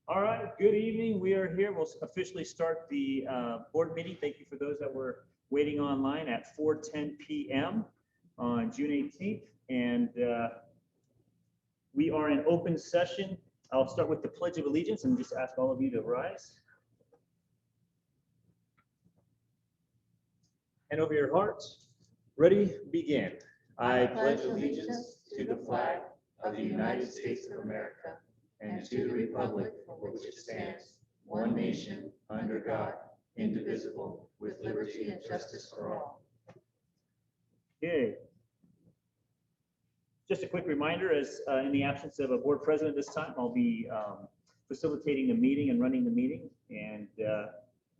All right, good evening. We are here. We'll officially start the board meeting. Thank you for those that were waiting online at 4:10 p.m. on June 18th. And we are in open session. I'll start with the Pledge of Allegiance and just ask all of you to rise. And over your hearts. Ready, begin. I pledge allegiance to the flag of the United States of America and to the republic for which it stands, one nation, under God, indivisible, with liberty and justice for all. Okay. Just a quick reminder, as in the absence of a board president this time, I'll be facilitating the meeting and running the meeting, and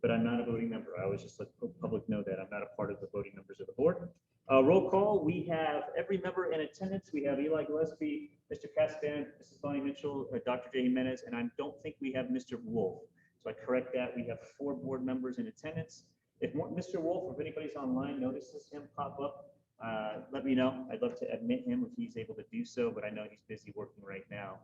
but I'm not a voting member. I always just let the public know that I'm not a part of the voting members of the board. Roll call, we have every member in attendance. We have Eli Gillespie, Mr. Castan, Mrs. Bonnie Mitchell, Dr. J. Jimenez, and I don't think we have Mr. Wolf. So I correct that. We have 4 board members in attendance. If Mr. Wolf, or if anybody's online notices him pop up, let me know. I'd love to admit him if he's able to do so, but I know he's busy working right now.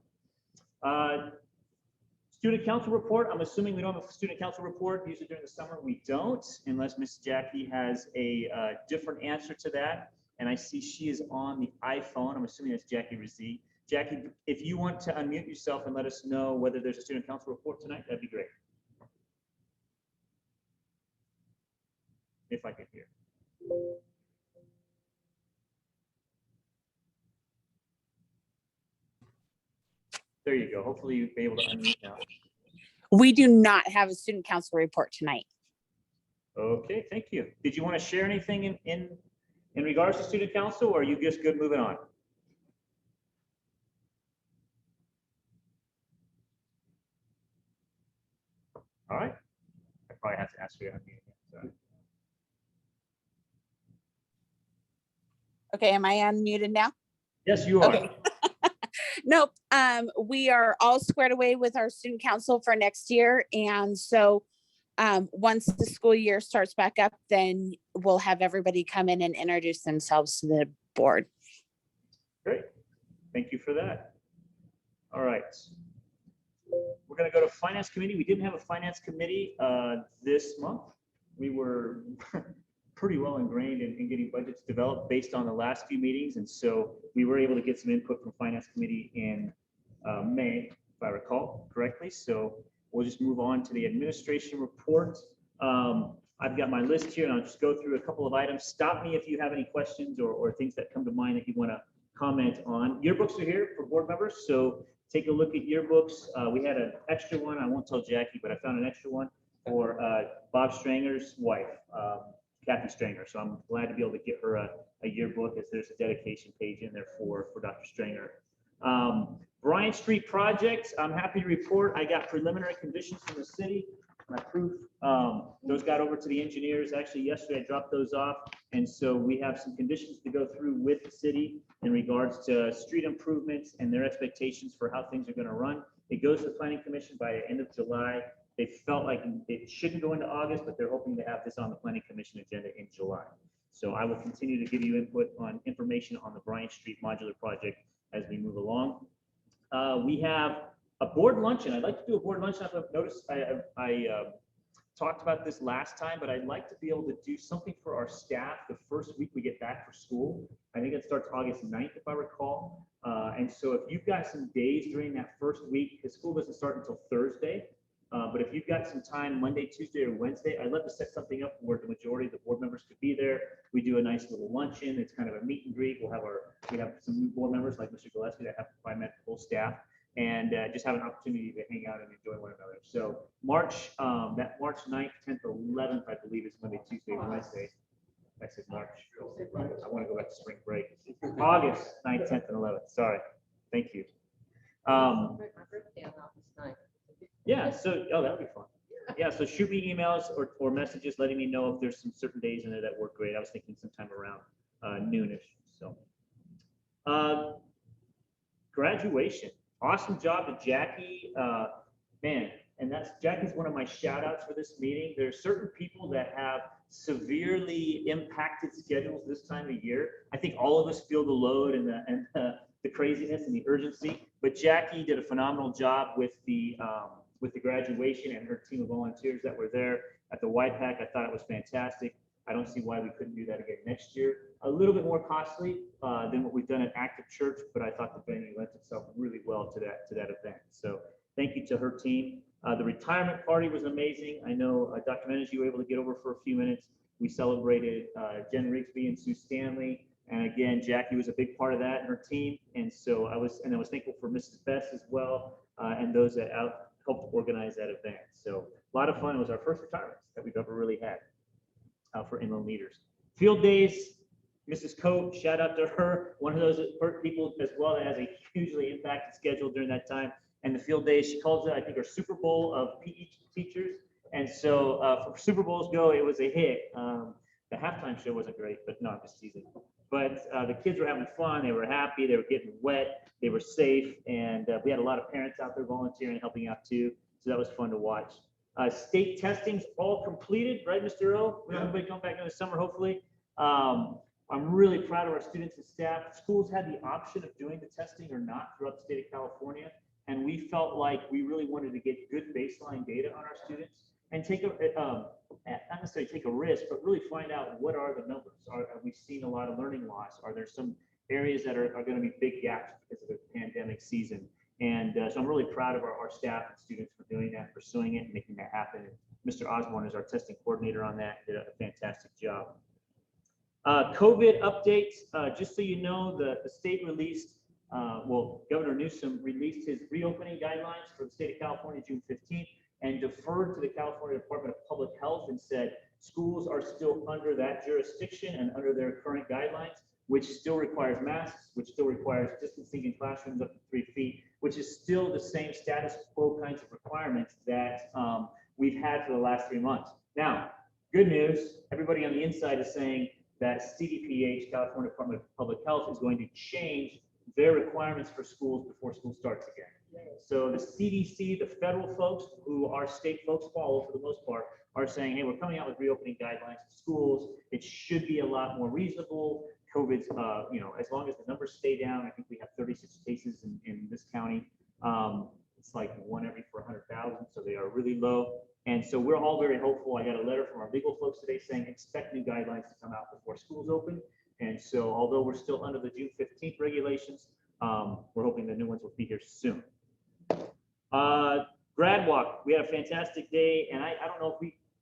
Student council report. I'm assuming we don't have a student council report. Usually during the summer we don't, unless Miss Jackie has a different answer to that. And I see she is on the iPhone. I'm assuming that's Jackie Rizzi. Jackie, if you want to unmute yourself and let us know whether there's a student council report tonight, that'd be great. If I could hear. There you go. Hopefully you'll be able to unmute now. We do not have a student council report tonight. Okay, thank you. Did you want to share anything in regards to student council, or are you just good moving on? All right. I probably have to ask you to unmute again. Okay, am I unmuted now? Yes, you are. Okay. Nope. We are all squared away with our student council for next year. And so once the school year starts back up, then we'll have everybody come in and introduce themselves to the board. Great. Thank you for that. All right. We're going to go to finance committee. We didn't have a finance committee this month. We were pretty well ingrained in getting budgets developed based on the last few meetings. And so we were able to get some input from finance committee in May, if I recall correctly. So we'll just move on to the administration report. I've got my list here and I'll just go through a couple of items. Stop me if you have any questions or things that come to mind that you want to comment on. Yearbooks are here for board members. So take a look at yearbooks. We had an extra one. I won't tell Jackie, but I found an extra one for Bob Stranger's wife. Kathy Stranger. So I'm glad to be able to get her a yearbook, as there's a dedication page in there for Dr. Stranger. Bryant Street project, I'm happy to report I got preliminary conditions from the city. My proof, those got over to the engineers. Actually, yesterday I dropped those off. And so we have some conditions to go through with the city in regards to street improvements and their expectations for how things are going to run. It goes to the Planning Commission by the end of July. They felt like it shouldn't go into August, but they're hoping to have this on the Planning Commission agenda in July. So I will continue to give you input on information on the Bryant Street modular project as we move along. We have a board luncheon. I'd like to do a board luncheon. I've noticed I talked about this last time, but I'd like to be able to do something for our staff the first week we get back for school. I think it starts August 9th, if I recall. And so if you've got some days during that first week, because school doesn't start until Thursday, but if you've got some time Monday, Tuesday, or Wednesday, I'd love to set something up where the majority of the board members could be there. We do a nice little luncheon. It's kind of a meet and greet. We have some new board members like Mr. Gillespie that have I met full staff, and just have an opportunity to hang out and enjoy one another. So that March 9th, 10th, 11th, I believe is Monday, Tuesday, and Wednesday. I said March. I want to go back to spring break. August 9th, 10th, and 11th. Sorry. Thank you. My birthday on August 9th. Yeah, so, oh, that would be fun. Yeah, so shoot me emails or messages letting me know if there's some certain days in there that work great. I was thinking sometime around noonish. So, graduation. Awesome job to Jackie. Man, and Jackie's one of my shout outs for this meeting. There's certain people that have severely impacted schedules this time of year. I think all of us feel the load and the craziness and the urgency. But Jackie did a phenomenal job with the graduation and her team of volunteers that were there at the YPAC. I thought it was fantastic. I don't see why we couldn't do that again next year. A little bit more costly than what we've done at Active Church, but I thought the venue lent itself really well to that event. So thank you to her team. The retirement party was amazing. I know Dr. Menes, you were able to get over for a few minutes. We celebrated Jen Rigsby and Sue Stanley. And again, Jackie was a big part of that and her team. And so I was thankful for Mrs. Bess as well, and those that helped organize that event. So a lot of fun. It was our first retirement that we've ever really had for inland leaders. Field days, Mrs. Coate, shout out to her, one of those people as well that has a hugely impacted schedule during that time. And the field days, she calls it, I think, our Super Bowl of PE teachers. And so for Super Bowls go, it was a hit. The halftime show wasn't great, but not this season. But the kids were having fun. They were happy. They were getting wet. They were safe. And we had a lot of parents out there volunteering and helping out too. So that was fun to watch. State testing's all completed, right, Mr. Earl? We have everybody come back in the summer, hopefully. I'm really proud of our students and staff. Schools had the option of doing the testing or not throughout the state of California. And we felt like we really wanted to get good baseline data on our students and take not necessarily take a risk, but really find out what are the numbers. Have we seen a lot of learning loss? Are there some areas that are going to be big gaps because of the pandemic season? And so I'm really proud of our staff and students for doing that, pursuing it, and making that happen. And Mr. Osborne is our testing coordinator on that, did a fantastic job. COVID updates, just so you know, the state released, Governor Newsom released his reopening guidelines for the state of California June 15th and deferred to the California Department of Public Health and said schools are still under that jurisdiction and under their current guidelines, which still requires masks, which still requires distancing in classrooms up to 3 feet, which is still the same status quo kinds of requirements that we've had for the last 3 months. Now, good news, everybody on the inside is saying that CDPH, California Department of Public Health, is going to change their requirements for schools before school starts again. So the CDC, the federal folks, who our state folks follow for the most part, are saying, hey, we're coming out with reopening guidelines to schools. It should be a lot more reasonable. COVID's, as long as the numbers stay down, I think we have 36 cases in this county. It's like 1 every 400,000, so they are really low. And so we're all very hopeful. I got a letter from our legal folks today saying expect new guidelines to come out before schools open. And so although we're still under the June 15th regulations, we're hoping the new ones will be here soon. Grad Walk, we had a fantastic day, and I don't know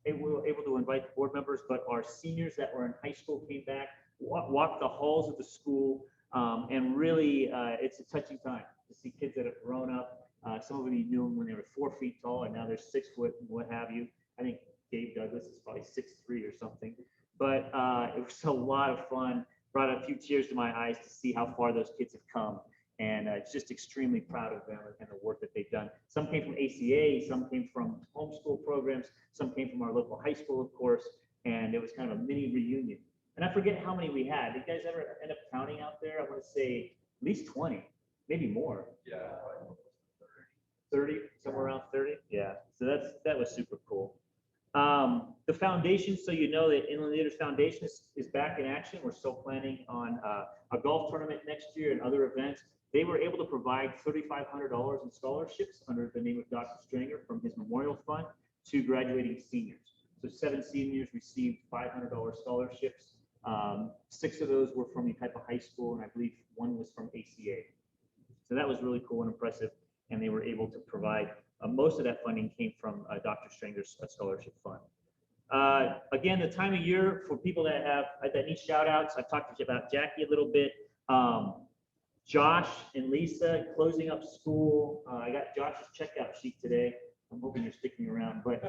if we were able to invite the board members, but our seniors that were in high school came back, walked the halls of the school, and really it's a touching time to see kids that have grown up. Some of them you knew them when they were 4 feet tall, and now they're 6 foot and what have you. I think Dave Douglas is probably 6'3" or something. But it was a lot of fun. Brought a few tears to my eyes to see how far those kids have come. And just extremely proud of them and the work that they've done. Some came from ACA, some came from homeschool programs, some came from our local high school, of course. And it was kind of a mini reunion. And I forget how many we had. Did you guys ever end up counting out there? I want to say at least 20, maybe more. Yeah. 30, somewhere around 30. Yeah. So that was super cool. The foundation, so you know that Inland Leaders Foundation is back in action. We're still planning on a golf tournament next year and other events. They were able to provide $3,500 in scholarships under the name of Dr. Stringer from his memorial fund to graduating seniors. So 7 seniors received $500 scholarships. 6 of those were from Yucaipa High School, and I believe 1 was from ACA. So that was really cool and impressive, and they were able to provide most of that funding came from Dr. Stranger's scholarship fund. Again, the time of year for people that need shout outs, I talked about Jackie a little bit. Josh and Lisa closing up school. I got Josh's checkout sheet today. I'm hoping you're sticking around, but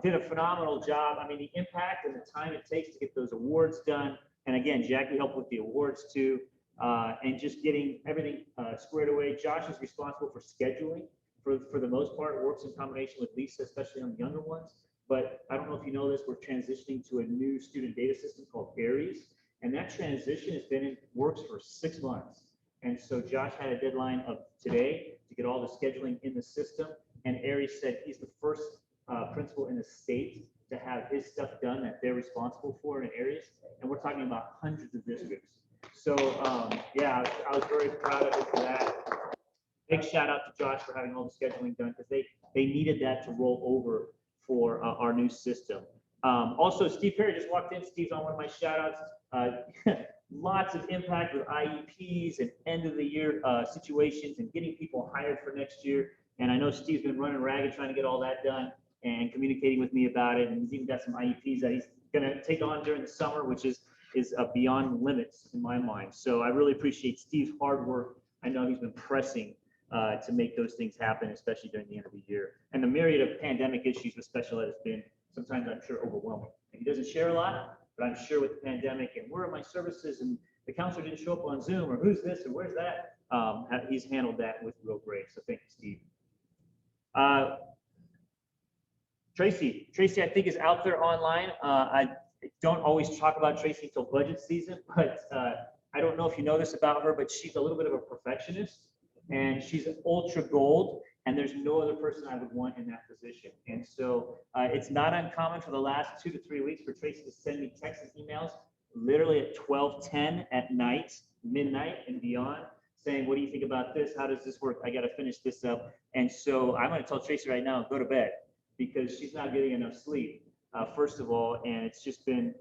did a phenomenal job. I mean, the impact and the time it takes to get those awards done. And again, Jackie helped with the awards too, and just getting everything squared away. Josh is responsible for scheduling. For the most part, works in combination with Lisa, especially on the younger ones. But I don't know if you know this, we're transitioning to a new student data system called Aries. And that transition has been in works for 6 months. And so Josh had a deadline of today to get all the scheduling in the system. And Aries said he's the first principal in the state to have his stuff done that they're responsible for in Aries. And we're talking about hundreds of districts. So yeah, I was very proud of him for that. Big shout out to Josh for having all the scheduling done because they needed that to roll over for our new system. Also, Steve Perry just walked in. Steve's on one of my shout outs. Lots of impact with IEPs and end of the year situations and getting people hired for next year. And I know Steve's been running ragged trying to get all that done and communicating with me about it. And he's even got some IEPs that he's going to take on during the summer, which is beyond limits in my mind. So I really appreciate Steve's hard work. I know he's been pressing to make those things happen, especially during the end of the year. And the myriad of pandemic issues with special ed has been sometimes, I'm sure, overwhelming. And he doesn't share a lot, but I'm sure with the pandemic and where are my services and the counselor didn't show up on Zoom or who's this or where's that, he's handled that with real grace. So thank you, Steve. Tracy, I think is out there online. I don't always talk about Tracy until budget season, but I don't know if you know this about her, but she's a little bit of a perfectionist. And she's ultra gold, and there's no other person I would want in that position. And so it's not uncommon for the last 2 to 3 weeks for Tracy to send me texts and emails literally at 12:10 at night, midnight and beyond, saying, what do you think about this? How does this work? I got to finish this up. And so I'm going to tell Tracy right now, go to bed, because she's not getting enough sleep, first of all. And it's just been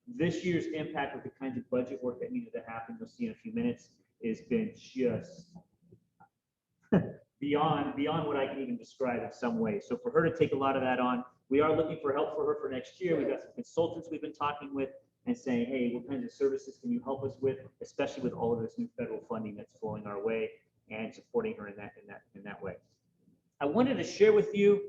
this year's impact with the kinds of budget work that needed to happen, you'll see in a few minutes, has been just beyond what I can even describe in some ways. So for her to take a lot of that on, we are looking for help for her for next year. We've got some consultants we've been talking with and saying, hey, what kinds of services can you help us with, especially with all of this new federal funding that's flowing our way, and supporting her in that way. I wanted to share with you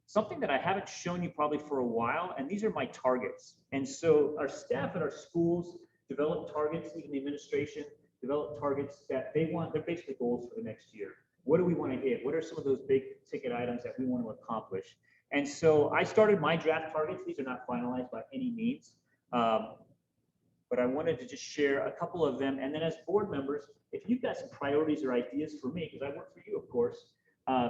something that I haven't shown you probably for a while, and these are my targets. And so our staff at our schools develop targets, even the administration, develop targets that they want. They're basically goals for the next year. What do we want to hit? What are some of those big ticket items that we want to accomplish? And so I started my draft targets. These are not finalized by any means, but I wanted to just share a couple of them. And then as board members, if you've got some priorities or ideas for me, because I work for you, of course,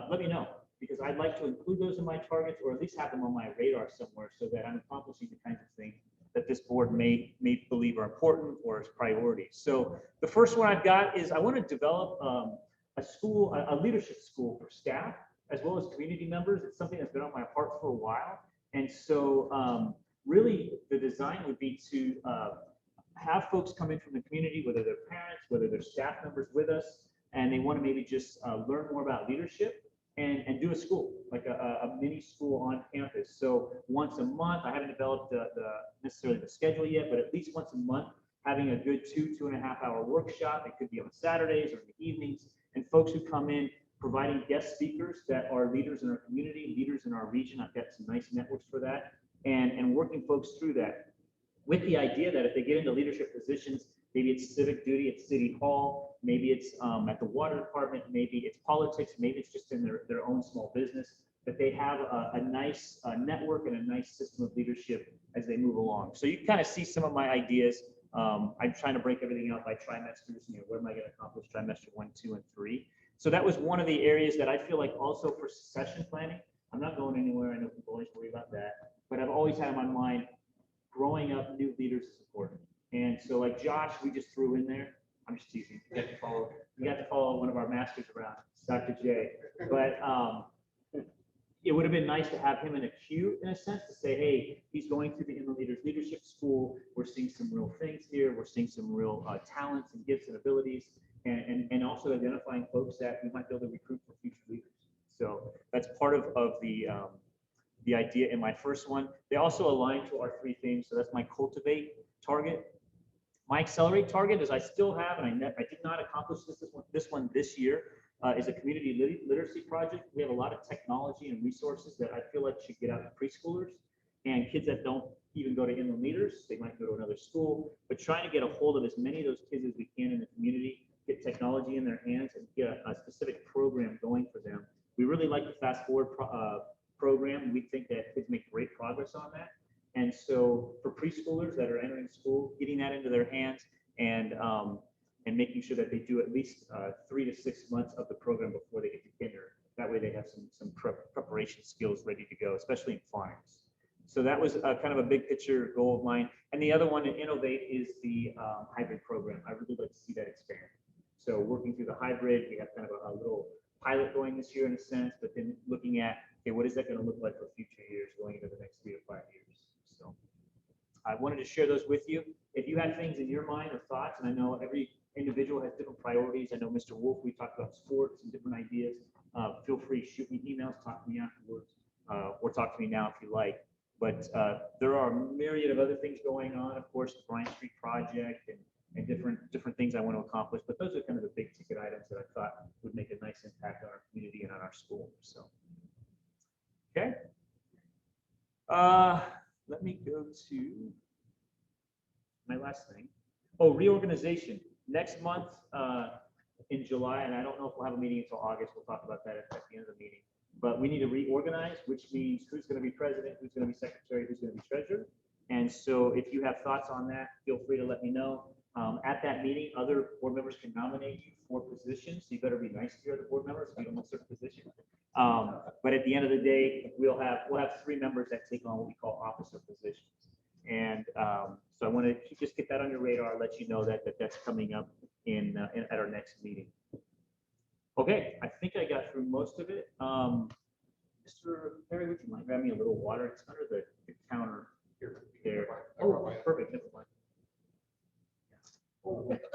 let me know, because I'd like to include those in my targets, or at least have them on my radar somewhere, so that I'm accomplishing the kinds of things that this board may believe are important or as priorities. So the first one I've got is I want to develop a leadership school for staff as well as community members. It's something that's been on my heart for a while. And so really the design would be to have folks come in from the community, whether they're parents, whether they're staff members with us, and they want to maybe just learn more about leadership. And do a school, like a mini school on campus. So once a month, I haven't developed necessarily the schedule yet, but at least once a month, having a good 2.5 hour workshop. It could be on Saturdays or in the evenings, and folks who come in providing guest speakers that are leaders in our community, leaders in our region. I've got some nice networks for that, and working folks through that with the idea that if they get into leadership positions, maybe it's civic duty at City Hall, maybe it's at the water department, maybe it's politics, maybe it's just in their own small business, that they have a nice network and a nice system of leadership as they move along. So you kind of see some of my ideas. I'm trying to break everything out by trimesters. What am I going to accomplish trimester 1, 2, and 3? So that was one of the areas that I feel like also for succession planning. I'm not going anywhere. I know people always worry about that, but I've always had in my mind growing up new leaders is important. And so like Josh, we just threw in there. I'm just teasing. You got to follow one of our masters around, Dr. J. But it would have been nice to have him in a queue, in a sense, to say, hey, he's going through the Inland Leaders Leadership School. We're seeing some real things here. We're seeing some real talents and gifts and abilities, and also identifying folks that we might be able to recruit for future leaders. So that's part of the idea in my first one. They also align to our 3 themes. So that's my cultivate target. My accelerate target is I still have, and I did not accomplish this one this year, is a community literacy project. We have a lot of technology and resources that I feel like should get out to preschoolers and kids that don't even go to Inland Leaders. They might go to another school, but trying to get a hold of as many of those kids as we can in the community, get technology in their hands, and get a specific program going for them. We really like the Fast Forward program. We think that kids make great progress on that. And so for preschoolers that are entering school, getting that into their hands and making sure that they do at least 3 to 6 months of the program before they get to kinder. That way they have some preparation skills ready to go, especially in phonics. So that was kind of a big picture goal of mine. And the other one to innovate is the hybrid program. I really like to see that expand. So working through the hybrid, we have kind of a little pilot going this year in a sense, but then looking at, okay, what is that going to look like for future years going into the next 3 to 5 years? So I wanted to share those with you. If you have things in your mind or thoughts, and I know every individual has different priorities. I know Mr. Wolf, we talked about sports and different ideas. Feel free to shoot me emails, talk to me afterwards, or talk to me now if you like. But there are a myriad of other things going on. Of course, the Bryant Street project and different things I want to accomplish. But those are kind of the big ticket items that I thought would make a nice impact on our community and on our school. So, okay. Let me go to my last thing. Oh, reorganization. Next month in July, and I don't know if we'll have a meeting until August. We'll talk about that at the end of the meeting. But we need to reorganize, which means who's going to be president, who's going to be secretary, who's going to be treasurer. And so if you have thoughts on that, feel free to let me know. At that meeting, other board members can nominate you for positions. So you better be nice to your other board members if you don't want certain positions. But at the end of the day, we'll have 3 members that take on what we call officer positions. And so I want to just get that on your radar, let you know that's coming up at our next meeting. Okay, I think I got through most of it. Mr. Perry, would you mind grabbing me a little water? It's under the counter here. There. Oh, perfect. Never mind.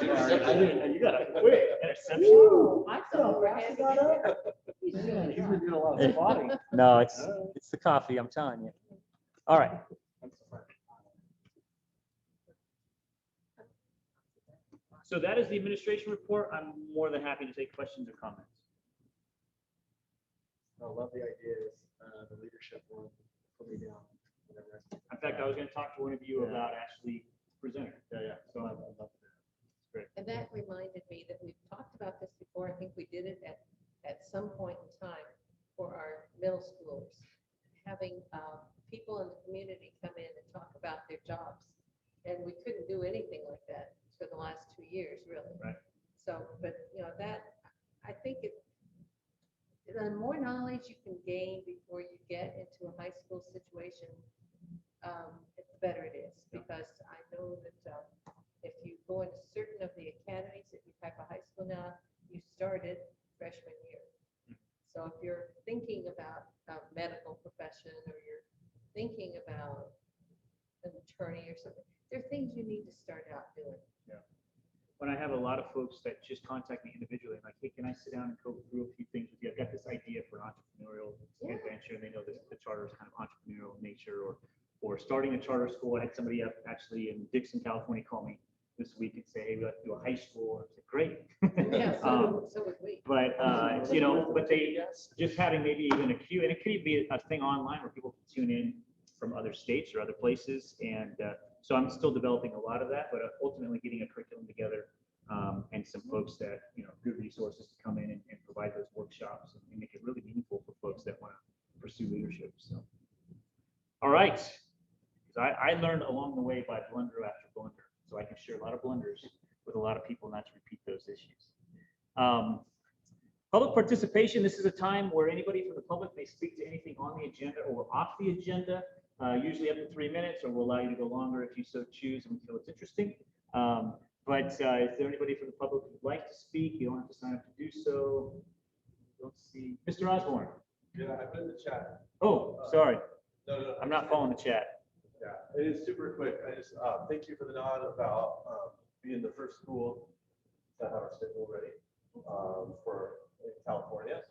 I mean, you got a quick interception. I thought we were having it. No, it's the coffee. I'm telling you. All right. So that is the administration report. I'm more than happy to take questions or comments. I love the ideas, the leadership one, put me down. Whatever. In fact, I was going to talk to one of you about actually presenting. Yeah. So I love that. Great. And that reminded me that we've talked about this before. I think we did it at some point in time for our middle schoolers, having people in the community come in and talk about their jobs. And we couldn't do anything like that for the last 2 years, really. Right. So, but that, I think the more knowledge you can gain before you get into a high school situation, the better it is. Because I know that if you go into certain of the academies, if you type of high school now, you started freshman year. So if you're thinking about a medical profession or you're thinking about an attorney or something, there are things you need to start out doing. Yeah. When I have a lot of folks that just contact me individually, like, hey, can I sit down and go through a few things with you? I've got this idea for an entrepreneurial adventure, and they know that the charter is kind of entrepreneurial in nature, or starting a charter school. I had somebody up actually in Dixon, California, call me this week and say, hey, we have to do a high school. I said, great. Yeah, so would we. But but they just having maybe even a queue, and it could be a thing online where people can tune in from other states or other places. And so I'm still developing a lot of that, but ultimately getting a curriculum together and some folks that, good resources to come in and provide those workshops and make it really meaningful for folks that want to pursue leadership. So, all right. Because I learned along the way by blunder after blunder. So I can share a lot of blunders with a lot of people not to repeat those issues. Public participation, this is a time where anybody from the public may speak to anything on the agenda or off the agenda, usually up to 3 minutes, or we'll allow you to go longer if you so choose and we feel it's interesting. But is there anybody from the public who would like to speak? You don't have to sign up to do so. Let's see. Mr. Osborne. Yeah, I put in the chat. Oh, sorry. No. I'm not following the chat. Yeah, it is super quick. I just thank you for the nod about being the first school to have our schedule ready for in California.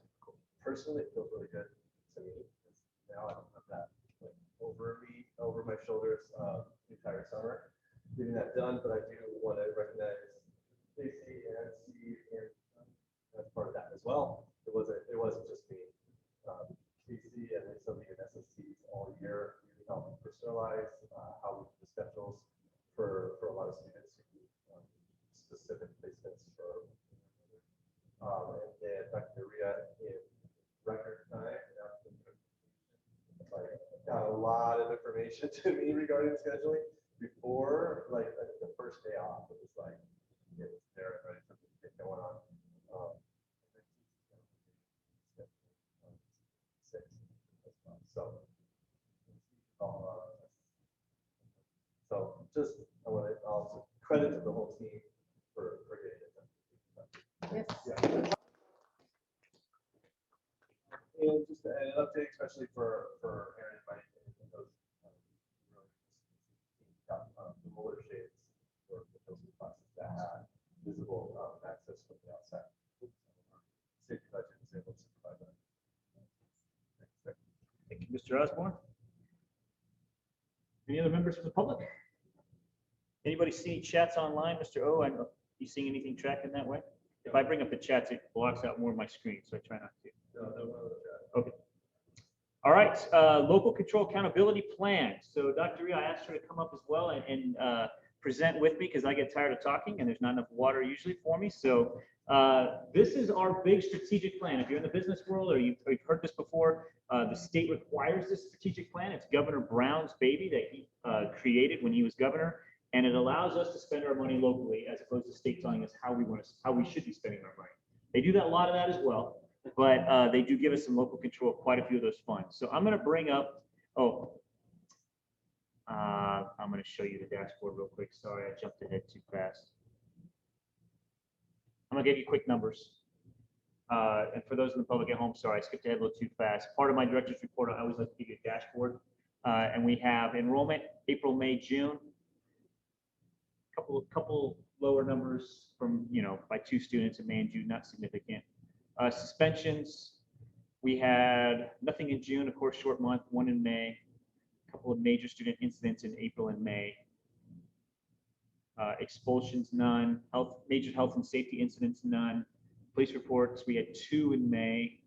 Personally, it feels really good to me. Now I don't have that like over my shoulders the entire summer getting that done. But I do want to recognize Stacy and Steve and as part of that as well. It wasn't just me. Casey and some of the SSTs all year really helped personalize how we do the schedules for a lot of students who do specific placements for and then Dr. Ria in record time got a lot of information to me regarding scheduling before like the first day off. It was like it was there, right? Something going on. So credit to the whole team for getting it done. Yes. Yeah. And just an update, especially for Aaron and Mike and those the roller shades for those classes that had visible access from the outside. Safety budget is able to provide that. Thank you, Mr. Osborne. Any other members of the public? Anybody see any chats online? Mr. O, I don't know, you seeing anything tracking that way? If I bring up the chats, it blocks out more of my screen, so I try not to. Okay. All right, local control accountability plan. So Dr. Rhea, I asked her to come up as well and present with me because I get tired of talking and there's not enough water usually for me. So this is our big strategic plan. If you're in the business world or you've heard this before, the state requires this strategic plan. It's Governor Brown's baby that he created when he was governor. And it allows us to spend our money locally as opposed to state telling us how we should be spending our money. They do a lot of that as well, but they do give us some local control of quite a few of those funds. So I'm going to bring up, I'm going to show you the dashboard real quick. Sorry, I jumped ahead too fast. I'm going to give you quick numbers. And for those in the public at home, sorry, I skipped ahead a little too fast. Part of my director's report, I always like to give you a dashboard. And we have enrollment, April, May, June. Couple lower numbers from, by 2 students in May and June, not significant. Suspensions, we had nothing in June, of course, short month, 1 in May, a couple of major student incidents in April and May. Expulsions, none. Major health and safety incidents, none. Police reports, we had 2 in May.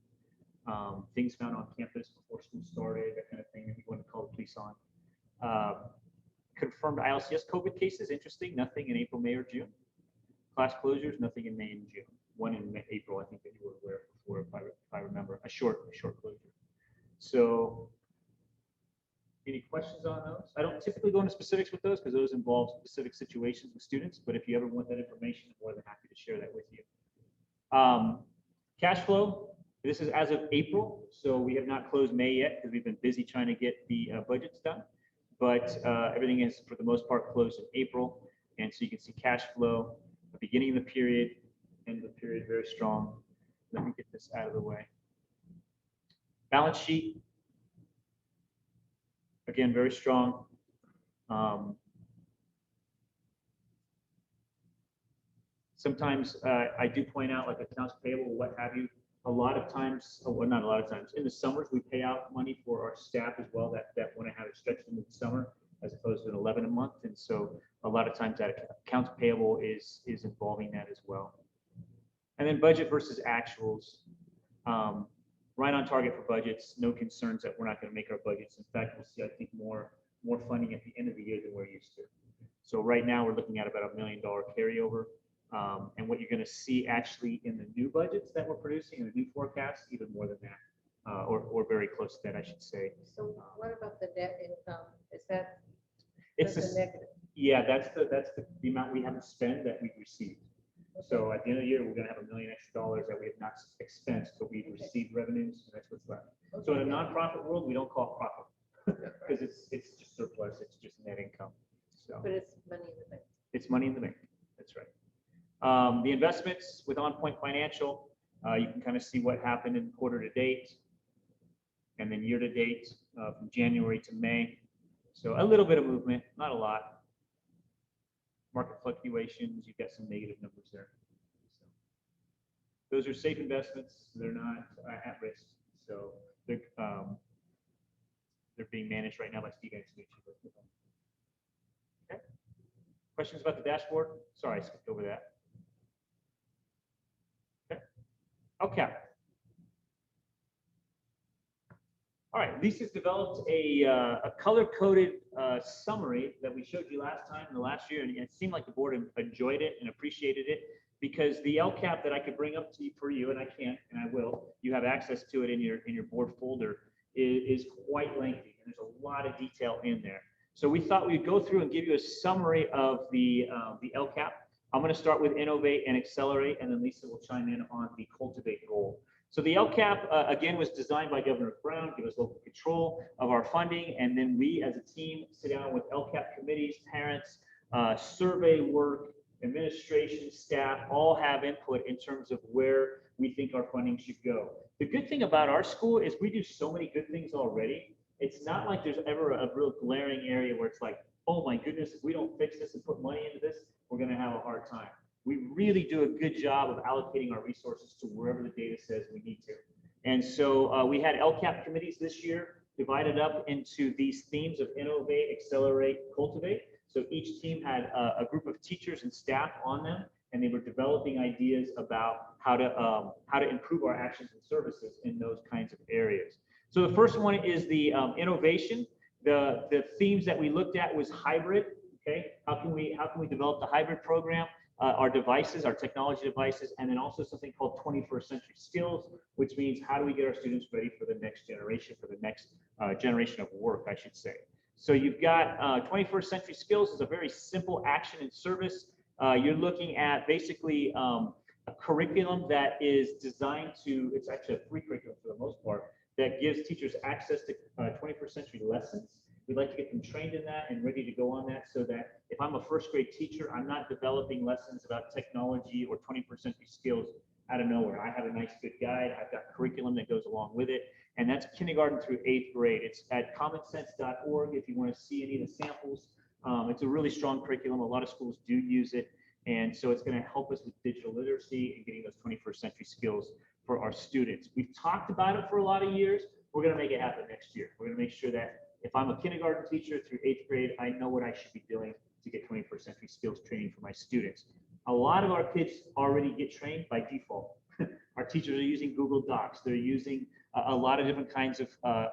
Things found on campus before school started, that kind of thing, if you want to call the police on. Confirmed ILCS COVID cases, interesting, nothing in April, May, or June. Class closures, nothing in May and June. 1 in April, I think that you were aware of before, if I remember, a short closure. So, any questions on those? I don't typically go into specifics with those because those involve specific situations with students, but if you ever want that information, I'm more than happy to share that with you. Cash flow, this is as of April, so we have not closed May yet because we've been busy trying to get the budgets done. But everything is, for the most part, closed in April. And so you can see cash flow, the beginning of the period, end of the period, very strong. Let me get this out of the way. Balance sheet, again, very strong. Sometimes I do point out, like accounts payable, what have you. A lot of times, well, not a lot of times, in the summers, we pay out money for our staff as well that want to have it stretched into the summer as opposed to an 11 a month. And so a lot of times that accounts payable is involving that as well. And then budget versus actuals. Right on target for budgets, no concerns that we're not going to make our budgets. In fact, we'll see, I think, more funding at the end of the year than we're used to. So right now we're looking at about $1 million carryover. And what you're going to see actually in the new budgets that we're producing in the new forecast, even more than that, or very close to that, I should say. So what about the net income? Is that It's that's a negative? Yeah, that's the amount we haven't spent that we've received. So at the end of the year, we're going to have $1 million extra that we have not expensed, but we've received revenues, and that's what's left. So in a nonprofit world, we don't call it profit because it's just surplus. It's just net income. So, but it's money in the bank. It's money in the bank. That's right. The investments with On Point Financial, you can kind of see what happened in quarter to date and then year to date from January to May. So a little bit of movement, not a lot. Market fluctuations, you've got some negative numbers there. So those are safe investments. They're not at risk. So they're being managed right now by Steve Antonucci. Okay. Questions about the dashboard? Sorry, I skipped over that. Okay. All right, Lisa's developed a color-coded summary that we showed you last time in the last year, and it seemed like the board enjoyed it and appreciated it because the LCAP that I could bring up to you for you, and I can't, and I will, you have access to it in your board folder, is quite lengthy, and there's a lot of detail in there. So we thought we'd go through and give you a summary of the LCAP. I'm going to start with Innovate and Accelerate, and then Lisa will chime in on the Cultivate goal. So the LCAP, again, was designed by Governor Brown, give us local control of our funding, and then we as a team sit down with LCAP committees, parents, survey work, administration, staff, all have input in terms of where we think our funding should go. The good thing about our school is we do so many good things already. It's not like there's ever a real glaring area where it's like, oh my goodness, if we don't fix this and put money into this, we're gonna have a hard time. We really do a good job of allocating our resources to wherever the data says we need to. And so we had LCAP committees this year divided up into these themes of innovate, accelerate, cultivate. So each team had a group of teachers and staff on them, and they were developing ideas about how to improve our actions and services in those kinds of areas. So the first one is the innovation. The themes that we looked at was hybrid. Okay, how can we develop the hybrid program? Our devices, our technology devices, and then also something called 21st century skills, which means how do we get our students ready for the next generation, for the next generation of work, I should say. So you've got 21st century skills is a very simple action and service. You're looking at basically a curriculum that is designed to, it's actually a free curriculum for the most part, that gives teachers access to 21st century lessons. We'd like to get them trained in that and ready to go on that, so that if I'm a first grade teacher, I'm not developing lessons about technology or 21st century skills out of nowhere. I have a nice good guide. I've got curriculum that goes along with it. And that's kindergarten through 8th grade. It's at commonsense.org if you want to see any of the samples. It's a really strong curriculum. A lot of schools do use it. And so it's going to help us with digital literacy and getting those 21st century skills for our students. We've talked about it for a lot of years. We're going to make it happen next year. We're going to make sure that if I'm a kindergarten teacher through 8th grade, I know what I should be doing to get 21st century skills training for my students. A lot of our kids already get trained by default. Our teachers are using Google Docs. They're using a lot of different kinds of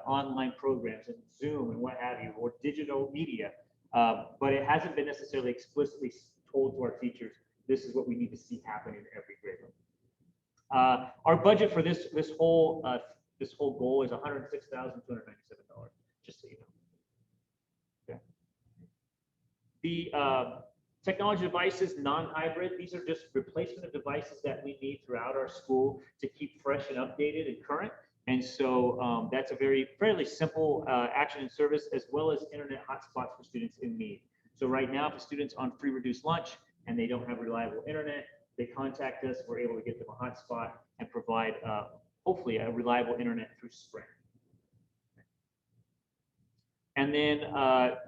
online programs and Zoom and what have you, or digital media. But it hasn't been necessarily explicitly told to our teachers, this is what we need to see happen in every grade level. Our budget for this whole goal is $106,297, just so you know. Okay. The technology devices, non-hybrid, these are just replacement of devices that we need throughout our school to keep fresh and updated and current. And so that's a fairly simple action and service, as well as internet hotspots for students in need. So right now, if a student's on free reduced lunch and they don't have reliable internet, they contact us, we're able to get them a hotspot and provide hopefully a reliable internet through Sprint. And then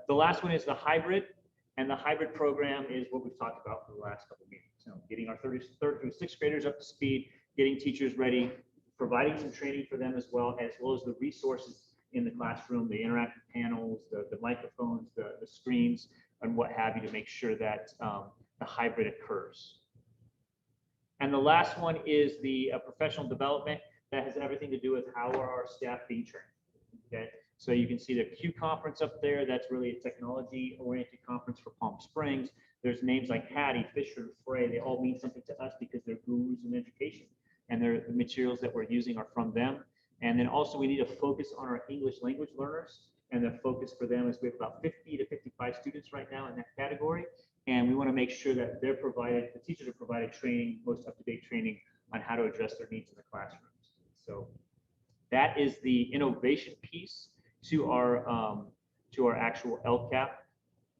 the last one is the hybrid. And the hybrid program is what we've talked about for the last couple of meetings. So getting our third through 6th graders up to speed, getting teachers ready, providing some training for them as well as the resources in the classroom, the interactive panels, the microphones, the screens, and what have you, to make sure that the hybrid occurs. And the last one is the professional development. That has everything to do with how are our staff being trained. Okay. So you can see the Q conference up there. That's really a technology-oriented conference for Palm Springs. There's names like Hattie, Fisher, Frey. They all mean something to us because they're gurus in education, and the materials that we're using are from them. And then also we need to focus on our English language learners, and the focus for them is we have about 50 to 55 students right now in that category. And we want to make sure that the teachers are provided training, most up-to-date training on how to address their needs in the classrooms. So that is the innovation piece to our actual LCAP.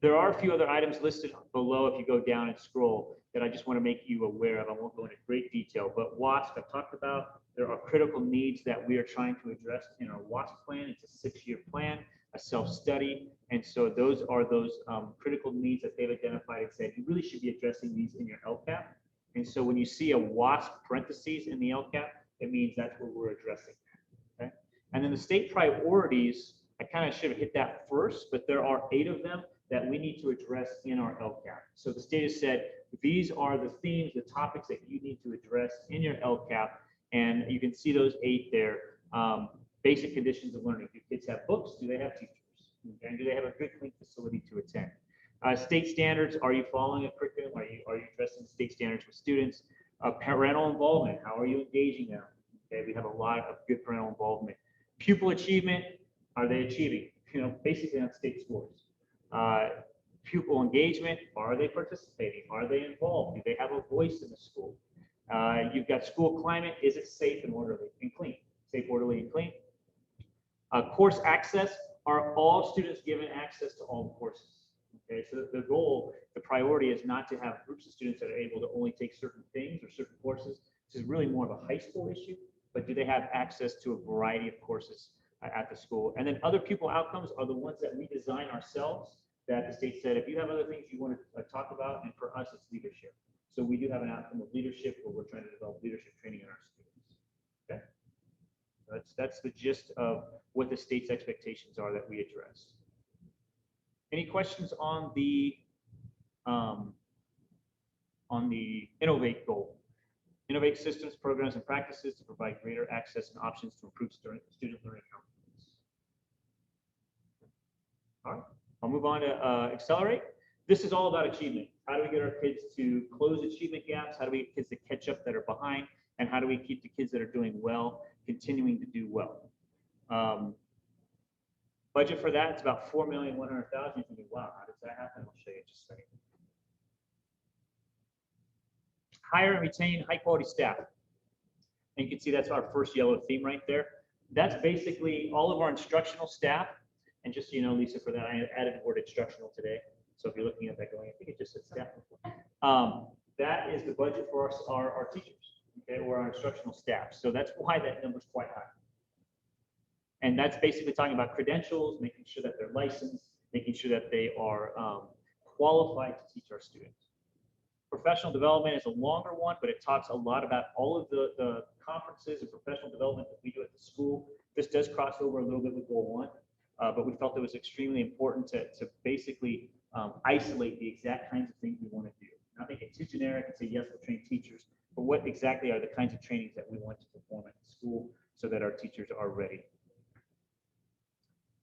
There are a few other items listed below if you go down and scroll that I just want to make you aware of. I won't go into great detail, but WASP I've talked about. There are critical needs that we are trying to address in our WASP plan. It's a 6-year plan, a self-study. And so those are those critical needs that they've identified and said, you really should be addressing these in your LCAP. And so when you see a WASP parentheses in the LCAP, it means that's what we're addressing. Okay? And then the state priorities, I kind of should have hit that first, but there are 8 of them that we need to address in our LCAP. So the state has said, these are the themes, the topics that you need to address in your LCAP. And you can see those 8 there. Basic conditions of learning. Do kids have books? Do they have teachers? And do they have a good, clean facility to attend? State standards, are you following a curriculum? Are you addressing state standards with students? Parental involvement, how are you engaging them? Okay, we have a lot of good parental involvement. Pupil achievement, are they achieving? Basically on state scores. Pupil engagement, are they participating? Are they involved? Do they have a voice in the school? You've got school climate, is it safe and orderly and clean? Safe, orderly, and clean. Course access, are all students given access to all the courses? Okay, so the goal, the priority is not to have groups of students that are able to only take certain things or certain courses. This is really more of a high school issue, but do they have access to a variety of courses at the school? And then other pupil outcomes are the ones that we design ourselves, that the state said, if you have other things you want to talk about, and for us, it's leadership. So we do have an outcome of leadership where we're trying to develop leadership training in our students. Okay, that's the gist of what the state's expectations are that we addressed. Any questions on the innovate goal? Innovate systems, programs, and practices to provide greater access and options to improve student learning outcomes. All right, I'll move on to accelerate. This is all about achievement. How do we get our kids to close achievement gaps? How do we get kids to catch up that are behind? And how do we keep the kids that are doing well continuing to do well? Budget for that, it's about $4,100,000. You're thinking, wow, how does that happen? I'll show you in just a second. Hire and retain high quality staff. And you can see that's our first yellow theme right there. That's basically all of our instructional staff. And just so you know, Lisa, for that, I added the word instructional today. So if you're looking at that going, I think it just said staff. That is the budget for our teachers, okay, or our instructional staff. So that's why that number is quite high. And that's basically talking about credentials, making sure that they're licensed, making sure that they are qualified to teach our students. Professional development is a longer one, but it talks a lot about all of the conferences and professional development that we do at the school. This does cross over a little bit with goal 1, but we felt it was extremely important to basically isolate the exact kinds of things we want to do. Not make it too generic and say, yes, we'll train teachers, but what exactly are the kinds of trainings that we want to perform at the school so that our teachers are ready.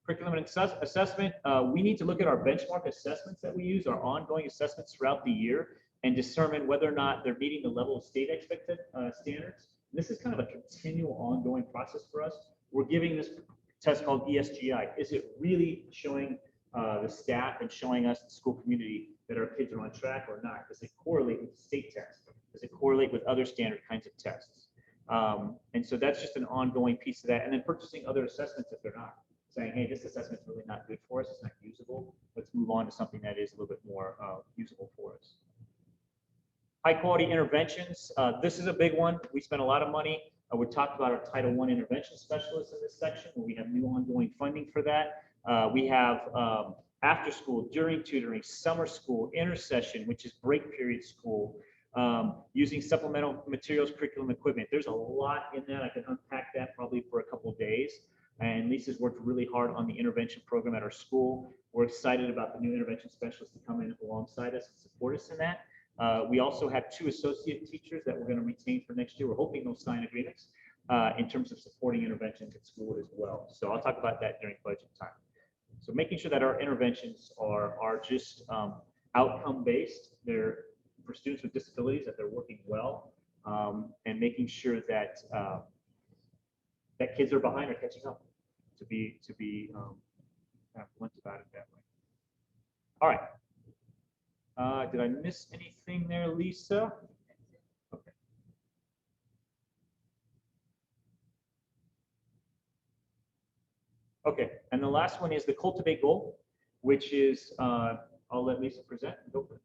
Curriculum and assessment, we need to look at our benchmark assessments that we use, our ongoing assessments throughout the year, and determine whether or not they're meeting the level of state expected standards. This is kind of a continual ongoing process for us. We're giving this test called ESGI. Is it really showing the staff and showing us, the school community, that our kids are on track or not? Does it correlate with the state test? Does it correlate with other standard kinds of tests? And so that's just an ongoing piece of that. And then purchasing other assessments if they're not. Saying, hey, this assessment's really not good for us, it's not usable. Let's move on to something that is a little bit more usable for us. High quality interventions. This is a big one. We spent a lot of money. We talked about our Title I intervention specialists in this section, where we have new ongoing funding for that. We have after school, during tutoring, summer school, intersession, which is break period school, using supplemental materials, curriculum, equipment. There's a lot in that. I can unpack that probably for a couple of days. And Lisa's worked really hard on the intervention program at our school. We're excited about the new intervention specialists to come in alongside us and support us in that. We also have 2 associate teachers that we're going to retain for next year. We're hoping they'll sign agreements in terms of supporting interventions at school as well. So I'll talk about that during budget time. So making sure that our interventions are just outcome based. They're for students with disabilities, that they're working well, and making sure that that kids are behind or catching up. To be kind of blunt about it that way. All right. Did I miss anything there, Lisa? Okay. Okay, and the last one is the cultivate goal, which is I'll let Lisa present. Go for it.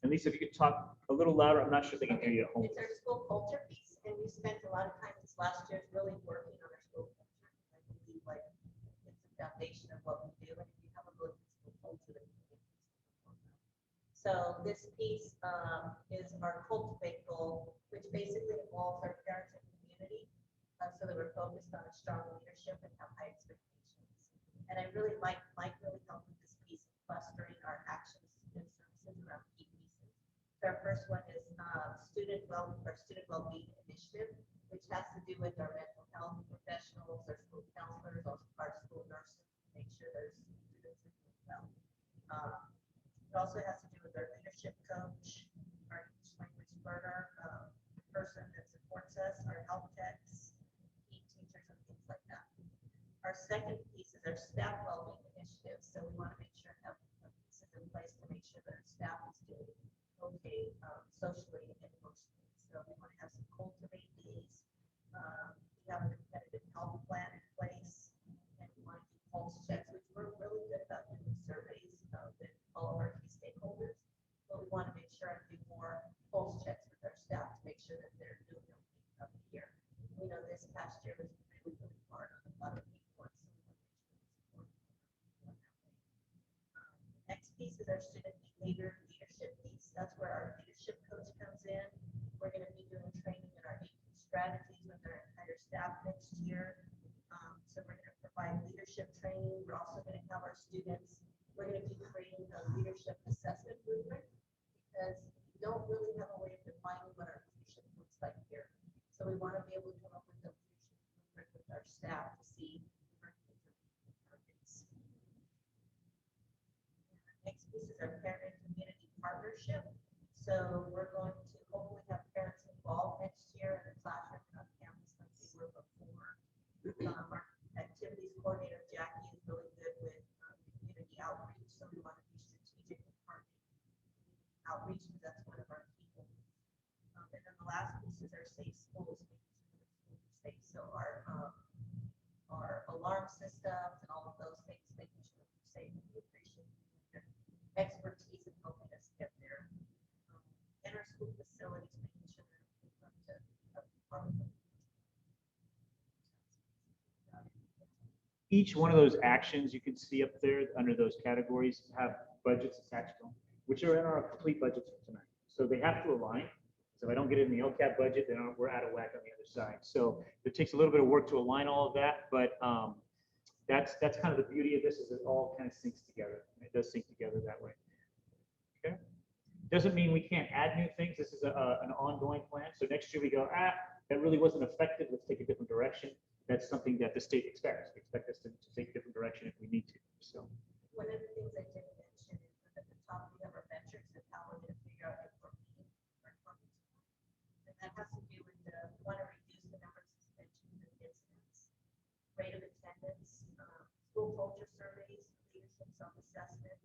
And Lisa, if you could talk a little louder, I'm not sure they can hear you at home. It's our school culture piece, and we spent a lot of time this last year really working on our school culture. I believe like it's the foundation of what we do, and if you have a good school culture, then you can get this. So this piece is our cultivate goal, which basically involves our parents and community, so that we're focused on a strong leadership and have high expectations. And I really Mike really helped with this piece of clustering our actions and services around key pieces. Our first one is student well-being initiative, which has to do with our mental health professionals, our school counselors, our school nurses, to make sure their students are doing well. It also has to do with our leadership coach, our English language learner, person that supports us, our health techs, key teachers, and things like that. Our second piece is our staff well-being initiative. So we want to make sure we have pieces in place to make sure that our staff is doing okay socially and emotionally. So we want to have some cultivate days. We have a competitive health plan in place, and we want to do pulse pulse checks with our staff to make sure that they're doing everything throughout the year. We know this past year was really, really hard on a lot of people. And so we want to make sure that support them. Next piece is our student behavior leadership piece. That's where our leadership coach comes in. We're going to be doing training in our AP strategies with our entire staff next year. So we're going to provide leadership training. We're also going to have our students, we're going to be creating a leadership assessment rubric because we don't really have a way of defining what our leadership looks like here. So we want to be able to come up with a leadership rubric with our staff to see our targets. Next piece is our parent and community partnership. So we're going to hopefully have parents involved next year in the classroom and on campus like we were before. Our activities coordinator, Jackie, is really good with community outreach. So we want to be strategic in partnering outreach because that's one of our key goals. And then the last piece is our safe schools, making sure that schools are safe. So our alarm systems and all of those things, making sure that we're safe. And we appreciate their expertise in helping us get there. And our school facilities, making sure that we're up to par with them. Each one of those actions you can see up there under those categories have budgets attached to them, which are in our complete budgets for tonight. So they have to align. So if I don't get it in the LCAP budget, then we're out of whack on the other side. So it takes a little bit of work to align all of that, but that's kind of the beauty of this is it all kind of syncs together. It does sync together that way. Okay. Doesn't mean we can't add new things. This is an ongoing plan. So next year we go, that really wasn't effective. Let's take a different direction. That's something that the state expects. They expect us to take a different direction if we need to. So one of the things I didn't mention is at the top we have our metrics of how we're going to figure out if we're meeting our targets. And that has to do with we want to reduce the number of suspensions and incidents, rate of attendance, school culture surveys, leadership self-assessment,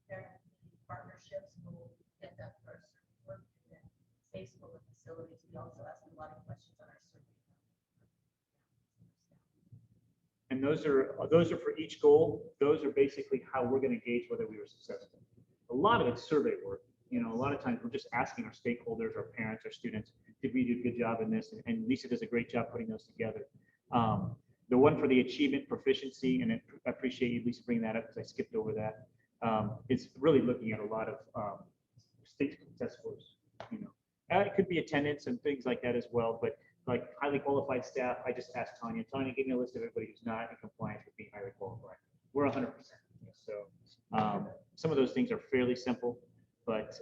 parent and community partnerships. We'll get that for our survey work, and then safe school and facilities. We also ask a lot of questions on our survey. and those are for each goal. Those are basically how we're going to gauge whether we were successful. A lot of it's survey work. You know, a lot of times we're just asking our stakeholders, our parents, our students, did we do a good job in this? And Lisa does a great job putting those together. The one for the achievement proficiency, and I appreciate you, Lisa, bringing that up because I skipped over that. It's really looking at a lot of state test scores. You know, it could be attendance and things like that as well, but like highly qualified staff, I just asked Tanya. Tanya gave me a list of everybody who's not in compliance with being highly qualified. We're 100%. So some of those things are fairly simple, but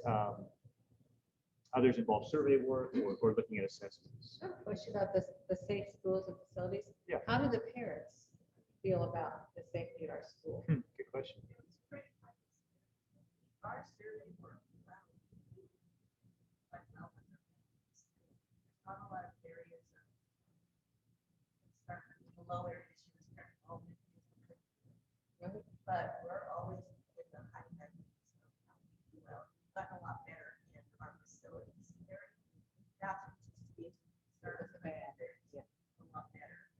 others involve survey work or looking at assessments. I have a question about the safe schools and facilities. Yeah. How do the parents feel about the safety at our school? Good question. Our survey work, like not a lot of areas of concern. The low area issue is parent involvement. But we're always in the high end of how we do well. We've gotten a lot better in our facilities area. That's just service of bad. Yeah. A lot better.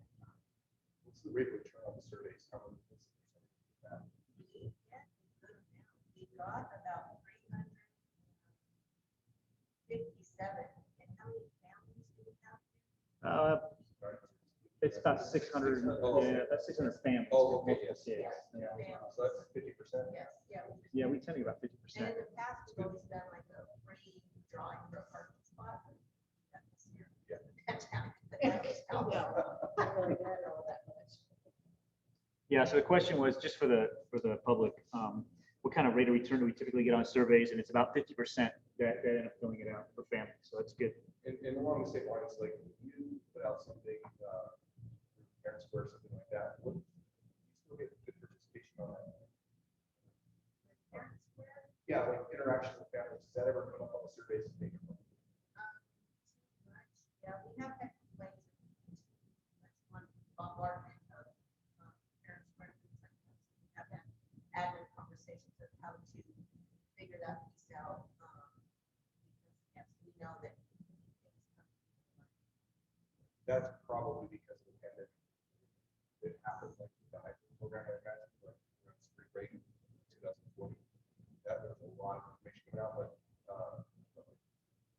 What's the rate of return on the surveys? How many percent of that? We get good amount. We got about 357. And how many families do we have? It's about 600. Yeah, that's 600 families. Oh, okay, yes. Yeah. So that's 50%. Yes, yeah. Yeah, we tend to get about 50%. And in the past, we've always done like a free drawing for a parking spot. That this year. Yeah. Yeah, so the question was just for the public, what kind of rate of return do we typically get on surveys? And it's about 50% that end up filling it out for families. So that's good. And along the same lines, like you put out something, parents square, something like that. What do you still get good participation on that? Yeah, like interaction with families. Does that ever come up on the surveys? Yeah, we have had complaints. That's one bombardment of parents where we have had admin conversations of how to figure that piece out. Because yes, we know that That's probably because of the pandemic. It happened like the high school program that guys were on spring break in 2020. That was a lot of information coming out, but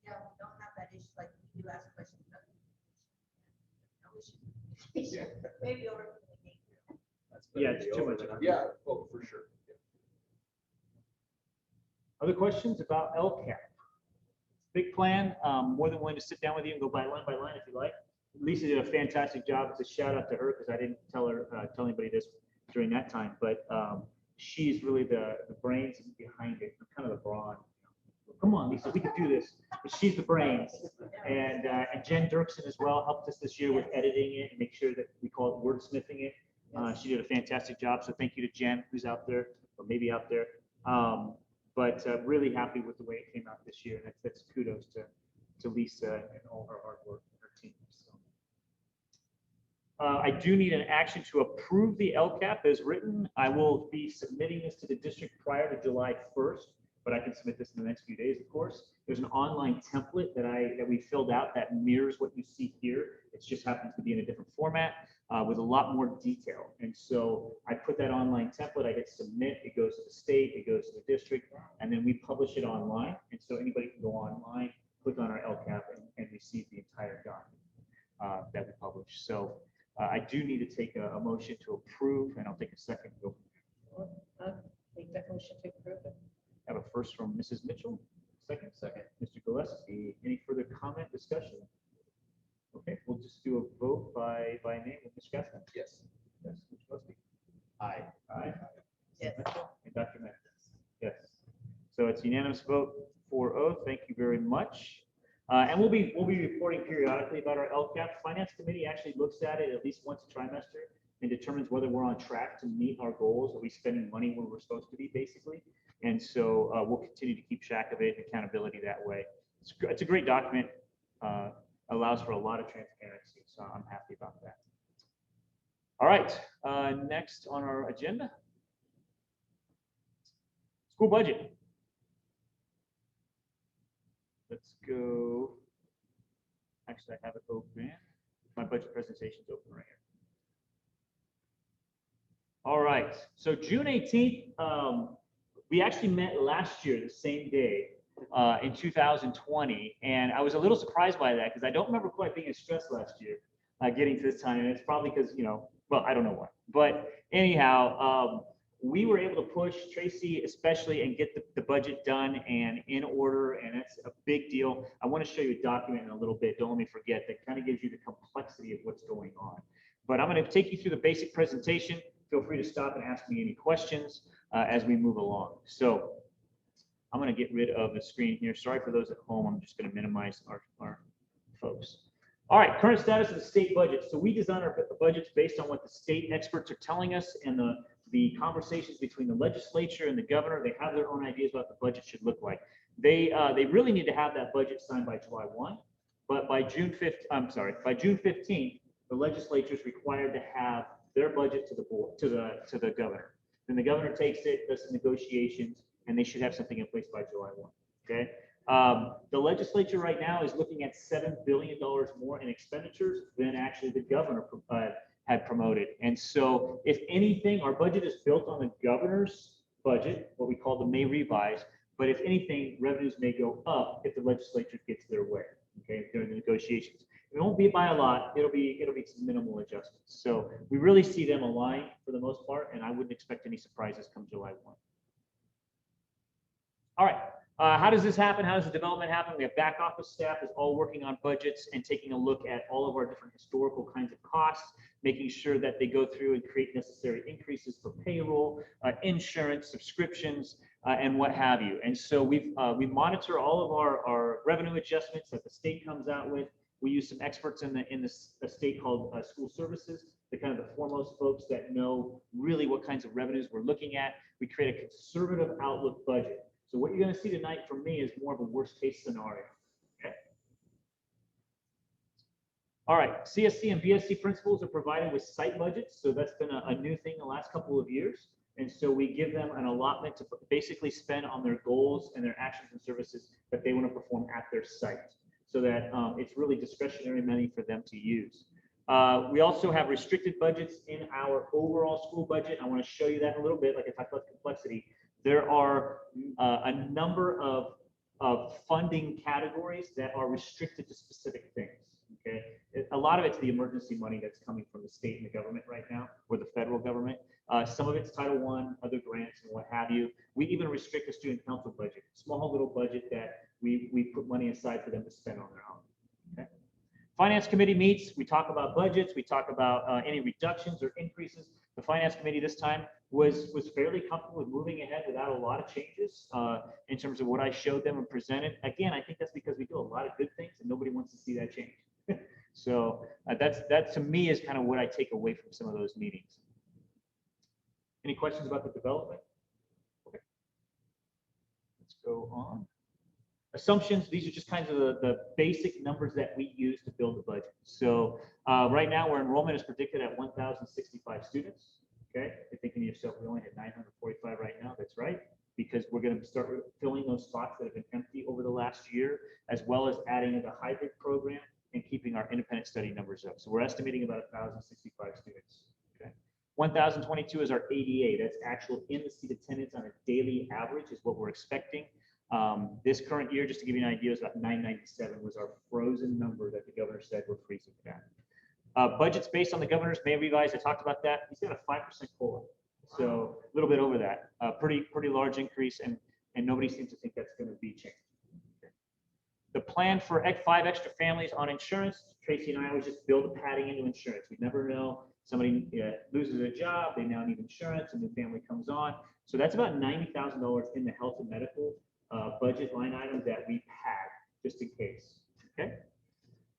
yeah, Maybe overcommunication. Yeah, it's too much. Yeah, oh, for sure. Other questions about LCAP? Big plan, more than willing to sit down with you and go by line if you like. Lisa did a fantastic job. It's a shout out to her because I didn't tell anybody this during that time, but she's really the brains behind it, kind of the brawn. Come on, Lisa, we can do this. But she's the brains. And Jen Dirksen as well helped us this year with editing it and make sure that we call it wordsmithing it. She did a fantastic job. So thank you to Jen, who's out there, or maybe out there. But really happy with the way it came out this year. And that's kudos to Lisa and all her hard work and her team. So. I do need an action to approve the LCAP as written. I will be submitting this to the district prior to July 1st, but I can submit this in the next few days, of course. There's an online template that we filled out that mirrors what you see here. It just happens to be in a different format with a lot more detail. And so I put that online template, I hit submit, it goes to the state, it goes to the district, and then we publish it online. And so anybody can go online, click on our LCAP and receive the entire document that we publish. So I do need to take a motion to approve, and I'll take a second to go. I'll make that motion to approve it. Have a first from Mrs. Mitchell, second, Mr. Gillespie. Any further comment, discussion? Okay, we'll just do a vote by name with Ms. Gaskell. Yes. Yes, Mr. Gillespie. Aye. Aye. Yes. And Dr. Mack. Yes. So it's unanimous vote 4-0. Thank you very much. And we'll be reporting periodically about our LCAP. Finance committee actually looks at it at least once a trimester and determines whether we're on track to meet our goals. Are we spending money where we're supposed to be, basically? And so we'll continue to keep track of it and accountability that way. It's a great document. Allows for a lot of transparency. So I'm happy about that. All right. Next on our agenda, school budget. Let's go. Actually, I have it open. My budget presentation's open right here. All right. So June 18th, we actually met last year, the same day, in 2020. And I was a little surprised by that because I don't remember quite being as stressed last year getting to this time. And it's probably because, well, I don't know why. But anyhow, we were able to push Tracy especially and get the budget done and in order, and it's a big deal. I want to show you a document in a little bit, don't let me forget, that kind of gives you the complexity of what's going on. But I'm going to take you through the basic presentation. Feel free to stop and ask me any questions as we move along. So I'm going to get rid of the screen here. Sorry for those at home. I'm just going to minimize our folks. All right, current status of the state budget. So we design our budgets based on what the state experts are telling us and the conversations between the legislature and the governor. They have their own ideas about what the budget should look like. They really need to have that budget signed by July 1, but by June 15th, the legislature is required to have their budget to the board, to the governor. Then the governor takes it, does some negotiations, and they should have something in place by July 1. Okay. The legislature right now is looking at $7 billion more in expenditures than actually the governor had promoted. And so if anything, our budget is built on the governor's budget, what we call the May revise, but if anything, revenues may go up if the legislature gets their way, okay, during the negotiations. It won't be by a lot, it'll be some minimal adjustments. So we really see them aligned for the most part, and I wouldn't expect any surprises come July 1. All right. How does this happen? How does the development happen? We have back office staff is all working on budgets and taking a look at all of our different historical kinds of costs, making sure that they go through and create necessary increases for payroll, insurance, subscriptions, and what have you. And so we monitor all of our revenue adjustments that the state comes out with. We use some experts in the state called school services, the kind of the foremost folks that know really what kinds of revenues we're looking at. We create a conservative outlook budget. So what you're going to see tonight from me is more of a worst case scenario. Okay. All right, CSC and BSC principals are provided with site budgets. So that's been a new thing the last couple of years. And so we give them an allotment to basically spend on their goals and their actions and services that they want to perform at their site, so that it's really discretionary money for them to use. We also have restricted budgets in our overall school budget. I want to show you that in a little bit, like I talked about the complexity. There are a number of funding categories that are restricted to specific things. Okay, a lot of it's the emergency money that's coming from the state and the government right now, or the federal government. Some of it's Title I, other grants and what have you. We even restrict the student council budget, small little budget that we put money aside for them to spend on their own. Okay. Finance committee meets, we talk about budgets, we talk about any reductions or increases. The finance committee this time was fairly comfortable with moving ahead without a lot of changes in terms of what I showed them and presented. Again, I think that's because we do a lot of good things and nobody wants to see that change. So that to me is kind of what I take away from some of those meetings. Any questions about the development? Okay. Let's go on. Assumptions, these are just kinds of the basic numbers that we use to build the budget. So right now, our enrollment is predicted at 1,065 students. Okay, you're thinking to yourself, we only had 945 right now. That's right, because we're going to start filling those spots that have been empty over the last year, as well as adding the hybrid program and keeping our independent study numbers up. So we're estimating about 1,065 students. Okay, 1,022 is our ADA. That's actual in the seat attendance on a daily average is what we're expecting. This current year, just to give you an idea, is about 997 was our frozen number that the governor said we're freezing at. Budget's based on the governor's May revise. I talked about that. He's got a 5% COLA, so a little bit over that. Pretty large increase, and nobody seems to think that's going to be changed. Okay. The plan for 5 extra families on insurance. Tracy and I always just build a padding into insurance. We never know. Somebody loses a job, they now need insurance, a new family comes on. So that's about $90,000 in the health and medical budget line item that we pad just in case. Okay,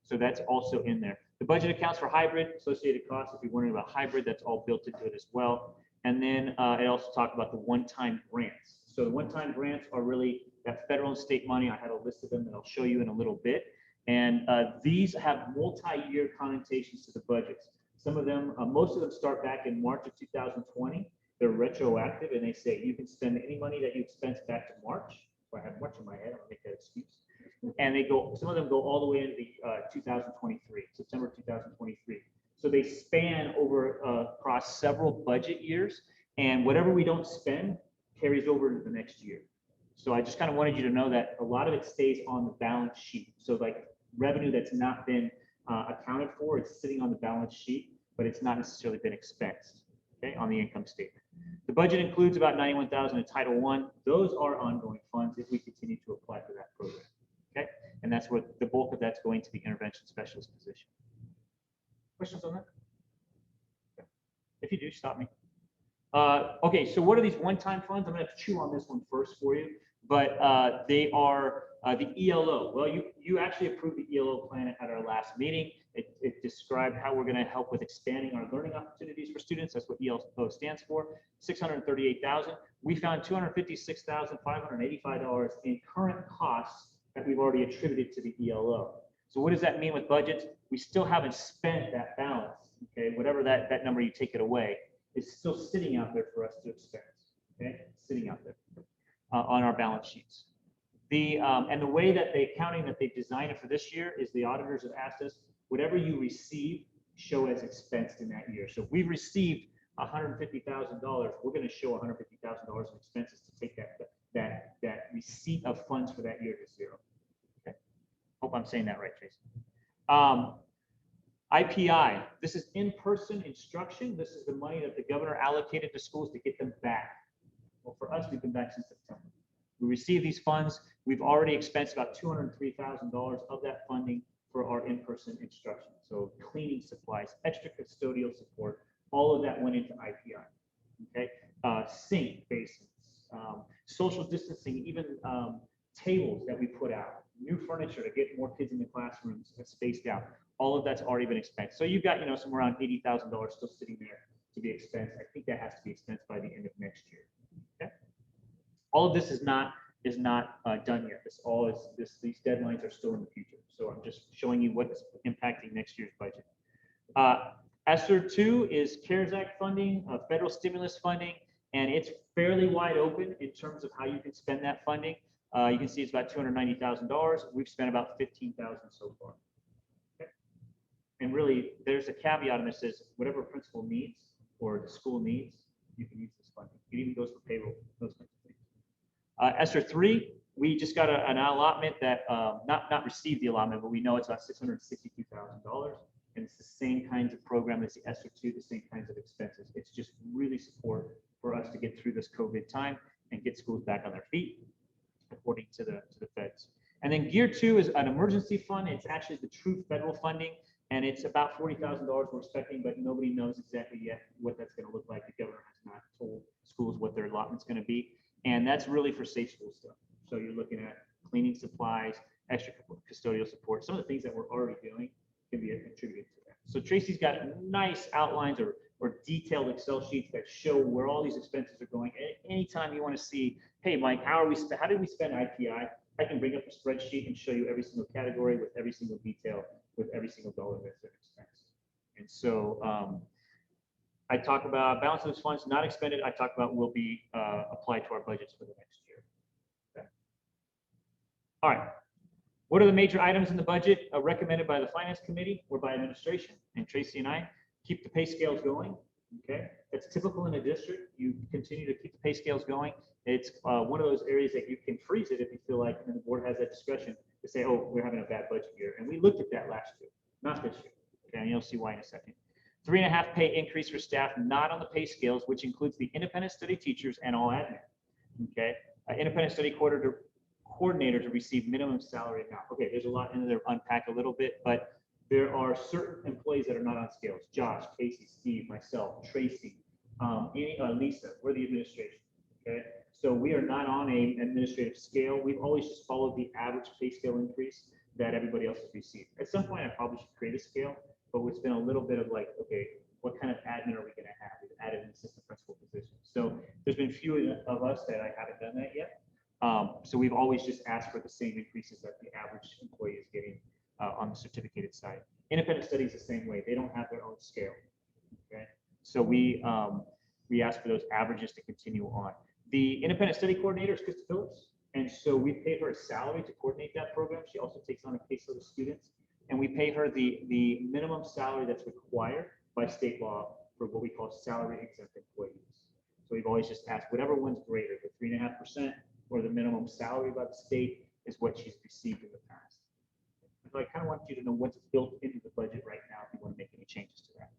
so that's also in there. The budget accounts for hybrid associated costs. If you're wondering about hybrid, that's all built into it as well. And then it also talked about the one-time grants. So the one-time grants are really that federal and state money. I had a list of them that I'll show you in a little bit. And these have multi-year connotations to the budgets. Some of them, most of them start back in March of 2020. They're retroactive, and they say you can spend any money that you expense back to March. So I have March in my head, I'll make that excuse. And they go, some of them go all the way into the 2023, September 2023. So they span over across several budget years, and whatever we don't spend carries over into the next year. So I just kind of wanted you to know that a lot of it stays on the balance sheet. So like revenue that's not been accounted for, it's sitting on the balance sheet, but it's not necessarily been expensed, okay, on the income statement. The budget includes about $91,000 in Title I. Those are ongoing funds if we continue to apply for that program. Okay, and that's what the bulk of that's going to the intervention specialist position. Questions on that? Okay. If you do, stop me. Okay, so what are these one-time funds? I'm going to chew on this one first for you, but they are the ELO. Well, you actually approved the ELO plan at our last meeting. It described how we're going to help with expanding our learning opportunities for students. That's what ELO stands for. $638,000. We found $256,585 in current costs that we've already attributed to the ELO. So what does that mean with budgets? We still haven't spent that balance. Okay, whatever that number you take it away is still sitting out there for us to expense. Okay, sitting out there on our balance sheets. And the way that the accounting that they designed it for this year is the auditors have asked us, whatever you receive, show as expensed in that year. So if we've received $150,000, we're going to show $150,000 in expenses to take that receipt of funds for that year to zero. Okay, hope I'm saying that right, Jason. IPI, this is in-person instruction. This is the money that the governor allocated to schools to get them back. Well, for us, we've been back since September. We received these funds. We've already expensed about $203,000 of that funding for our in-person instruction. So cleaning supplies, extra custodial support, all of that went into IPI. Okay, sink basins, social distancing, even tables that we put out, new furniture to get more kids in the classrooms spaced out. All of that's already been expensed. So you've got, somewhere around $80,000 still sitting there to be expensed. I think that has to be expensed by the end of next year. Okay. All of this is not done yet. These deadlines are still in the future. So I'm just showing you what's impacting next year's budget. ESSER 2 is CARES Act funding, federal stimulus funding, and it's fairly wide open in terms of how you can spend that funding. You can see it's about $290,000. We've spent about $15,000 so far. Okay. And really, there's a caveat on this says whatever principal needs or the school needs, you can use this funding. It even goes for payroll, those kinds of things. ESSER 3, we just got an allotment that not received the allotment, but we know it's about $662,000. $5,000. And it's the same kinds of program as the ESSER 2, the same kinds of expenses. It's just really support for us to get through this COVID time and get schools back on their feet, according to the feds. And then Gear 2 is an emergency fund. It's actually the true federal funding, and it's about $40,000 we're expecting, but nobody knows exactly yet what that's going to look like. The governor has not told schools what their allotment's going to be, and that's really for safe school stuff. So you're looking at cleaning supplies, extra custodial support. Some of the things that we're already doing can be contributed to that. So Tracy's got nice outlines or detailed Excel sheets that show where all these expenses are going. Anytime you want to see, hey, Mike, how did we spend IPI? I can bring up a spreadsheet and show you every single category with every single detail, with every single dollar that's an expense. And so I talk about balance of those funds not expended. I talk about will be applied to our budgets for the next year. Okay. All right. What are the major items in the budget recommended by the Finance Committee or by administration? And Tracy and I keep the pay scales going. Okay, that's typical in a district. You continue to keep the pay scales going. It's one of those areas that you can freeze it if you feel like, and the board has that discretion to say, oh, we're having a bad budget year. And we looked at that last year, not this year. Okay, and you'll see why in a second. 3.5 pay increase for staff not on the pay scales, which includes the independent study teachers and all admin. Okay, independent study coordinator to receive minimum salary amount. Okay, there's a lot in there to unpack a little bit, but there are certain employees that are not on scales. Josh, Casey, Steve, myself, Tracy, Lisa, we're the administration. Okay, so we are not on an administrative scale. We've always just followed the average pay scale increase that everybody else has received. At some point, I probably should create a scale, but it's been a little bit of like, okay, what kind of admin are we going to have? We've added an assistant principal position. So there's been few of us that I haven't done that yet. So we've always just asked for the same increases that the average employee is getting on the certificated side. Independent studies the same way. They don't have their own scale. Okay, so we ask for those averages to continue on. The independent study coordinator is Krista Phillips, and so we pay her a salary to coordinate that program. She also takes on a caseload of students, and we pay her the minimum salary that's required by state law for what we call salary exempt employees. So we've always just asked whatever one's greater, the 3.5% or the minimum salary by the state is what she's received in the past. So I kind of want you to know what's built into the budget right now if you want to make any changes to that.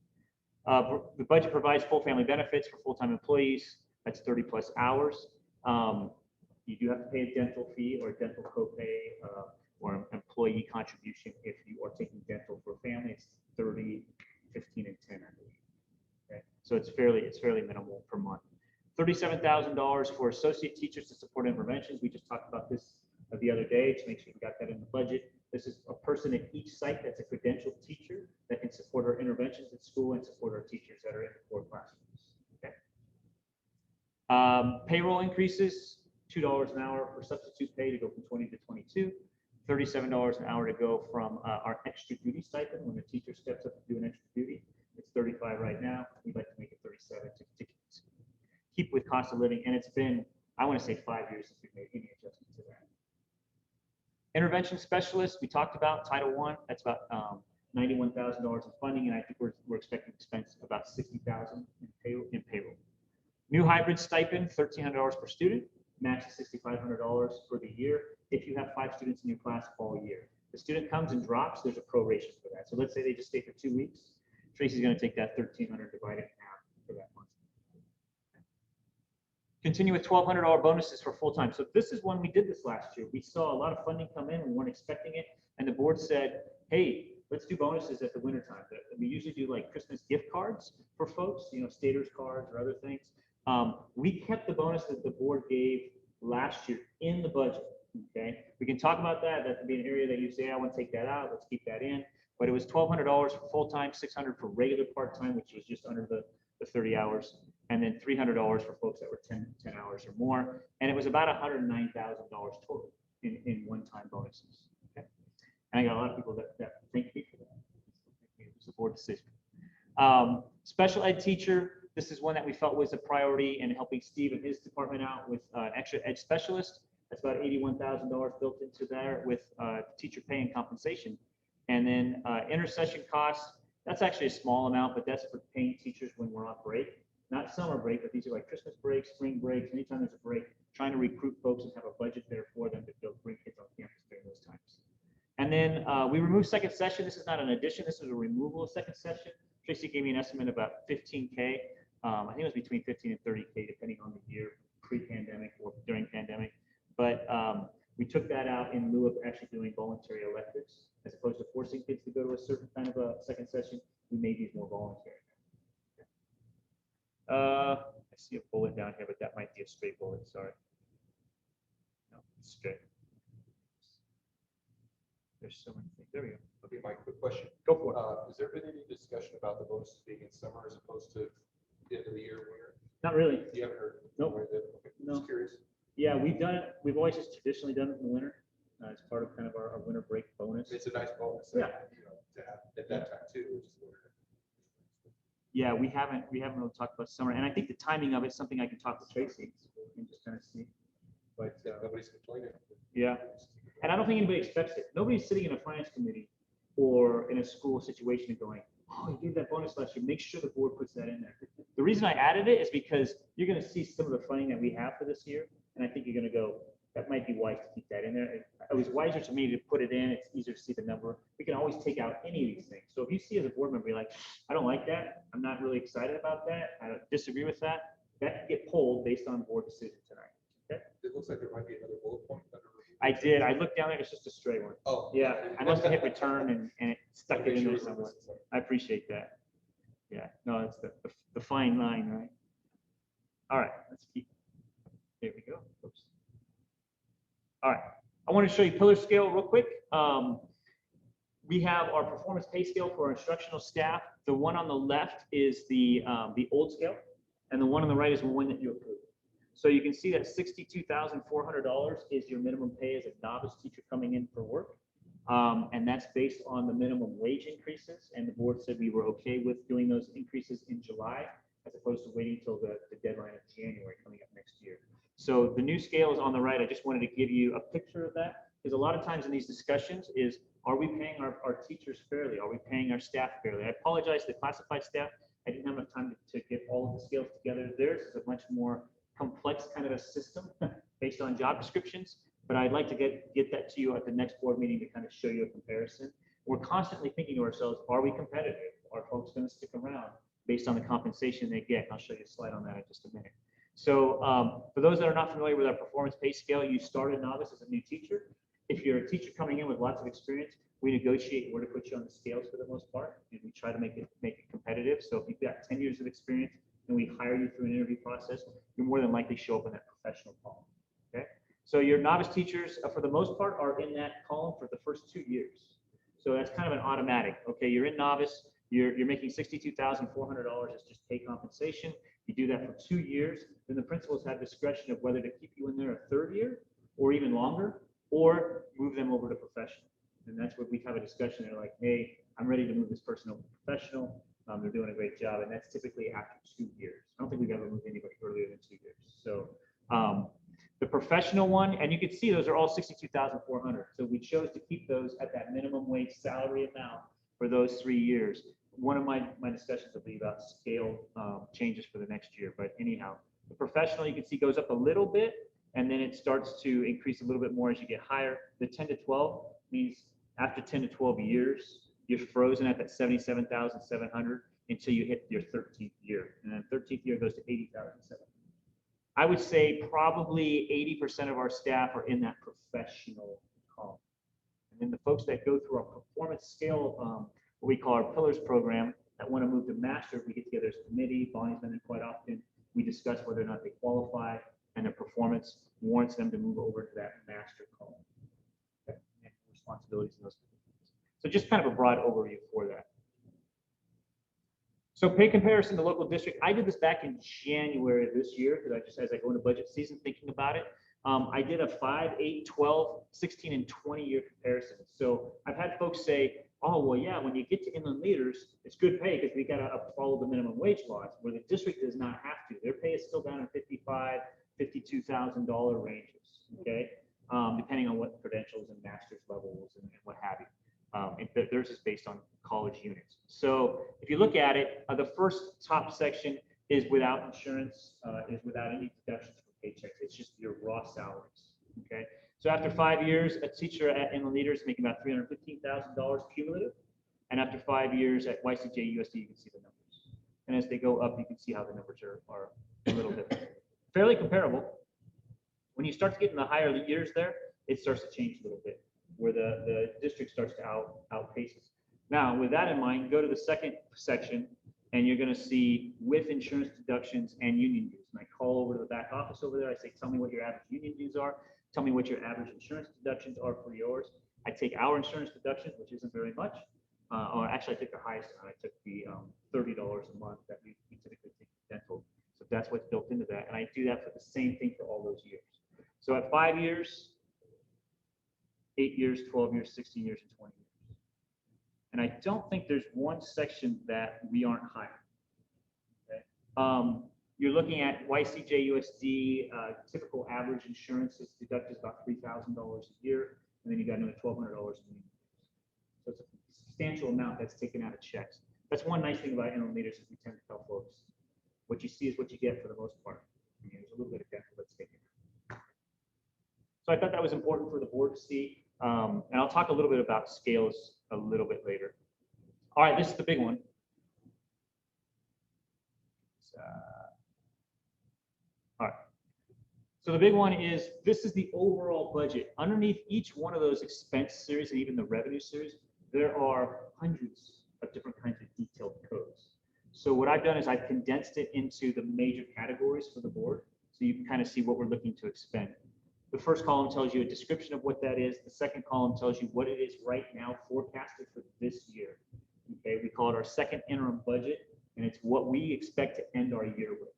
The budget provides full family benefits for full-time employees. That's 30 plus hours. You do have to pay a dental fee or a dental copay or an employee contribution if you are taking dental for a family. It's 30, 15, and 10, I believe. Okay, so it's fairly minimal per month. $37,000 for associate teachers to support interventions. We just talked about this the other day to make sure we got that in the budget. This is a person at each site that's a credentialed teacher that can support our interventions at school and support our teachers that are in the core classrooms. Okay. Payroll increases, $2 an hour for substitute pay to go from 20 to 22, $37 an hour to go from our extra duty stipend when the teacher steps up to do an extra duty. It's 35 right now. We'd like to make it 37 to keep with cost of living. And it's been, I want to say 5 years since we've made any adjustment to that. Intervention specialists, we talked about Title I. That's about $91,000 in funding, and I think we're expecting to spend about $60,000 in payroll. New hybrid stipend, $1,300 per student, max $6,500 for the year if you have 5 students in your class all year. The student comes and drops, there's a proration for that. So let's say they just stay for 2 weeks. Tracy's going to take that $1,300, divide it in half for that month. Continue with $1,200 bonuses for full-time. So this is one we did this last year. We saw a lot of funding come in. We weren't expecting it. And the board said, hey, let's do bonuses at the wintertime. We usually do like Christmas gift cards for folks, staters cards or other things. We kept the bonus that the board gave last year in the budget. Okay, we can talk about that. That could be an area that you say, I want to take that out. Let's keep that in. But it was $1,200 for full-time, $600 for regular part-time, which was just under the 30 hours. And then $300 for folks that were 10 hours or more. And it was about $109,000 total in one-time bonuses. Okay? And I got a lot of people that thank me for that. It was a board decision. Special ed teacher, this is one that we felt was a priority in helping Steve and his department out with an extra ed specialist. That's about $81,000 built into there with teacher pay and compensation. And then intersession costs, that's actually a small amount, but that's for paying teachers when we're on break. Not summer break, but these are like Christmas breaks, spring breaks, anytime there's a break, trying to recruit folks and have a budget there for them to bring kids on campus during those times. And then we removed second session. This is not an addition. This is a removal of second session. Tracy gave me an estimate of about 15K. I think it was between 15 and 30K, depending on the year, pre-pandemic or during pandemic. But we took that out in lieu of actually doing voluntary electives, as opposed to forcing kids to go to a certain kind of a second session. We made these more voluntary. I see a bullet down here, but that might be a straight bullet. Sorry. No, it's straight. There's so many things. There we go. Okay, Mike, quick question. Go for it. Has there been any discussion about the bonuses being in summer as opposed to the end of the year, winter? Not really. You haven't heard? Nope. Okay, No. just curious. Yeah, we've done it. We've always just traditionally done it in the winter. It's part of kind of our winter break bonus. It's a nice bonus. Yeah. You know, to have at that time too, which is what Yeah, we haven't really talked about summer, and I think the timing of it's something I can talk to Tracy and just kind of see. But nobody's complaining. yeah, and I don't think anybody expects it. Nobody's sitting in a finance committee or in a school situation and going, "Oh, you gave that bonus last year. Make sure the board puts that in there." The reason I added it is because you're going to see some of the funding that we have for this year, and I think you're going to go, "That might be wise to keep that in there." It was wiser to me to put it in. It's easier to see the number. We can always take out any of these things. So if you see as a board member, you're like, "I don't like that. I'm not really excited about that. I disagree with that." That can get pulled based on board decision tonight. Okay. It looks like there might be another bullet point. Under review. I did. I looked down there. It's just a stray one. Oh. Yeah, I must have hit return and it stuck it Make in sure there it's somewhere. listed. I appreciate that. Yeah, no, it's the fine line, right? All right, let's keep. There we go. Oops. All right, I want to show you pillar scale real quick. We have our performance pay scale for our instructional staff. The one on the left is the old scale, and the one on the right is the one that you approved. So you can see that $62,400 is your minimum pay as a novice teacher coming in for work. And that's based on the minimum wage increases. And the board said we were okay with doing those increases in July, as opposed to waiting until the deadline of January coming up next year. So the new scale is on the right. I just wanted to give you a picture of that, because a lot of times in these discussions is, are we paying our teachers fairly? Are we paying our staff fairly? I apologize to the classified staff. I didn't have enough time to get all of the scales together. Theirs is a much more complex kind of a system based on job descriptions, but I'd like to get that to you at the next board meeting to kind of show you a comparison. We're constantly thinking to ourselves, are we competitive? Are folks going to stick around based on the compensation they get? And I'll show you a slide on that in just a minute. So for those that are not familiar with our performance pay scale, you start a novice as a new teacher. If you're a teacher coming in with lots of experience, we negotiate where to put you on the scales for the most part, and we try to make it competitive. So if you've got 10 years of experience and we hire you through an interview process, you're more than likely show up in that professional column. Okay. So your novice teachers, for the most part, are in that column for the first 2 years. So that's kind of an automatic. Okay, you're in novice, you're making $62,400 as just pay compensation. You do that for 2 years, then the principals have discretion of whether to keep you in there a third year or even longer, or move them over to professional. And that's where we have a discussion. They're like, "Hey, I'm ready to move this person over to professional. They're doing a great job," and that's typically after 2 years. I don't think we've ever moved anybody earlier than 2 years. So the professional one, and you can see those are all $62,400. So we chose to keep those at that minimum wage salary amount for those 3 years. One of my discussions will be about scale changes for the next year. But anyhow, the professional, you can see, goes up a little bit, and then it starts to increase a little bit more as you get higher. The 10 to 12 means after 10 to 12 years, you're frozen at that $77,700 until you hit your 13th year. And then 13th year goes to $80,700. I would say probably 80% of our staff are in that professional column. And then the folks that go through our performance scale, what we call our pillars program, that want to move to master, we get together as a committee. Bonnie's been there quite often. We discuss whether or not they qualify, and their performance warrants them to move over to that master column. Okay. And responsibilities and those kind of things. So just kind of a broad overview for that. So pay comparison to local district. I did this back in January of this year, because I just, as I go into budget season, thinking about it. I did a 5, 8, 12, 16, and 20 year comparison. So I've had folks say, "Oh, well, yeah, when you get to inland leaders, it's good pay because we got to follow the minimum wage laws," where the district does not have to. Their pay is still down in $55,000, $52,000 ranges, okay? Depending on what credentials and master's levels and what have you. Theirs is based on college units. So if you look at it, the first top section is without insurance, is without any deductions for paychecks. It's just your raw salaries, okay? So after 5 years, a teacher at Inland Leaders is making about $315,000 cumulative. And after 5 years at YCJ USD, you can see the numbers. And as they go up, you can see how the numbers are a little different. Fairly comparable. When you start to get in the higher years there, it starts to change a little bit, where the district starts to outpace us. Now, with that in mind, go to the second section, and you're going to see with insurance deductions and union dues. And I call over to the back office over there. I say, tell me what your average union dues are. Tell me what your average insurance deductions are for yours. I take our insurance deductions, which isn't very much. Or actually, I took the highest one. I took the $30 a month that we typically take for dental. So that's what's built into that. And I do that for the same thing for all those years. So at 5 years, 8 years, 12 years, 16 years, and 20 years. And I don't think there's one section that we aren't higher. Okay? You're looking at YCJ USD, typical average insurance is deducted about $3,000 a year, and then you got another $1,200 in union. So it's a substantial amount that's taken out of checks. That's one nice thing about Inland Leaders is we tend to tell folks, what you see is what you get for the most part. I mean, there's a little bit of dental that's taken out. So I thought that was important for the board to see. And I'll talk a little bit about scales a little bit later. All right, this is the big one. All right. So the big one is, this is the overall budget. Underneath each one of those expense series and even the revenue series, there are hundreds of different kinds of detailed codes. So what I've done is I've condensed it into the major categories for the board. So you can kind of see what we're looking to expend. The first column tells you a description of what that is. The second column tells you what it is right now forecasted for this year. Okay, we call it our second interim budget, and it's what we expect to end our year with.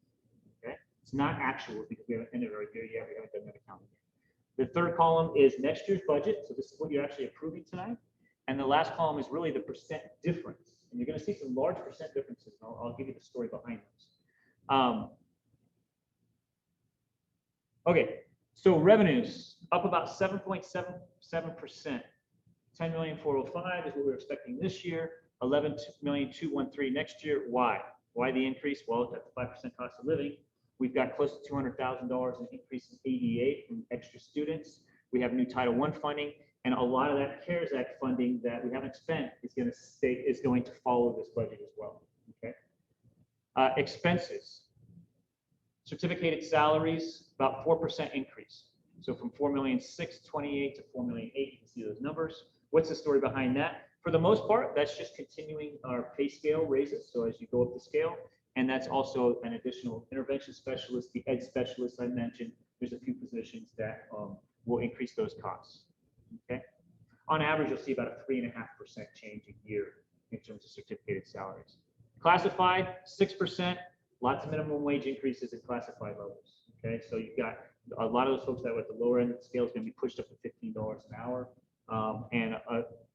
Okay, it's not actual because we haven't ended our year yet. We haven't done that accounting yet. The third column is next year's budget. So this is what you're actually approving tonight. And the last column is really the percent difference. And you're going to see some large percent differences. And I'll give you the story behind those. Okay. So revenues up about 7.77%. 10,405,000 is what we're expecting this year. 11,213,000 next year. Why? Why the increase? Well, it's at the 5% cost of living. We've got close to $200,000 in increase in ADA from extra students. We have new Title I funding, and a lot of that CARES Act funding that we haven't spent is going to follow this budget as well. Okay. Expenses. Certificated salaries, about 4% increase. So from 4,628,000 to 4,008,000, you can see those numbers. What's the story behind that? For the most part, that's just continuing our pay scale raises. So as you go up the scale, and that's also an additional intervention specialist, the ed specialist I mentioned. There's a few positions that will increase those costs. Okay. On average, you'll see about a 3.5% change a year in terms of certificated salaries. Classified, 6%. Lots of minimum wage increases in classified levels. Okay, so you've got a lot of those folks that are at the lower end of the scale is going to be pushed up to $15 an hour, and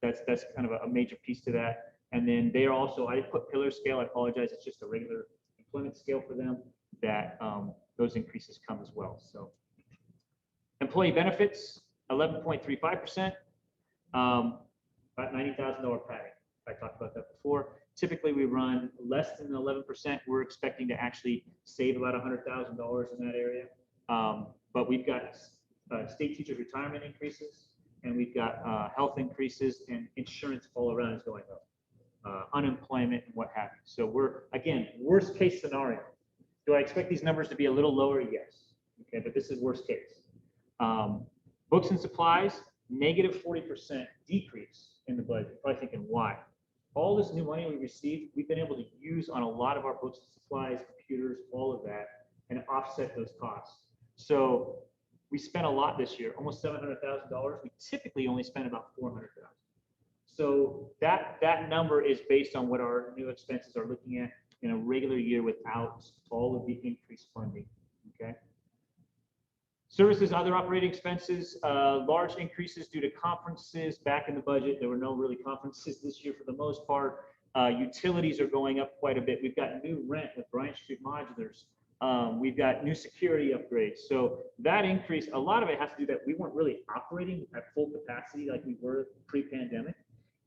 that's kind of a major piece to that. And then they are also, I didn't put pillar scale. I apologize. It's just a regular employment scale for them. That those increases come as well. So employee benefits, 11.35%, about $90,000 padding. I talked about that before. Typically, we run less than 11%. We're expecting to actually save about $100,000 in that area. But we've got state teachers' retirement increases, and we've got health increases, and insurance all around is going up, unemployment and what have you. So we're, again, worst case scenario. Do I expect these numbers to be a little lower? Yes. Okay, but this is worst case. Books and supplies, negative 40% decrease in the budget. You're probably thinking, why? All this new money we received, we've been able to use on a lot of our books and supplies, computers, all of that, and offset those costs. So we spent a lot this year, almost $700,000. We typically only spend about $400,000. So that number is based on what our new expenses are looking at in a regular year without all of the increased funding. Okay. Services, other operating expenses, large increases due to conferences back in the budget. There were no really conferences this year for the most part. Utilities are going up quite a bit. We've got new rent with Bryant Street Modulars. We've got new security upgrades. So that increase, a lot of it has to do that we weren't really operating at full capacity like we were pre-pandemic.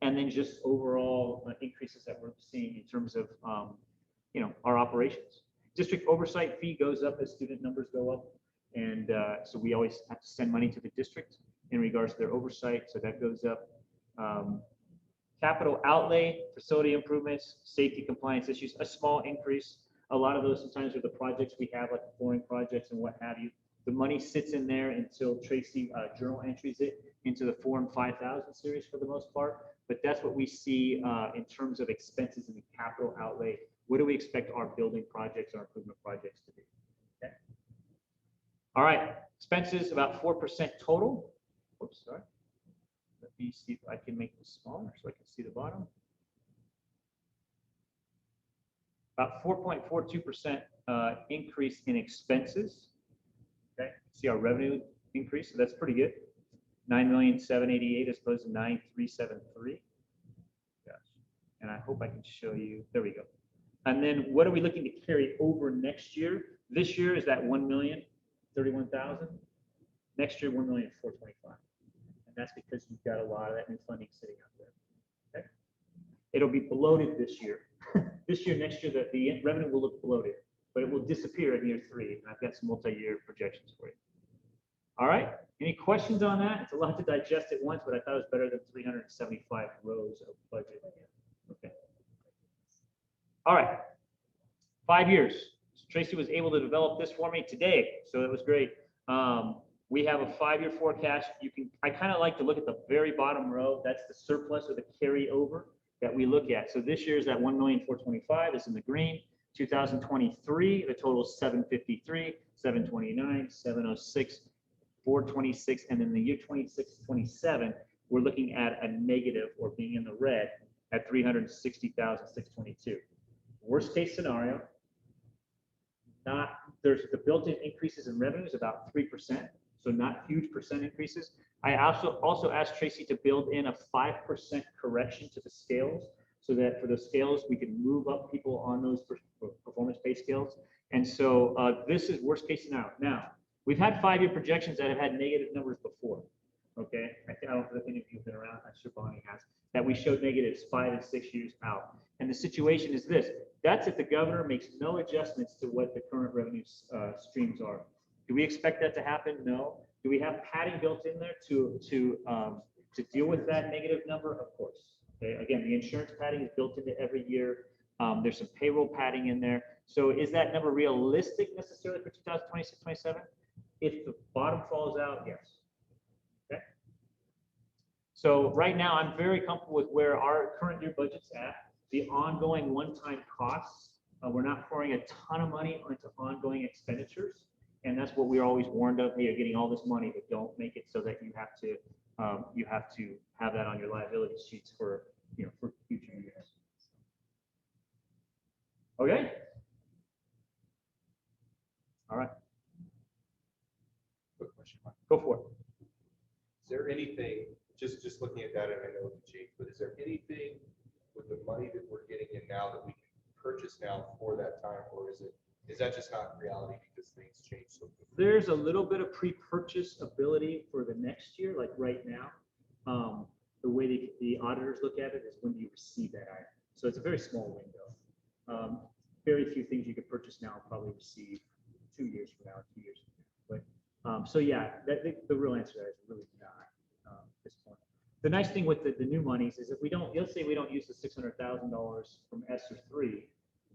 And then just overall increases that we're seeing in terms of our operations. District oversight fee goes up as student numbers go up. And so we always have to send money to the district. in regards to their oversight, so that goes up. Capital outlay, facility improvements, safety compliance issues, a small increase. A lot of those sometimes are the projects we have, like flooring projects and what have you. The money sits in there until Tracy journal entries it into the Form 5000 series for the most part. But that's what we see in terms of expenses in the capital outlay. What do we expect our building projects, our improvement projects to be? Okay. All right, expenses about 4% total. Oops, sorry. Let me see if I can make this smaller so I can see the bottom. About 4.42% increase in expenses. Okay, see our revenue increase, so that's pretty good. 9,788,000 as opposed to 9,373. Gosh, and I hope I can show you. There we go. And then what are we looking to carry over next year? This year is that 1,031,000. Next year, 1,425,000. And that's because you've got a lot of that new funding sitting out there. Okay, it'll be bloated this year. This year, next year, the revenue will look bloated, but it will disappear in year 3. And I've got some multi-year projections for you. All right. Any questions on that? It's a lot to digest at once, but I thought it was better than 375 rows of budget. Okay. All right. 5 years. So Tracy was able to develop this for me today, so that was great. We have a 5-year forecast. I kind of like to look at the very bottom row. That's the surplus or the carryover that we look at. So this year is that 1,425,000 is in the green. 2023, the total is 753, 729, 706, 426, and then the year 26-27, we're looking at a negative or being in the red at 360,622. Worst case scenario, there's the built-in increases in revenues about 3%, so not huge percent increases. I also asked Tracy to build in a 5% correction to the scales, so that for the scales we can move up people on those performance-based scales. And so this is worst case scenario. Now, we've had 5-year projections that have had negative numbers before. Okay, I don't know if any of you have been around. I'm sure Bonnie has. That we showed negatives 5 and 6 years out. And the situation is this: that's if the governor makes no adjustments to what the current revenue streams are. Do we expect that to happen? No. Do we have padding built in there to deal with that negative number? Of course. Okay. Again, the insurance padding is built into every year. There's some payroll padding in there. So is that number realistic necessarily for 2026-27? If the bottom falls out, yes. Okay. So right now, I'm very comfortable with where our current year budget's at. The ongoing one-time costs, we're not pouring a ton of money into ongoing expenditures. And that's what we're always warned of. Hey, you're getting all this money, but don't make it so that you have to have that on your liability sheets for future years. Okay. All right. Quick question. Go for it. Is there anything, just looking at that, and I know it can change, but is there anything with the money that we're getting in now that we can purchase now for that time, or is that just not reality because things change so quickly? There's a little bit of pre-purchase ability for the next year, like right now. The way the auditors look at it is when you receive that item. So it's a very small window. Very few things you could purchase now probably receive 2 years from now, 2 years from now. But so yeah, the real answer to that is really not at this point. The nice thing with the new monies is if we don't, let's say we don't use the $600,000 from ESSER 3,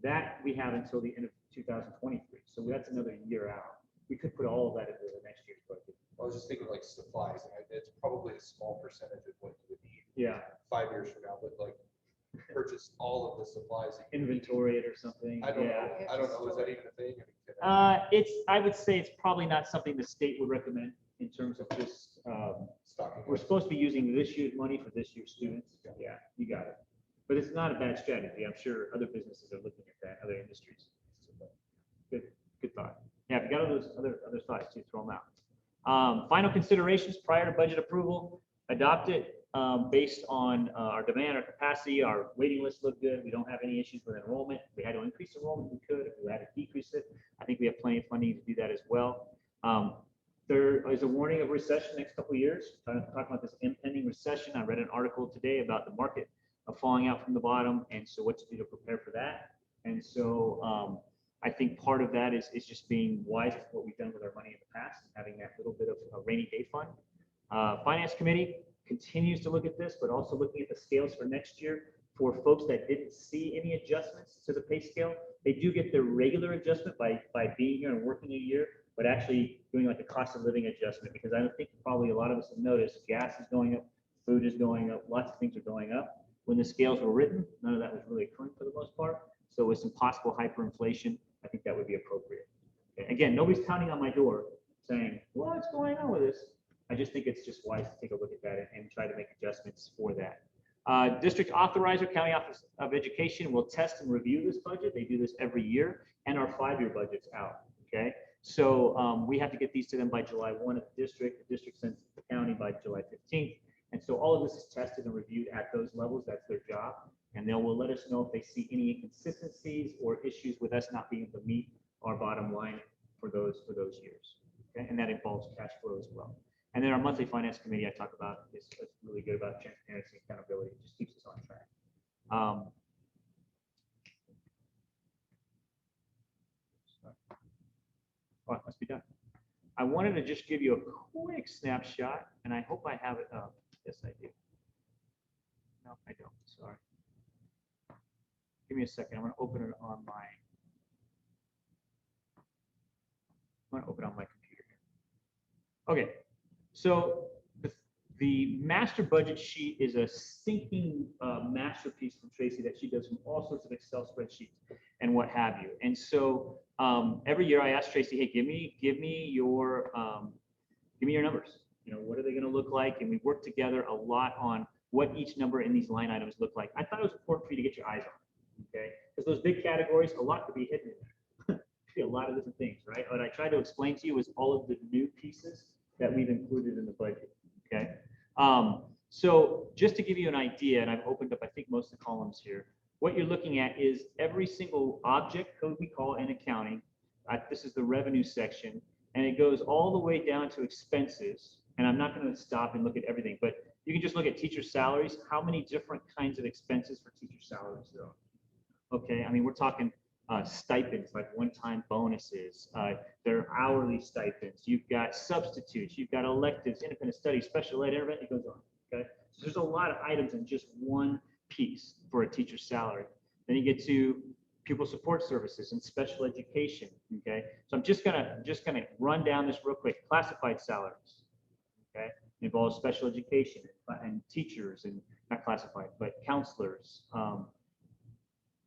that we have until the end of 2023. So that's another year out. We could put all of that into the next year's budget. I was just thinking like supplies, and it's probably a small percentage of what you would need. Yeah. 5 years from now, but like purchase all of the supplies. That you need. Inventory it or something. I don't Yeah. know. I don't know. Is that even a thing? I would say it's probably not something the state would recommend in terms of just, Stocking. we're supposed to be using this year's money for this year's students. Yeah, you got it. But it's not a bad strategy. I'm sure other businesses are looking at that, other industries. Good thought. Yeah, if you got other thoughts too, throw them out. Final considerations prior to budget approval, adopt it based on our demand, our capacity, our waiting list looked good. We don't have any issues with enrollment. If we had to increase enrollment, we could. If we had to decrease it, I think we have plenty of funding to do that as well. There is a warning of recession next couple of years. Talking about this impending recession. I read an article today about the market falling out from the bottom, and so what to do to prepare for that. And so I think part of that is just being wise with what we've done with our money in the past, having that little bit of a rainy day fund. Finance Committee continues to look at this, but also looking at the scales for next year. For folks that didn't see any adjustments to the pay scale, they do get their regular adjustment by being here and working a year, but actually doing like a cost of living adjustment, because I don't think probably a lot of us have noticed gas is going up, food is going up, lots of things are going up. When the scales were written, none of that was really occurring for the most part. So with some possible hyperinflation, I think that would be appropriate. Okay. Again, nobody's pounding on my door saying, what's going on with this? I just think it's just wise to take a look at that and try to make adjustments for that. District Authorizer, County Office of Education will test and review this budget. They do this every year, and our 5-year budget's out, okay? So we have to get these to them by July 1 at the district sends to the county by July 15th. And so all of this is tested and reviewed at those levels. That's their job. And they will let us know if they see any inconsistencies or issues with us not being able to meet our bottom line for those years, okay? And that involves cash flow as well. And then our monthly finance committee I talk about is really good about transparency and accountability. It just keeps us on track. Oh, it must be done. I wanted to just give you a quick snapshot, and I hope I have it up. Yes, I do. No, I don't. Sorry. Give me a second. I'm going to open it on my. I'm going to open it on my computer here. Okay. So the master budget sheet is a sinking masterpiece from Tracy that she does from all sorts of Excel spreadsheets and what have you. And so every year I ask Tracy, hey, give me your numbers. You know, what are they going to look like? And we work together a lot on what each number in these line items look like. I thought it was important for you to get your eyes on, okay? Because those big categories, a lot could be hidden in there. Could be a lot of different things, right? What I tried to explain to you is all of the new pieces that we've included in the budget, okay? So just to give you an idea, and I've opened up, I think, most of the columns here, what you're looking at is every single object code we call in accounting. This is the revenue section, and it goes all the way down to expenses. And I'm not going to stop and look at everything, but you can just look at teacher salaries. How many different kinds of expenses for teacher salaries there are? Okay, I mean, we're talking stipends, like one-time bonuses, their hourly stipends. You've got substitutes, you've got electives, independent studies, special ed, everything. It goes on. Okay, so there's a lot of items in just one piece for a teacher's salary. Then you get to pupil support services and special education. Okay, so I'm just gonna run down this real quick. Classified salaries. Okay, involves special education and teachers, and not classified, but counselors.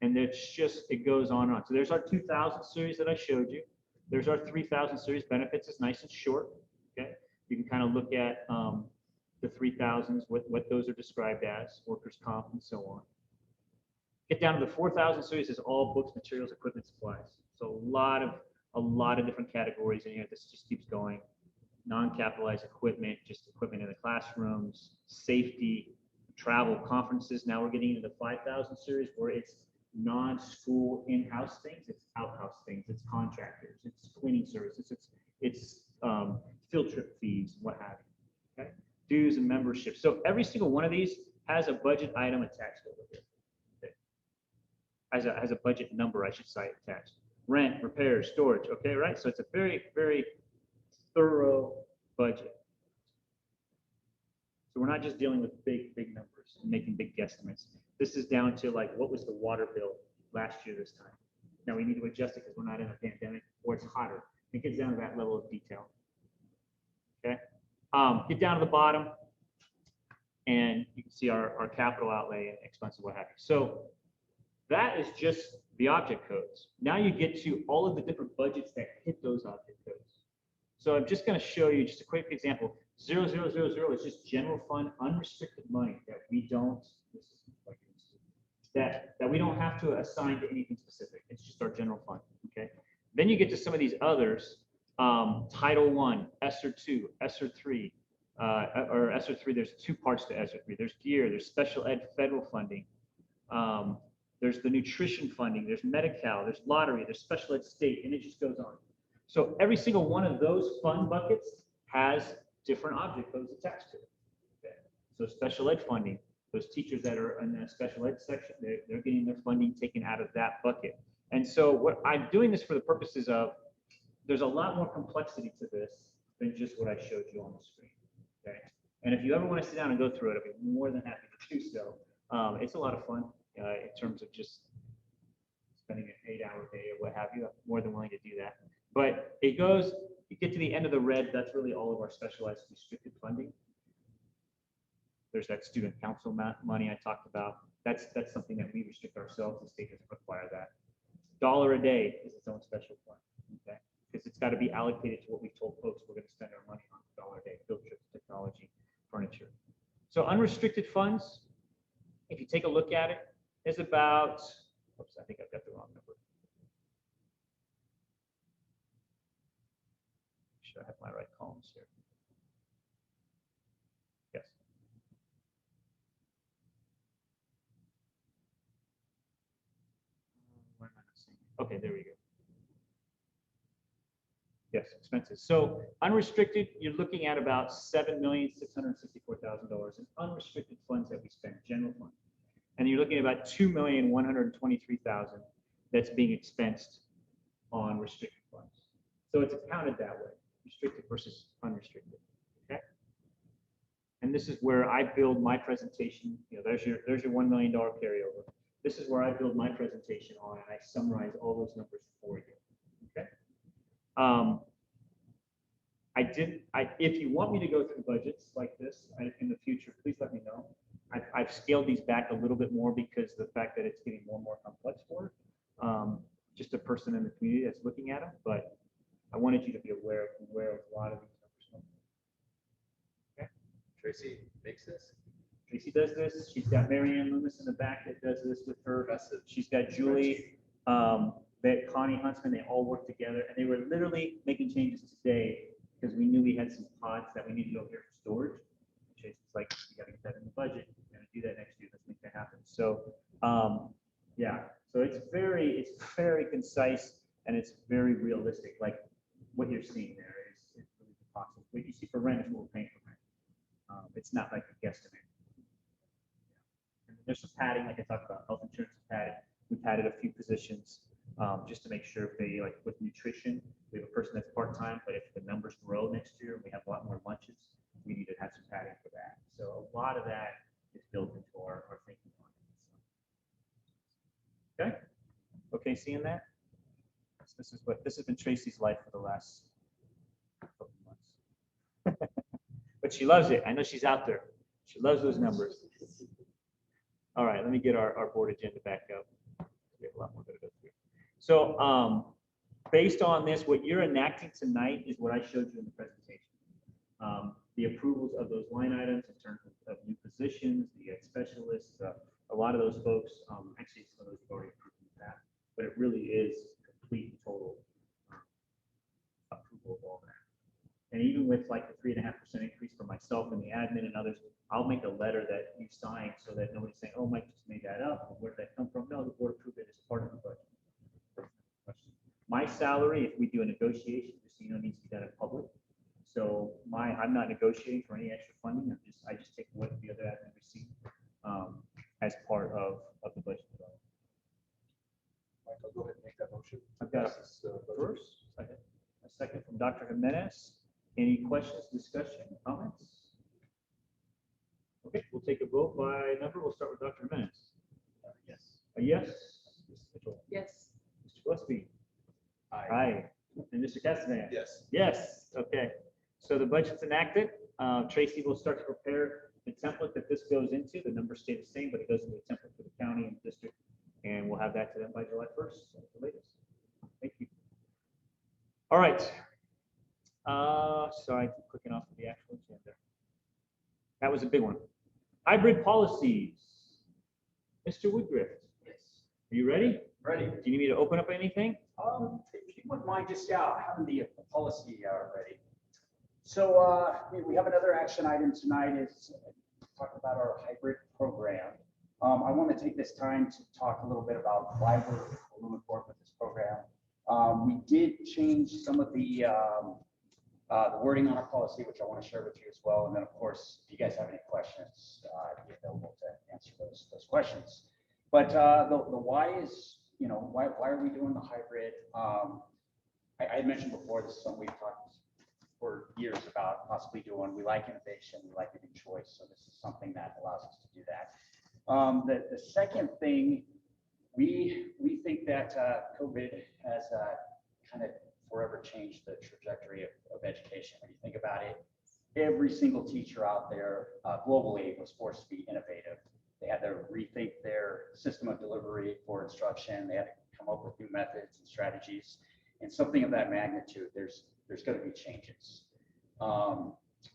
And it's just, it goes on and on. So there's our 2000 series that I showed you. There's our 3000 series. Benefits is nice and short. Okay, you can kind of look at the 3000s, what those are described as, workers' comp and so on. Get down to the 4000 series is all books, materials, equipment, supplies. So a lot of different categories in here. This just keeps going. Non-capitalized equipment, just equipment in the classrooms, safety, travel, conferences. Now we're getting into the 5000 series where it's non-school in-house things, it's out-house things, it's contractors, it's cleaning services, it's field trip fees, what have you. Okay, dues and memberships. So every single one of these has a budget item attached over here. Okay. Has a budget number, I should say, attached. Rent, repairs, storage. Okay, right. So it's a very, very thorough budget. So we're not just dealing with big numbers and making big guesstimates. This is down to like, what was the water bill last year this time? Now we need to adjust it because we're not in a pandemic or it's hotter. It gets down to that level of detail. Okay. Get down to the bottom and you can see our capital outlay and expenses, what have you. So that is just the object codes. Now you get to all of the different budgets that hit those object codes. So I'm just going to show you just a quick example. 0000 is just general fund unrestricted money that we don't, that we don't have to assign to anything specific. It's just our general fund. Okay. Then you get to some of these others. Title 1, ESSER 2, ESSER 3, or ESSER 3. There's two parts to ESSER 3. There's gear. There's special ed federal funding. There's the nutrition funding. There's Medi-Cal. There's lottery. There's special ed state, and it just goes on. So every single one of those fund buckets has different object codes attached to it. Okay. So special ed funding. Those teachers that are in the special ed section, they're getting their funding taken out of that bucket. And so what I'm doing this for the purposes of, there's a lot more complexity to this than just what I showed you on the screen. Okay. And if you ever want to sit down and go through it, I'd be more than happy to do so. It's a lot of fun in terms of just spending an 8-hour day or what have you. I'm more than willing to do that. But it goes, you get to the end of the red, that's really all of our specialized restricted funding. There's that student council money I talked about. That's something that we restrict ourselves. The state doesn't require that. $1 a day is its own special fund, okay? Because it's got to be allocated to what we've told folks we're going to spend our money on. $1 a day, field trips, technology, furniture. So unrestricted funds, if you take a look at it, is about, oops, I think I've got the wrong number. Should I have my right columns here? Yes. Why am I not seeing it? Okay, there we go. Yes, expenses. So unrestricted, you're looking at about $7,664,000 in unrestricted funds that we spend, general fund. And you're looking at about $2,123,000 that's being expensed on restricted funds. So it's accounted that way, restricted versus unrestricted. Okay. And this is where I build my presentation. You know, there's your $1 million carryover. This is where I build my presentation on, and I summarize all those numbers for you. Okay. If you want me to go through budgets like this in the future, please let me know. I've scaled these back a little bit more because of the fact that it's getting more and more complex for just a person in the community that's looking at them. But I wanted you to be aware of a lot of these numbers. Okay. Tracy makes this. Tracy does this. She's got Marianne Loomis in the back that does this with her. She's got Julie, that Connie Huntsman. They all work together, and they were literally making changes today because we knew we had some pods that we needed over here for storage. It's like, you got to get that in the budget. We're going to do that next year. Let's make that happen. So, yeah. So it's very concise and it's very realistic. Like what you're seeing there is really the cost. What you see for rent is what we're paying for rent. It's not like a guesstimate. And there's some padding, like I talked about, health insurance is padded. We've padded a few positions just to make sure if they, like with nutrition, we have a person that's part-time, but if the numbers grow next year, we have a lot more lunches, we need to have some padding for that. So a lot of that is built into our thinking on it. Okay. Okay, seeing that? This has been Tracy's life for the last couple months. But she loves it. I know she's out there. She loves those numbers. All right, let me get our board agenda back up. We have a lot more to go through. So based on this, what you're enacting tonight is what I showed you in the presentation. The approvals of those line items in terms of new positions, the specialists, a lot of those folks, actually some of those have already approved that, but it really is complete and total approval of all that. And even with like the 3.5% increase for myself and the admin and others, I'll make a letter that you sign so that nobody's saying, oh, Mike just made that up. Where did that come from? No, the board approved it as part of the budget. My salary, if we do a negotiation, just so you know, needs to be done in public. So I'm not negotiating for any extra funding. I just take what the other admin received as part of the budget development. Mike, I'll go ahead and make that motion. I've got a second from Dr. Jimenez. Any questions, discussion, comments? Okay, we'll take a vote by number. We'll start with Dr. Jimenez. Yes. A yes. Mrs. Mitchell. Yes. Mr. Gillespie. Aye. Aye. And Mr. Castavan. Yes. Yes. Okay. So the budget's enacted. Tracy will start to prepare the template that this goes into. The numbers stay the same, but it goes into the template for the county and the district, and we'll have that to them by July 1st at the latest. Thank you. All right. So I keep clicking off the actual agenda. That was a big one. Hybrid policies. Mr. Woodruff. Yes. Are you ready? Ready. Do you need me to open up anything? If you wouldn't mind just, having the policy ready. So we have another action item tonight is talk about our hybrid program. I want to take this time to talk a little bit about why we're moving forward with this program. We did change some of the wording on our policy, which I want to share with you as well. And then, of course, if you guys have any questions, I'd be available to answer those questions. But the why is, why are we doing the hybrid? I mentioned before, this is something we've talked for years about possibly doing. We like innovation, we like giving choice, so this is something that allows us to do that. The second thing, we think that COVID has kind of forever changed the trajectory of education. When you think about it, every single teacher out there globally was forced to be innovative. They had to rethink their system of delivery for instruction. They had to come up with new methods and strategies. And something of that magnitude, there's going to be changes.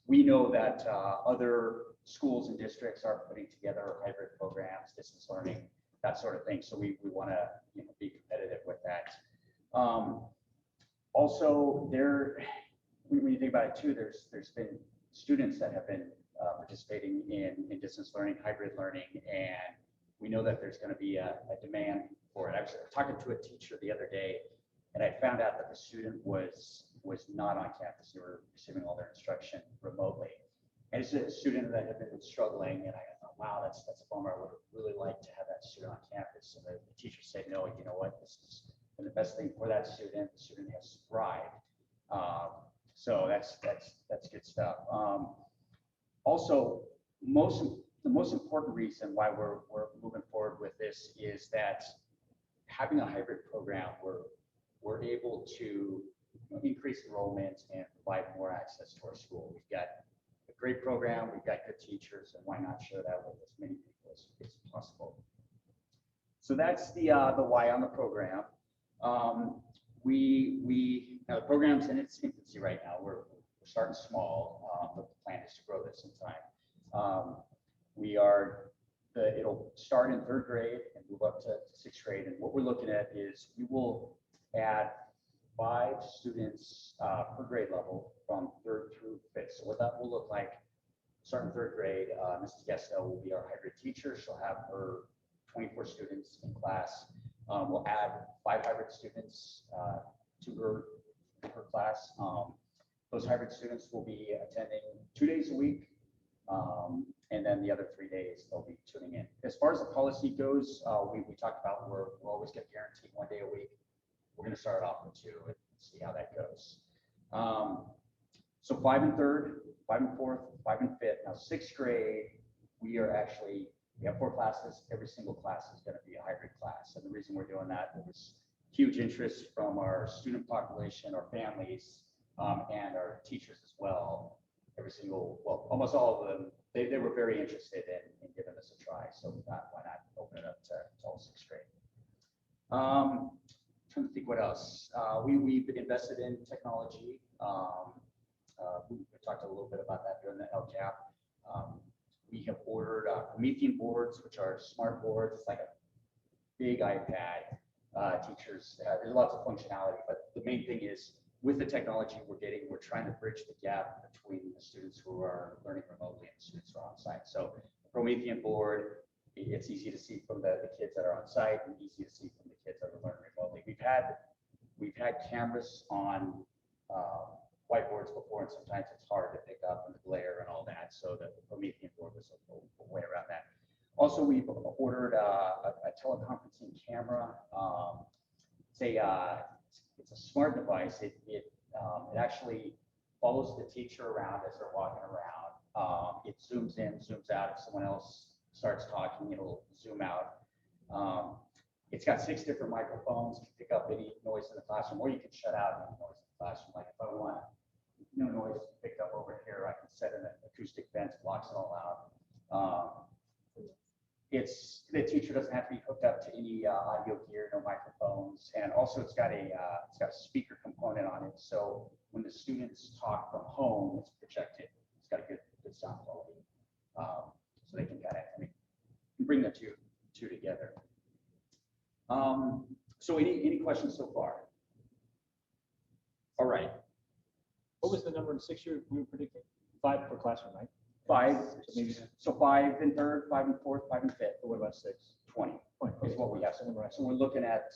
We know that other schools and districts are putting together hybrid programs, distance learning, that sort of thing. So we want to be competitive with that. Also, when you think about it too, there's been students that have been participating in distance learning, hybrid learning, and we know that there's going to be a demand for it. I was talking to a teacher the other day, and I found out that the student was not on campus. They were receiving all their instruction remotely. And it's a student that had been struggling, and I thought, wow, that's a bummer. I would really like to have that student on campus. And the teacher said, no, you know what, this has been the best thing for that student. The student has thrived. So that's good stuff. Also, the most important reason why we're moving forward with this is that having a hybrid program, we're able to increase enrollment and provide more access to our school. We've got a great program, we've got good teachers, and why not share that with as many people as possible? So that's the why on the program. Now the program's in its infancy right now. We're starting small, but the plan is to grow this in time. It'll start in 3rd grade and move up to 6th grade. And what we're looking at is we will add 5 students per grade level from 3rd through 5th. So what that will look like, starting 3rd grade, Mrs. Gestel will be our hybrid teacher. She'll have her 24 students in class. We'll add 5 hybrid students to her class. Those hybrid students will be attending 2 days a week, and then the other 3 days they'll be tuning in. As far as the policy goes, we talked about we're always going to guarantee 1 day a week. We're going to start off with 2 and see how that goes. So 5 and 3rd, 5 and 4th, 5 and 5th. Now 6th grade, we have 4 classes. Every single class is going to be a hybrid class. And the reason we're doing that, there was huge interest from our student population, our families, and our teachers as well. Almost all of them, they were very interested in giving this a try. So we thought, why not open it up to all 6th grade? Trying to think what else. We've invested in technology. We talked a little bit about that during the LCAP. We have ordered Promethean Boards, which are smart boards. It's like a big iPad. Teachers, there's lots of functionality, but the main thing is with the technology we're trying to bridge the gap between the students who are learning remotely and the students who are on site. So the Promethean Board, it's easy to see from the kids that are on site and easy to see from the kids that are learning remotely. We've had cameras on whiteboards before, and sometimes it's hard to pick up and the glare and all that. So the Promethean Board was a way around that. Also, we've ordered a teleconferencing camera. It's a smart device. It actually follows the teacher around as they're walking around. It zooms in, zooms out. If someone else starts talking, it'll zoom out. It's got 6 different microphones to pick up any noise in the classroom, or you can shut out any noise in the classroom. Like if I want no noise picked up over here, I can set an acoustic vent, blocks it all out. The teacher doesn't have to be hooked up to any audio gear, no microphones, and also it's got a speaker component on it. So when the students talk from home, it's projected. It's got a good sound quality, so they can kind of bring the two together. So any questions so far? All right. What was the number in 6th year we were predicting? 5 per classroom, right? 5, so 5 and 3rd, 5 and 4th, 5 and 5th. But what about 6? 20 is what we have. So we're looking at,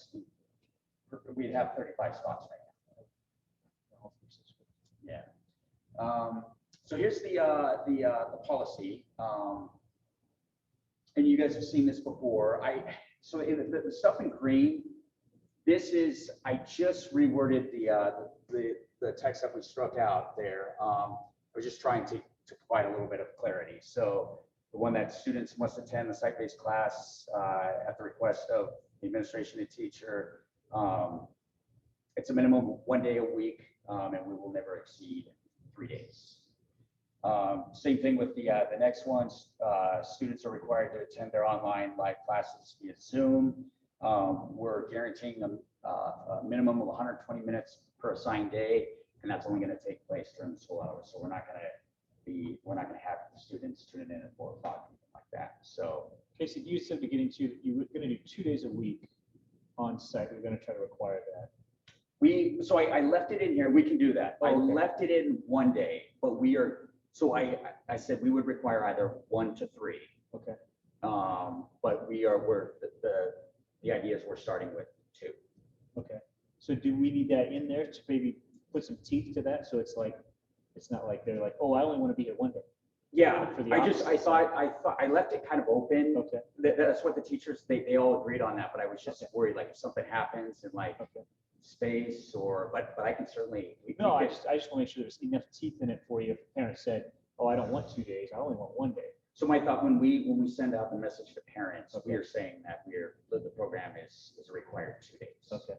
we'd have 35 spots right now. Yeah. So here's the policy. And you guys have seen this before. So the stuff in green this is, I just reworded the text that we struck out there. I was just trying to provide a little bit of clarity. So the one that students must attend the site-based class at the request of the administration and teacher. It's a minimum of 1 day a week, and we will never exceed 3 days. Same thing with the next ones. Students are required to attend their online live classes via Zoom. We're guaranteeing them a minimum of 120 minutes per assigned day, and that's only going to take place during the school hours. So we're not going to have students tuning in at 4 o'clock, anything like that. So Casey, you said beginning to, you were going to do 2 days a week on site. We're going to try to require that. so I left it in here. We can do that. I Oh, okay. left it in 1 day, but we are, so I said we would require either 1 to 3. Okay. But the idea is we're starting with 2. Okay. So do we need that in there to maybe put some teeth to that? So it's like, it's not like they're like, oh, I only want to be here 1 day. Yeah, For the I opposite thought I left it kind of open. Okay. That's what the teachers, they all agreed on that, but I was just worried, like if something happens in like Okay. space or, but I can certainly. No, I just want to make sure there's enough teeth in it for you. If a parent said, oh, I don't want 2 days, I only want 1 day. So my thought, when we send out the message to parents, we Okay. are saying that the program is a required 2 days. Okay.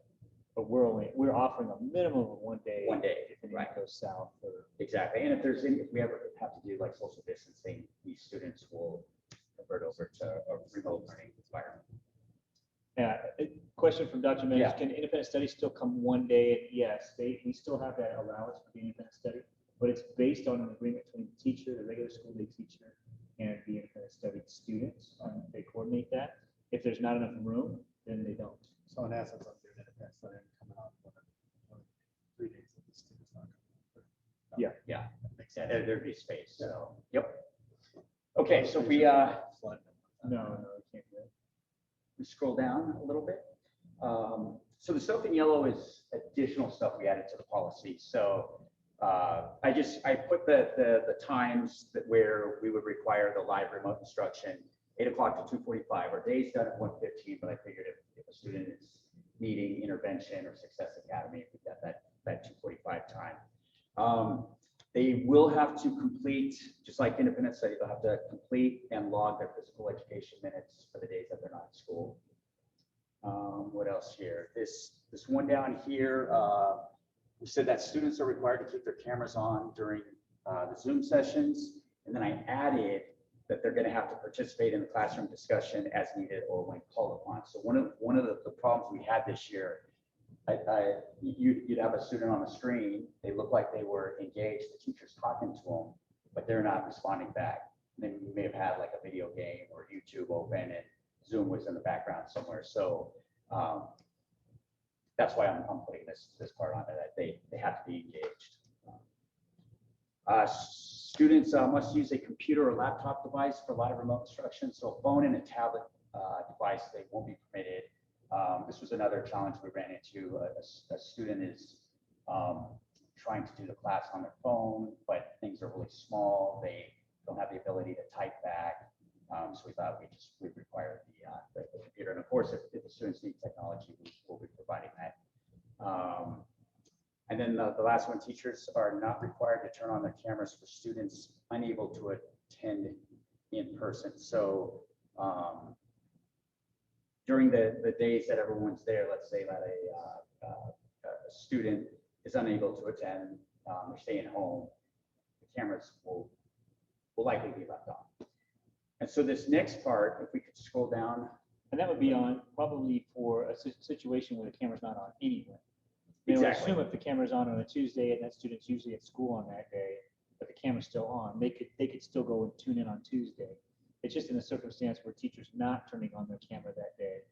But we're offering a minimum of 1 day. 1 day, If anything right. goes south or. Exactly, and if we ever have to do like social distancing, these students will convert over to a remote learning environment. Question from Dr. Mendes, Yeah. can independent study still come 1 day? Yes, we still have that allowance for the independent study, but it's based on an agreement between the teacher, the regular school day teacher, and the independent study students. They coordinate that. If there's not enough room, then they don't. So in essence, I'm doing independent study coming out for 3 days of the students not coming. Yeah, That makes yeah, sense. there'd be space, so, yep. Okay, so if we, No, you can't do that. we scroll down a little bit. So the stuff in yellow is additional stuff we added to the policy. So I put the times where we would require the live remote instruction, 8 o'clock to 2:45. Our day's done at 1:15, but I figured if a student is needing intervention or Success Academy, we've got that 2:45 time. They will have to complete, just like independent study, they'll have to complete and log their physical education minutes for the days that they're not in school. What else here? This one down here, we said that students are required to keep their cameras on during the Zoom sessions. And then I added that they're going to have to participate in the classroom discussion as needed or when called upon. So one of the problems we had this year, you'd have a student on the screen, they look like they were engaged, the teacher's talking to them, but they're not responding back. Then you may have had like a video game or YouTube open and Zoom was in the background somewhere. So that's why I'm putting this part on there, that they have to be engaged. Students must use a computer or laptop device for live remote instruction. So a phone and a tablet device, they won't be permitted. This was another challenge we ran into. A student is trying to do the class on their phone, but things are really small. They don't have the ability to type back. So we thought we'd require the computer. And of course, if the students need technology, we'll be providing that. And then the last one, teachers are not required to turn on their cameras for students unable to attend in person. So during the days that everyone's there, let's say that a student is unable to attend or staying home, the cameras will likely be left on. And so this next part, if we could scroll down. And that would be on probably for a situation where the camera's not on anyway. They would Exactly. assume if the camera's on a Tuesday and that student's usually at school on that day, but the camera's still on, they could still go and tune in on Tuesday. It's just in a circumstance where teachers not turning on their camera that day.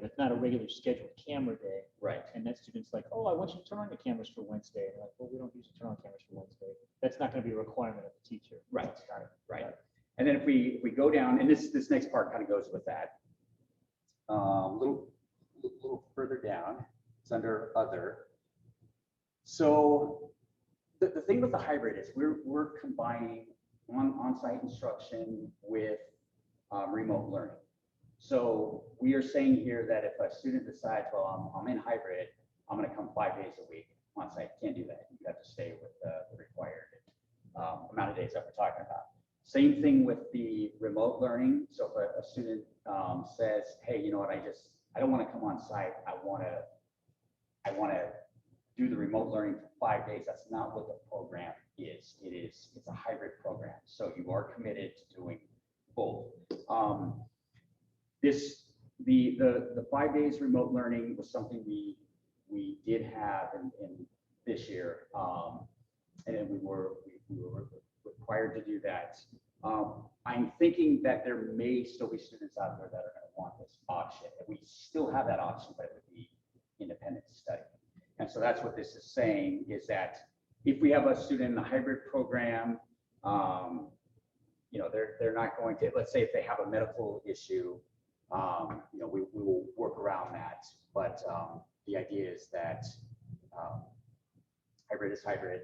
That's not a regular scheduled camera day. Right. And that student's like, oh, I want you to turn on your cameras for Wednesday. And they're like, well, we don't usually turn on cameras for Wednesday. That's not going to be a requirement of the teacher. Right. Got it. Right. And then if we go down, and this next part kind of goes with that. Little further down, it's under other. So the thing with the hybrid is we're combining on-site instruction with remote learning. So we are saying here that if a student decides, well, I'm in hybrid, I'm gonna come 5 days a week on site, can't do that. You have to stay with the required amount of days that we're talking about. Same thing with the remote learning. So if a student says, hey, you know what, I don't want to come on site. I want to do the remote learning for 5 days. That's not what the program is. It's a hybrid program. So you are committed to doing both. The 5 days remote learning was something we did have in this year. And then we were required to do that. I'm thinking that there may still be students out there that are going to want this option. And we still have that option, but it would be independent study. And so that's what this is saying, is that if we have a student in a hybrid program, they're not going to, let's say if they have a medical issue, we will work around that. But the idea is that hybrid is hybrid,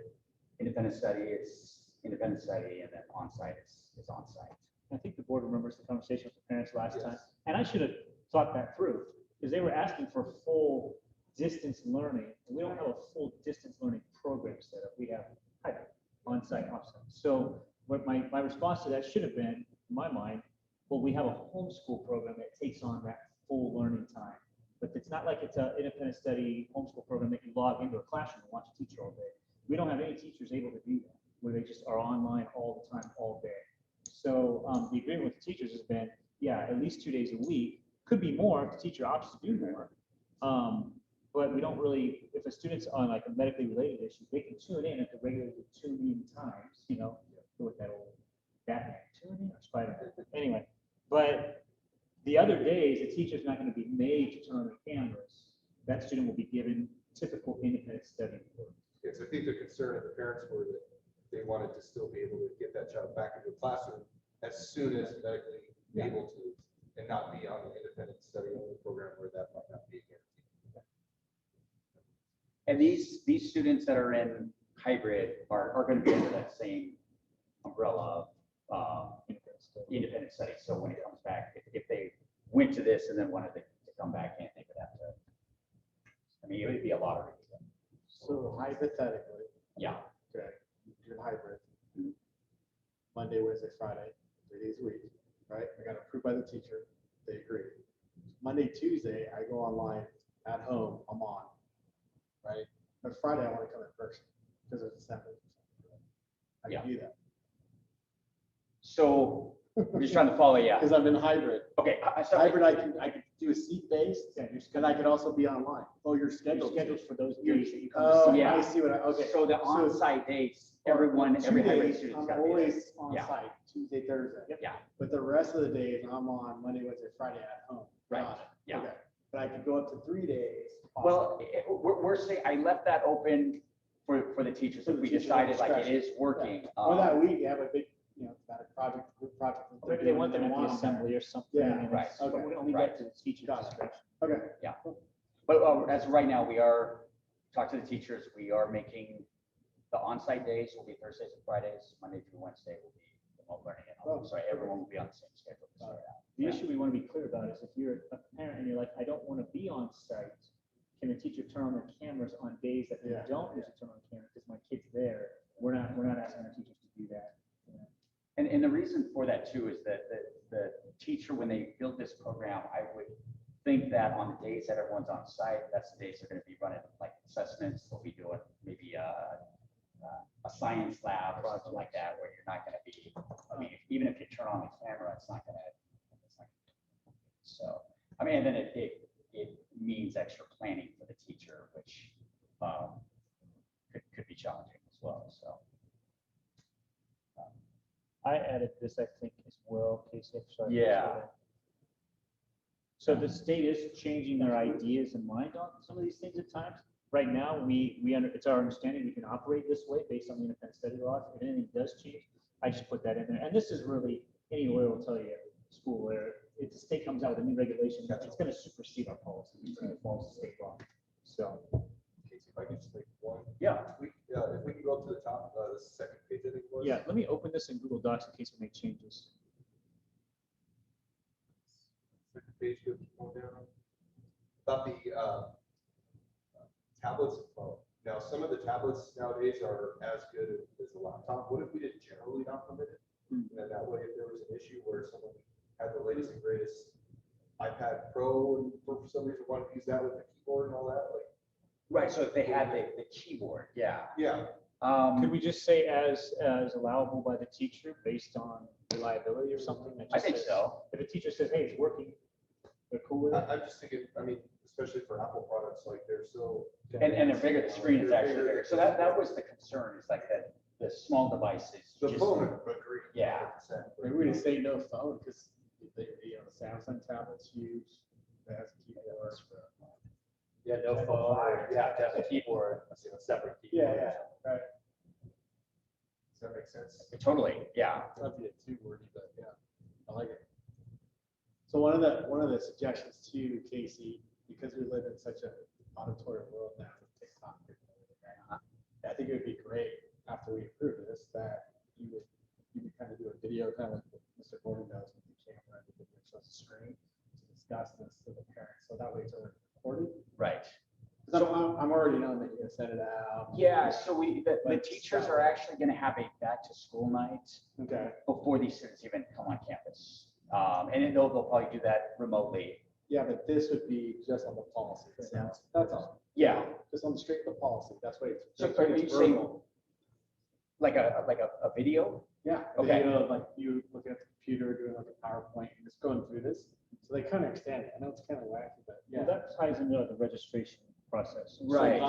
independent study is independent study, and then on-site is on-site. I think the board remembers the conversation with the parents last time, and I should have thought that through, because they were asking for full distance learning, and we don't have a full distance learning program set up. We have hybrid, on-site, off-site. So what my response to that should have been, in my mind, well, we have a homeschool program that takes on that full learning time, but it's not like it's an independent study homeschool program that you log into a classroom and watch a teacher all day. We don't have any teachers able to do that, where they just are online all the time, all day. So the agreement with the teachers has been, yeah, at least 2 days a week, could be more if the teacher opts to do more. But we don't really, if a student's on like a medically related issue, they can tune in at the regularly tuned in times, with that old Batman, tune in or Spider-Man. Anyway, but the other days, the teacher's not going to be made to turn on the cameras. That student will be given typical independent study work. Yes, I think the concern of the parents were that they wanted to still be able to get that child back into the classroom as soon as medically able to, and not be on the independent study only program where that might not be guaranteed. And these students that are in hybrid are going to be under that same umbrella of independent study. So when it comes back, if they went to this and then wanted to come back in, they would have to, it would be a lottery. So hypothetically, Yeah. okay, you're hybrid. Monday, Wednesday, Friday, 3 days a week, right? I got approved by the teacher. They agree. Monday, Tuesday, I go online at home, I'm on, right? But Friday, I want to come in person because of the assembly. I can do that. So I'm just trying to follow you. Because I'm in hybrid. Okay. Hybrid, I could do a seat based, and I could also be online. Oh, you're scheduled. Schedules for those days that you come. Oh, Yeah. I see okay. So the on-site dates, every hybrid student's I'm got to be there. always on Yeah. site, Tuesday, Thursday. Yeah. But the rest of the days, I'm on Monday, Wednesday, Friday at home. Right. Got it. Yeah. Okay. But I could go up to 3 days. Well, we're saying, I left that open for the teachers. For If the we teachers' decided like it discretion. is working. Or that week, you have a big, got a project, group project. that Maybe they're they doing want them and at they the want them there. assembly or something. Yeah, and right. it's- But we don't leave Right. that to the teacher's Got it. discretion. Okay. But as of right now, we are, talk to the teachers, we are making, the on-site days will be Thursdays and Fridays, Monday through Wednesday will be remote learning. And so everyone will be on the same schedule. to start out. The issue we want to be clear about is if you're a parent and you're like, I don't want to be on site, can the teacher turn on their cameras on days that they Yeah. don't usually turn on cameras because my kid's there? We're not asking our teachers to do that. And the reason for that too is that the teacher, when they build this program, I would think that on the days that everyone's on site, that's the days they're going to be running like assessments. They'll be doing maybe a science lab or something like that, where you're not going to be, even if you turn on the camera, it's not going to. So, and then it means extra planning for the teacher, which could be challenging as well. So. I added this, I think, as well, Casey. Sorry. Yeah. So the state is changing their ideas and mind on some of these things at times. Right now, it's our understanding we can operate this way based on the independent study laws. If anything does change, I just put that in there. And this is really, any lawyer will tell you, school lawyer, if the state comes out with a new regulation, it's going to supersede our policy. It's going to follow state law. So. Casey, if I could just make one. Yeah. If we can go up to the top, the second page, I think it was. Yeah, let me open this in Google Docs in case we make changes. Second page go more down. About the tablets and phone. Now, some of the tablets nowadays are as good as a laptop. What if we did generally not permit it? And then that way, if there was an issue where someone had the latest and greatest iPad Pro and for some reason wanted to use that with the keyboard and all that, like. Right, so if they had the keyboard, yeah. Yeah, Could we just say as allowable by the teacher based on reliability or something? that I just think says- so. If a teacher says, hey, it's working, they're cool with it. I'm just thinking, I mean, especially for Apple products, like they're so. And they're bigger, the screen is actually bigger. So that was the concern, is like that the small devices. The just- phone, agree. Yeah. 100%, but- Maybe we just say no phone, because the Samsung tablet's huge. It has a keyboard. Yeah, no phone, or you have to have a keyboard, a separate keyboard. Yeah, right. Does that make sense? Totally, yeah. Not to get too wordy, but yeah, I like it. So one of the suggestions too, Casey, because we live in such an auditory world now with TikTok, I think it would be great after we approve this, that you would kind of do a video, kind of like what Mr. Gordon does with the camera, the video shows the screen, to discuss this to the parents, so that way it's already recorded. Right. So I'm already knowing that you're gonna send it out. Yeah, so the Like, teachers are actually gonna have a back to school night Okay. before these students even come on campus. And then they'll probably do that remotely. Yeah, but this would be just on the policy itself. That's all. Yeah, Just on the straight the policy. That's what it's. So that's are what you it's saying- verbal. like a video? Yeah. Okay. Video of, like you looking at the computer, doing like a PowerPoint and just going through this. So they kind of understand it. I know it's kind of wacky, but yeah. Well, that ties into the registration process. So Right.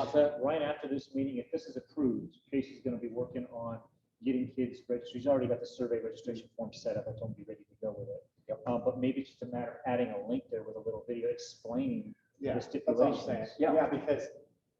Right after this meeting, if this is approved, Casey's gonna be working on getting kids registered. He's already got the survey registration form set up. I told him to be ready to go with it. Yep. But maybe it's just a matter of adding a link there with a little video explaining Yeah, the that's what I'm saying. stipulations. Yeah. Yeah, because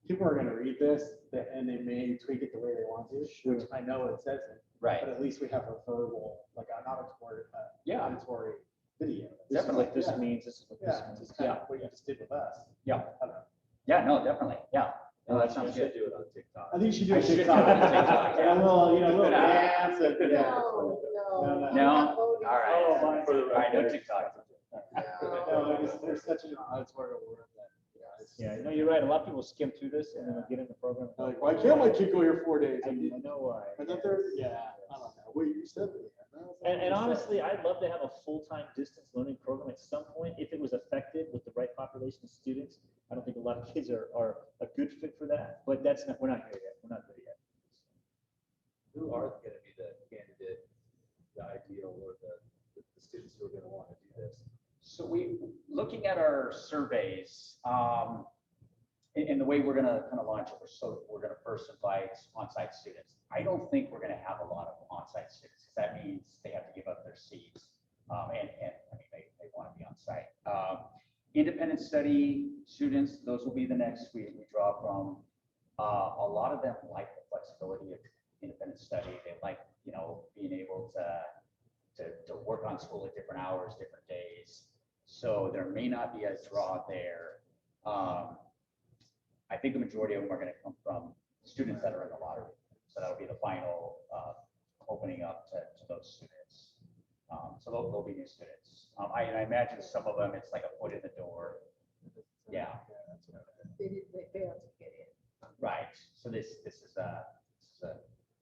people are gonna read this and they may tweak it the way they want to, which I know it says it, Right. but at least we have a verbal, like an auditory, Yeah. auditory video. This is what this Yeah. means, this is what this Yeah, means. just kind of what you just did with us. Yeah. I don't know. Yeah, no, definitely. Yeah. No, that You sounds should good. do it on TikTok. I think you should do I a should do it TikTok. on TikTok, And a little, a little Yeah. dance. and- yeah. No, No. I'm No? not voting. All right. Oh, my- For the All right, no record. TikTok. No, there's such an auditory word that, Yeah, no, you're right. A lot of people skim through this and then they'll get in the program. Like, why can't my kid go here 4 days? I know why. I thought there, yeah, I don't know. Well, you said that. No, it's not And what you honestly, I'd love to have a full-time distance learning program at some point, if it was effective with the right population of students. I don't think a lot of kids are a good fit for that, but that's not, we're not here yet. We're not there yet. Who are gonna be the candidate, the ideal, or the students who are gonna wanna do this? So looking at our surveys, and the way we're gonna kind of launch it, we're gonna first invite on-site students. I don't think we're gonna have a lot of on-site students, because that means they have to give up their seats. And I mean, they want to be on site. Independent study students, those will be the next we draw from. A lot of them like the flexibility of independent study. They like, being able to work on school at different hours, different days. So there may not be a draw there. I think the majority of them are going to come from students that are in the lottery. So that'll be the final opening up to those students. So they'll be new students. I imagine some of them, it's like a foot in the door. Yeah. They failed to get in. Right. So this is a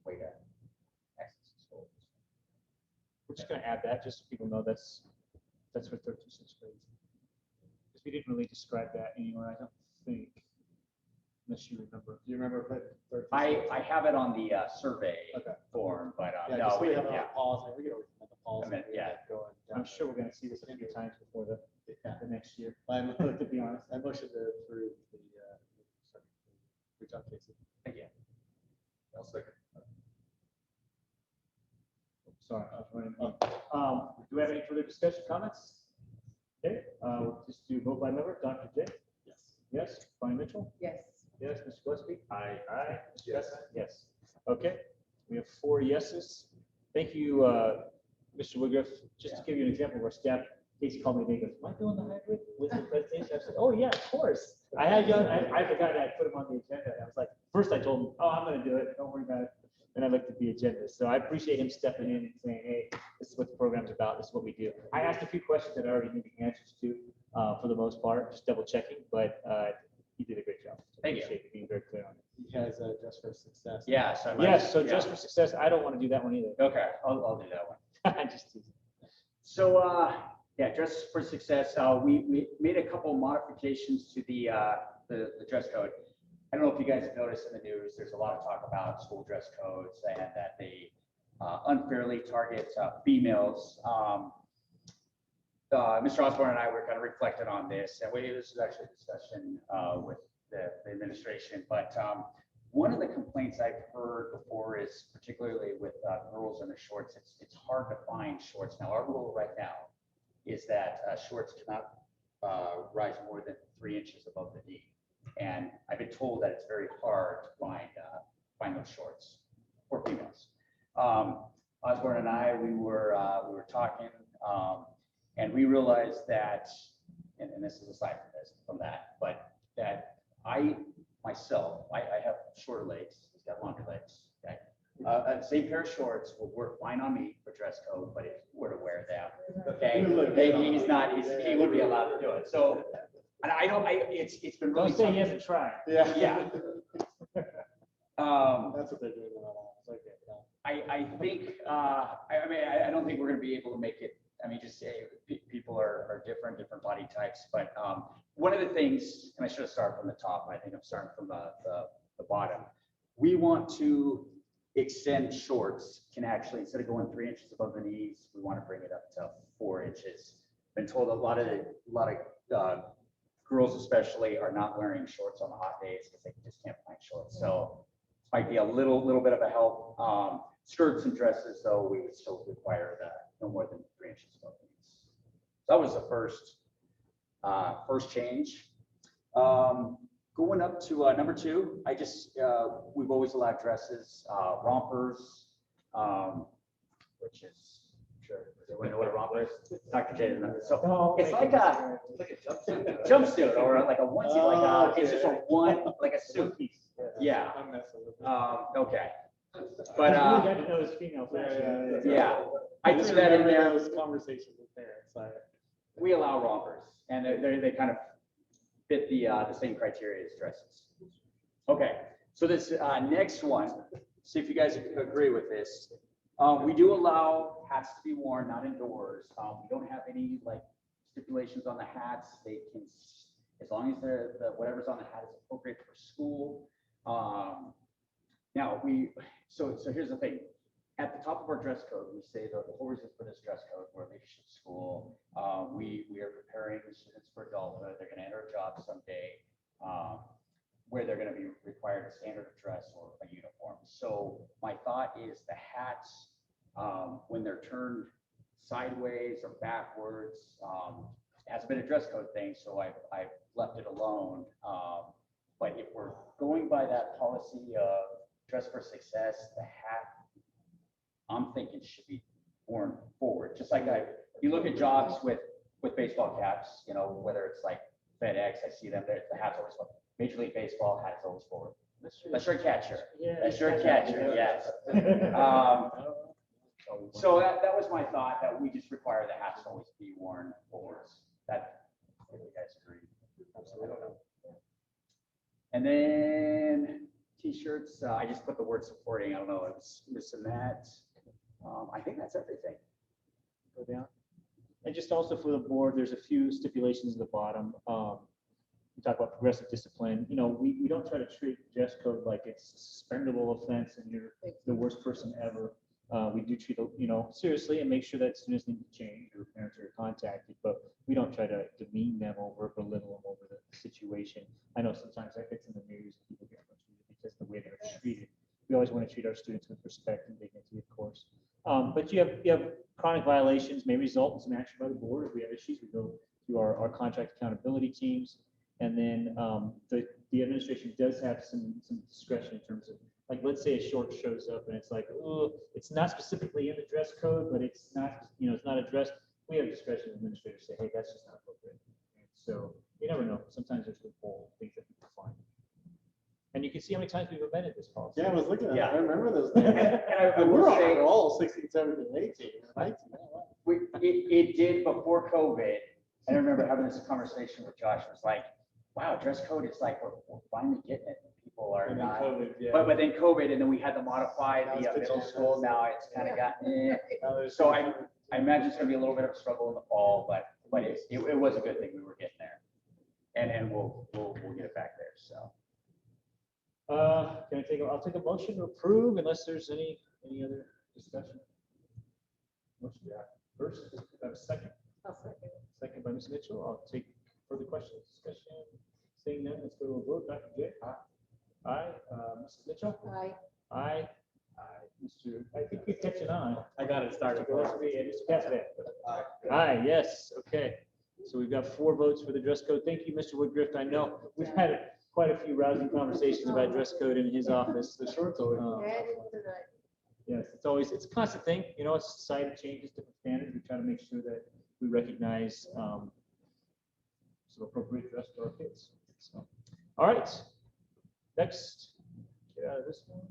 way to access the school. We're just gonna add that, just so people know that's for 3rd through 6th grades. Because we didn't really describe that anywhere, I don't think, unless you remember. Do you remember? I have it on the survey Okay. form, but Yeah, no, just we, we have it yeah. on policy. We can always amend the policy. Amend, yeah. Going down. I'm sure we're gonna see this a few times before the next year. I'm, To be honest. I motion to approve the, sorry, good job, Casey. Thank you. I'll second. Sorry, I was running. Do we have any further discussion, comments? Okay, we'll just do vote by member. Dr. J? Yes. Yes. Brian Mitchell? Yes. Yes. Mr. Gillespie? Aye. Aye. Mr. Yes. Chestnut? Yes. Okay, we have 4 yeses. Thank you, Mr. Woodruff. Just to give you an example where staff, Casey called me and he goes, am I doing the hybrid with the presentation? I said, oh yeah, of course. I forgot I put him on the agenda. I was like, first I told him, oh, I'm gonna do it. Don't worry about it. Then I looked at the agenda. So I appreciate him stepping in and saying, hey, this is what the program's about. This is what we do. I asked a few questions that I already knew the answers to. for the most part, just double checking, but you did a great job. Thank you. Appreciate you being very clear on it. He has Just for Success. Yeah, so. I might- Yes, so yeah. just for success, I don't want to do that one either. Okay, I'll do that one. I'm just teasing. So, yeah, Dress for Success, we made a couple modifications to the dress code. I don't know if you guys have noticed in the news, there's a lot of talk about school dress codes and that they unfairly target females. Mr. Osborne and I were kind of reflecting on this, and this is actually a discussion with the administration, but one of the complaints I've heard before is particularly with girls in the shorts, it's hard to find shorts. Now, our rule right now is that shorts cannot rise more than 3 inches above the knee. And I've been told that it's very hard to find those shorts for females. Osborne and I, we were talking, and we realized that, and this is aside from that, but that myself, I have shorter legs, he's got longer legs, okay? The same pair of shorts will work fine on me for dress code, but if he were to wear them, okay, he wouldn't be allowed to do it. So, and it's been really. Don't say tough. yes and try. Yeah. Yeah. That's what they're doing in our lives. Okay. I think, I mean, I don't think we're gonna be able to make it. I mean, just say people are different body types, but one of the things, and I should have started from the top, I think I'm starting from the bottom. We want to extend shorts, can actually, instead of going 3 inches above the knees, we want to bring it up to 4 inches. Been told a lot of girls especially are not wearing shorts on the hot days because they just can't find shorts. So it might be a little bit of a help. Skirts and dresses, though, we would still require that no more than 3 inches above the knees. That was the first change. Going up to number 2, we've always allowed dresses, rompers, which is, sure, does everyone know what a romper is? Dr. J doesn't know. So it's like a jumpsuit or like a onesie, it's just a like a suit. Yeah. I'm messing with it. Okay. But But got to know his female yeah, I threw that in there. Those conversations with parents. We allow rompers, and they kind of fit the same criteria as dresses. Okay, so this next one, see if you guys agree with this. We do allow hats to be worn, not indoors. We don't have any like stipulations on the hats. They can, as long as whatever's on the hat is appropriate for school. Now so here's the thing. At the top of our dress code, we say that the whole reason for this dress code, we're a leadership school. We are preparing students for adulthood. They're going to enter a job someday where they're going to be required a standard dress or a uniform. So my thought is the hats, when they're turned sideways or backwards, has been a dress code thing, so I've left it alone. But if we're going by that policy of dress for success, the hat, I'm thinking should be worn forward. Just like you look at jobs with baseball caps, you know, whether it's like FedEx, I see them there, the hat's always forward. Major League Baseball, hat's always forward. That's your catcher. That's your catcher, yes. So that was my thought, that we just require the hats to always be worn forwards. That, if you guys agree. And then t-shirts, I just put the word supporting, I don't know, I was missing that. I think that's everything. Go down. And just also for the board, there's a few stipulations at the bottom. We talk about progressive discipline. You know, we don't try to treat dress code like it's a suspendable offense and you're the worst person ever. We do treat it, you know, seriously and make sure that students need to change or parents are contacted, but we don't try to demean them or belittle them over the situation. I know sometimes that gets in the news, people get frustrated because of the way they're treated. We always want to treat our students with respect and dignity, of course. But you have chronic violations may result in some action by the board. If we have issues, we go to our contract accountability teams. And then the administration does have some discretion in terms of, like, let's say a short shows up and it's like, oh, it's not specifically in the dress code, but it's not, you know, it's not addressed. We have discretion as administrators to say, hey, that's just not appropriate. And so you never know. Sometimes there's loophole things that people find. And you can see how many times we've amended this policy. Yeah, I was looking at it. Yeah. I remember those days. I And we're will on say- a roll, 16, 17, and 18, and 19. It did before COVID And I remember having this conversation with Josh, it was like, wow, dress code is like, we're finally getting it. People are And then not. COVID, yeah. But then COVID, and then we had to modify Now the it's middle pajamas. school. Now it's kind of gotten, Now there's So some- I imagine it's gonna be a little bit of a struggle in the fall, but it was a good thing we were getting there. And we'll get it back there, so. I'll take a motion to approve unless there's any other discussion. Motion, yeah. First, do I have a second? I'll second it. Second by Ms. Mitchell. I'll take further questions, discussion. Seeing none, let's go to a vote. Dr. J? Aye. Mrs. Mitchell? Aye. Aye. Mr. I think you're catching on. I got it started. Mr. Gillespie and Mr. Cassidy. Aye, yes, okay. So we've got 4 votes for the dress code. Thank you, Mr. Woodgrift. I know we've had quite a few rousing conversations about dress code in his office. The shorts always. Add it tonight. Yes, it's a constant thing, as society changes different standards, we try to make sure that we recognize some appropriate dress for our kids. So, all right, next, get out of this one.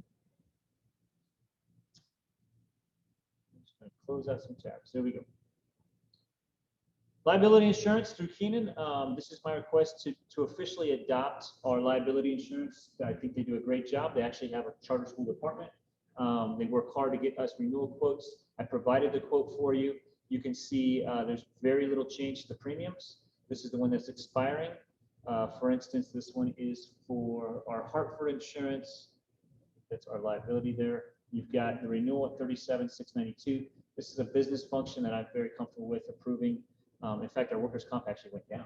I'm just gonna close out some tabs. There we go. Liability insurance through Keenan. This is my request to officially adopt our liability insurance. I think they do a great job. They actually have a charter school department. They work hard to get us renewal quotes. I provided the quote for you. You can see there's very little change to the premiums. This is the one that's expiring. For instance, this one is for our Hartford insurance. That's our liability there. You've got the renewal at $37,692. This is a business function that I'm very comfortable with approving. In fact, our workers' comp actually went down.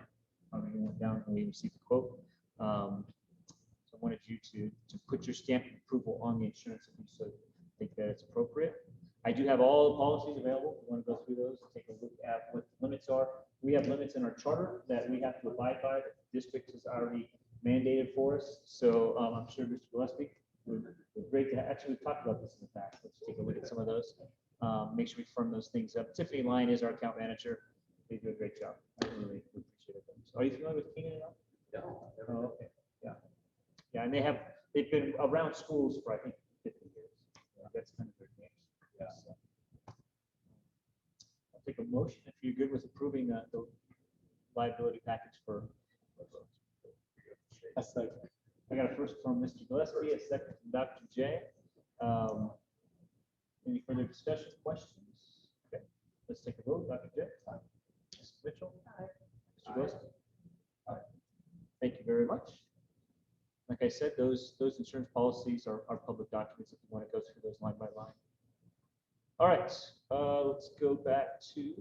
Our renewal went down when we received the quote. So I wanted you to put your stamp of approval on the insurance if you so think that it's appropriate. I do have all the policies available. If you want to go through those, take a look at what the limits are. We have limits in our charter that we have to abide by, that the district has already mandated for us. So I'm sure Mr. Gillespie, we're great to, actually, we've talked about this in the past. Let's take a look at some of those. Make sure we firm those things up. Tiffany Lyon is our account manager. They do a great job. I really appreciate it. So are you familiar with Keenan at all? No, never Oh, did. okay, yeah. Yeah, and they've been around schools for, I think, 50 years. That's kind of their game. Yeah. So, I'll take a motion if you're good with approving the liability package for. A second. I got a first from Mr. Gillespie, a second from Dr. J. Any further discussion, questions? Okay, let's take a vote. Dr. J? Aye. Ms. Mitchell? Aye. Mr. Gillespie? Aye. Thank you very much. Like I said, those insurance policies are public documents if you want to go through those line by line. All right, let's go back to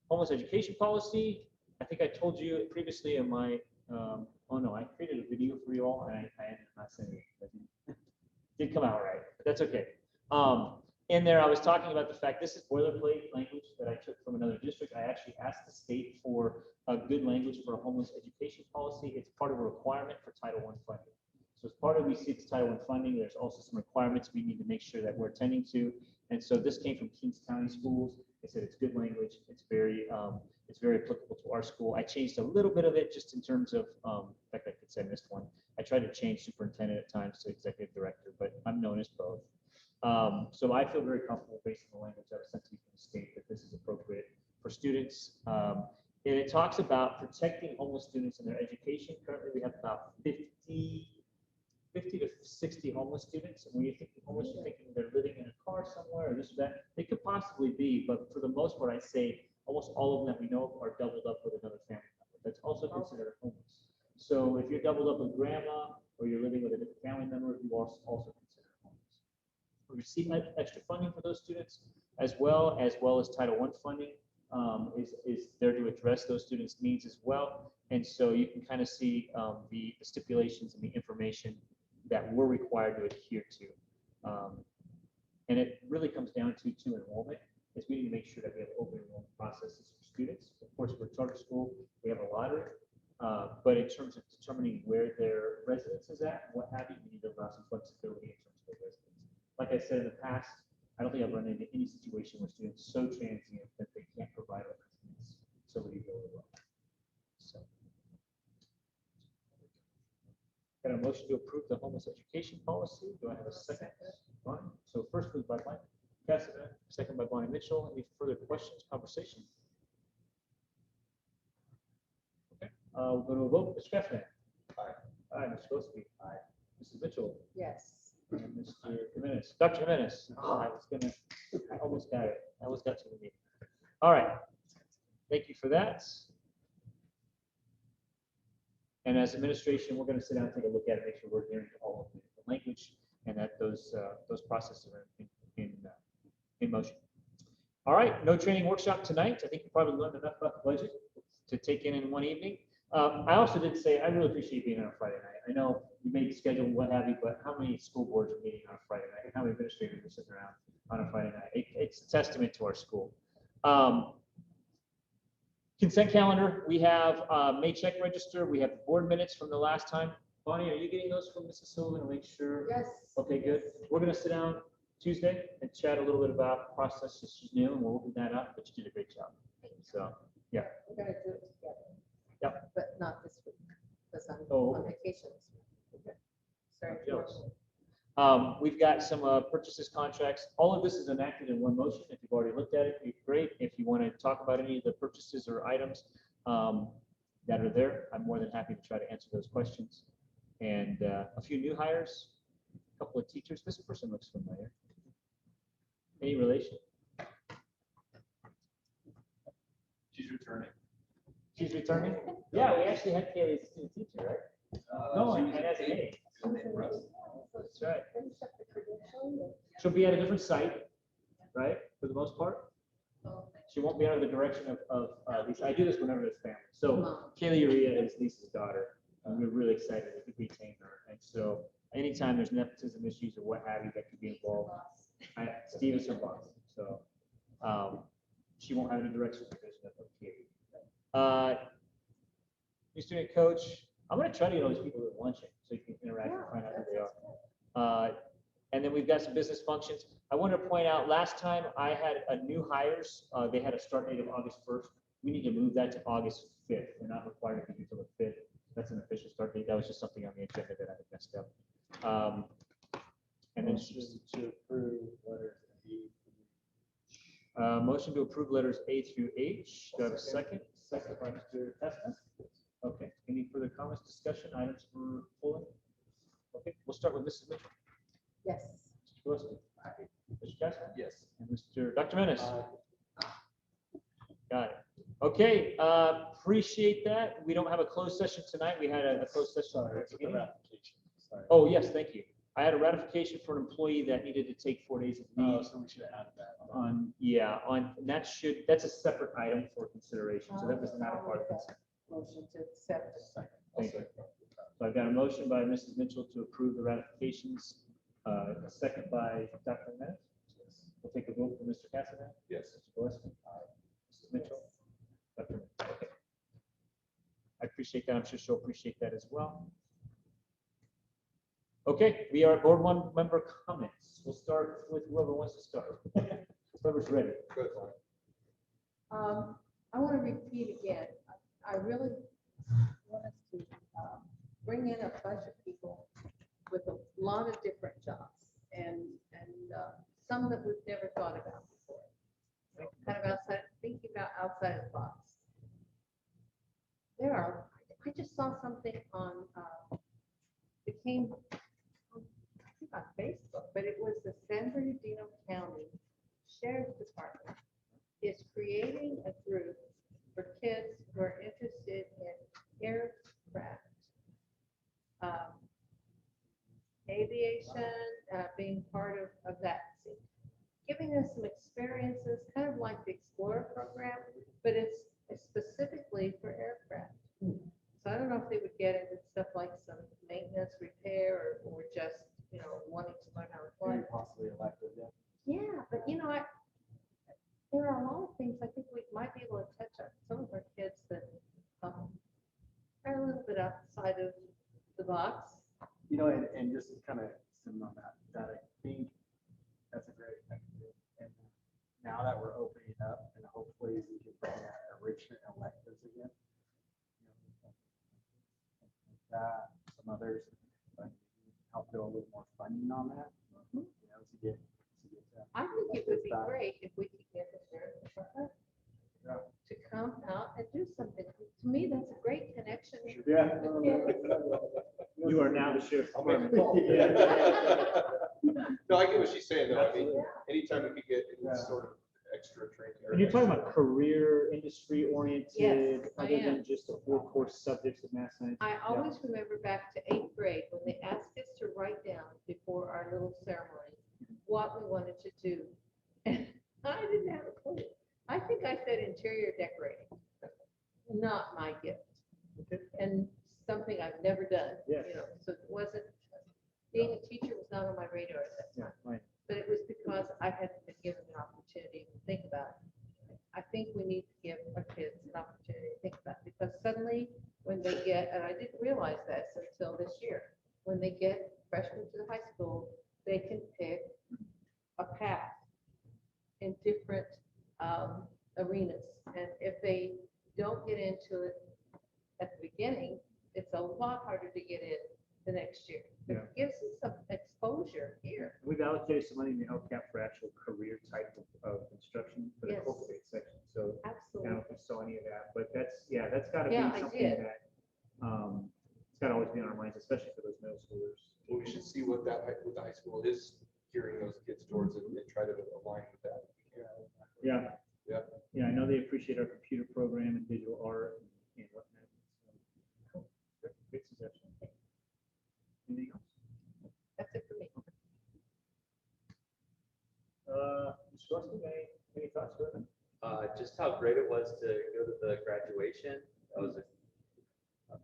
homeless education policy. I think I told you previously in my, oh no, I created a video for you all and I ended up not sending it. It did come out right, but that's okay. In there, I was talking about the fact this is boilerplate language that I took from another district. I actually asked the state for a good language for a homeless education policy. It's part of a requirement for Title I funding. So as part of we see Title I funding, there's also some requirements we need to make sure that we're attending to. And so this came from Kings County Schools. They said it's good language. It's very applicable to our school. I changed a little bit of it just in terms of, in fact, I could say I missed one. I tried to change superintendent at times to executive director, but I'm known as both. So I feel very comfortable based on the language that was sent to me from the state that this is appropriate for students. And it talks about protecting homeless students in their education. Currently, we have about 50 to 60 homeless students. And when you think of homeless, you're thinking they're living in a car somewhere or this or that. They could possibly be, but for the most part, I say almost all of them that we know of are doubled up with another family member. That's also considered homeless. So if you're doubled up with grandma or you're living with a different family member, you are also considered homeless. We receive extra funding for those students as well as Title I funding is there to address those students' needs as well. And so you can kind of see the stipulations and the information that we're required to adhere to. And it really comes down to enrollment, is we need to make sure that we have open enrollment processes for students. Of course, we're a charter school, we have a lottery, but in terms of determining where their residence is at, and what have you, we need to allow some flexibility in terms of their residence. Like I said in the past, I don't think I've run into any situation where students so transient that they can't provide a residence facility really well. So, got a motion to approve the homeless education policy. Do I have a second? Bonnie? So first moved by Mike Cassidy, second by Bonnie Mitchell. Any further questions, conversation? We'll go to a vote. Mr. Cassidy. Aye. Aye, Mr. Gillespie. Aye. Mrs. Mitchell. Yes. And Mr. Jimenez. Dr. Jimenez. Oh, I almost got it. I almost got to the meeting. All right. Thank you for that. And as administration, we're going to sit down and take a look at it, make sure we're hearing all of the language and that those processes are in motion. All right, no training workshop tonight. I think you probably learned enough about the budget to take in one evening. I also did say, I really appreciate being on a Friday night. I know you made the schedule and what have you, but how many school boards are meeting on a Friday night? And how many administrators are sitting around on a Friday night? It's a testament to our school. Consent calendar, we have May check register. We have board minutes from the last time. Bonnie, are you getting those from Mrs. Sullivan to make sure? Yes. Okay, good. We're gonna sit down Tuesday and chat a little bit about processes she's new, and we'll open that up, but you did a great job. So, yeah. We're gonna do it together. Yep. But not this week, because I'm Oh. on vacation this week. Okay. Sorry. I'm jealous. We've got some purchases contracts. All of this is enacted in one motion. If you've already looked at it, it's great. If you want to talk about any of the purchases or items that are there, I'm more than happy to try to answer those questions. And a few new hires, a couple of teachers. This person looks familiar. Any relation? She's returning. She's returning? Yeah, we actually had Kaylee as a student teacher, right? No, and as an aide. That's right. She'll be at a different site, right, for the most part. She won't be under the direction of Lisa. I do this whenever there's family. So Kaylee Urea is Lisa's daughter, and we're really excited to retain her. And so anytime there's nepotism issues or what have you that could be involved, Steve is her boss. So she won't have any direct supervision of Kaylee. New student coach. I'm going to try to get all these people at luncheon so you can interact and find out who they are. And then we've got some business functions. I want to point out, last time I had a new hires. They had a start date of August 1st. We need to move that to August 5th. They're not required to be until the 5th. That's an official start date. That was just something on the agenda that I had messed up. And then To approve letters E. motion to approve letters A through H. Do I have a second? Second by Mr. Testa. Okay. Any further comments, discussion, items for pulling? Okay, we'll start with Mrs. Mitchell. Yes. Mr. Gillespie. Mr. Cassidy. Yes. And Mr. Dr. Menace. Got it. Okay, appreciate that. We don't have a closed session tonight. We had a closed session. at the beginning. Oh, yes, thank you. I had a ratification for an employee that needed to take 4 days of leave. So we should add that. That's a separate item for consideration. So that was not a part of consent. Motion to accept. Thank you. So I've got a motion by Mrs. Mitchell to approve the ratifications, a second by Dr. Menace. We'll take a vote for Mr. Cassidy. Yes. Mr. Gillespie. Mrs. Mitchell. Dr. Menace. Okay. I appreciate that. I'm sure she'll appreciate that as well. Okay, we are board one member comments. We'll start with whoever wants to start. Whoever's ready. Good. I want to repeat again, I really want us to bring in a bunch of people with a lot of different jobs and some that we've never thought about before. Kind of thinking about outside of the box. I just saw something on, it came on Facebook, but it was the San Bernardino County Sheriff's Department is creating a group for kids who are interested in aircraft, aviation, being part of that, giving us some experiences, kind of like the Explorer program, but it's specifically for aircraft. So I don't know if they would get into stuff like some maintenance, repair, or just, wanting to learn how to fly. Possibly elected, yeah. Yeah, but there are a lot of things I think we might be able to touch on. Some of our kids that are a little bit outside of the box. And just kind of sitting on that I think that's a great thing to do. And now that we're opening up, and hopefully we can bring that enrichment electives again. That some others help do a little more funding on that. To get I think it would be great if we could get the sheriff's department to come out and do something. To me, that's a great connection teacher. Yeah. You are now the sheriff's I'll make a department. call. No, I get what she's saying, though. I mean, anytime we could get any sort of extra training. or And you're talking extra- about career, industry oriented, Yes, I other than am. just the 4 core subjects of math science. I always remember back to 8th grade when they asked us to write down before our little ceremony what we wanted to do. And I didn't have a clue. I think I said interior decorating. Not my gift. And something I've never done, Yeah. you know, so it wasn't, being a teacher was not on my radar at that Yeah, time. right. But it was because I hadn't been given an opportunity to think about it. I think we need to give our kids an opportunity to think about it, because suddenly when they get, and I didn't realize this until this year, when they get freshmen to the high school, they can pick a path in different arenas. And if they don't get into it at the beginning, it's a lot harder to get in the next year. But it gives us some exposure here. We've allocated some money in the LCAP for actual career type of instruction for the Yes. cultivate section. So I don't Absolutely. know if you saw any of that, but that's gotta be Yeah, I something did. that, it's gotta always be on our minds, especially for those middle schoolers. Well, we should see what what the high school is gearing those kids towards and try to align with that. Yeah. Yeah. Yeah, I know they appreciate our computer program and visual art and whatnot. So, cool. Great suggestion. Anything else? That's it for me. Mr. Rusty, any thoughts for them? Just how great it was to go to the graduation. That was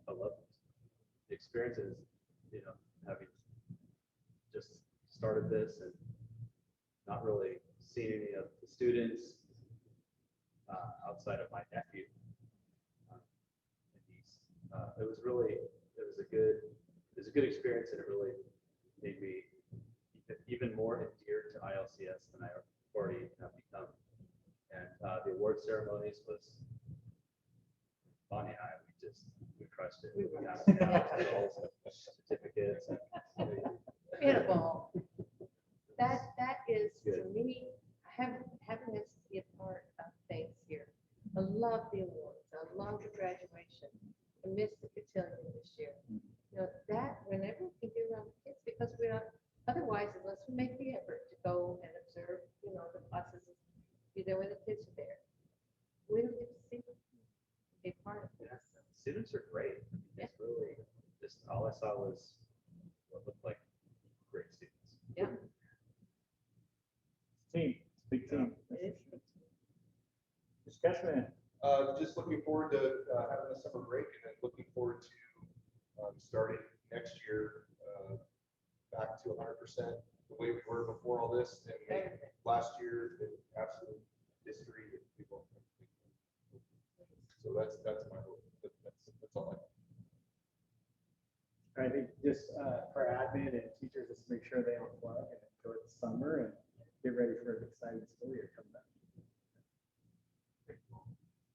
I love the experiences, you know, having just started this and not really seen any of the students outside of my nephew. And he's, it was a good experience, and it really made me even more endeared to ILCS than I already have become. And the award ceremonies was Bonnie and I, we crushed it. We got medals and certificates. And, We had a ball. That is, to Good. me, having us be a part of things here. I love the awards. I love the graduation. I missed the cotillion this year. You know, that, whenever we can be around the kids, because we're not, otherwise, unless we make the effort to go and observe, you know, the processes, be there when the kids are there, we don't get to see them, be part of it. students are great. It's really just all I saw was what looked like great students. Yeah. Team, it's a big team. Discussion. Just looking forward to having a summer break, and then looking forward to starting next year back to 100% the way we were before all this. And last year, the absolute history of people. So that's my hope. That's all I think just for admin and teachers, just make sure they unplug and enjoy the summer and get ready for an exciting school year coming up.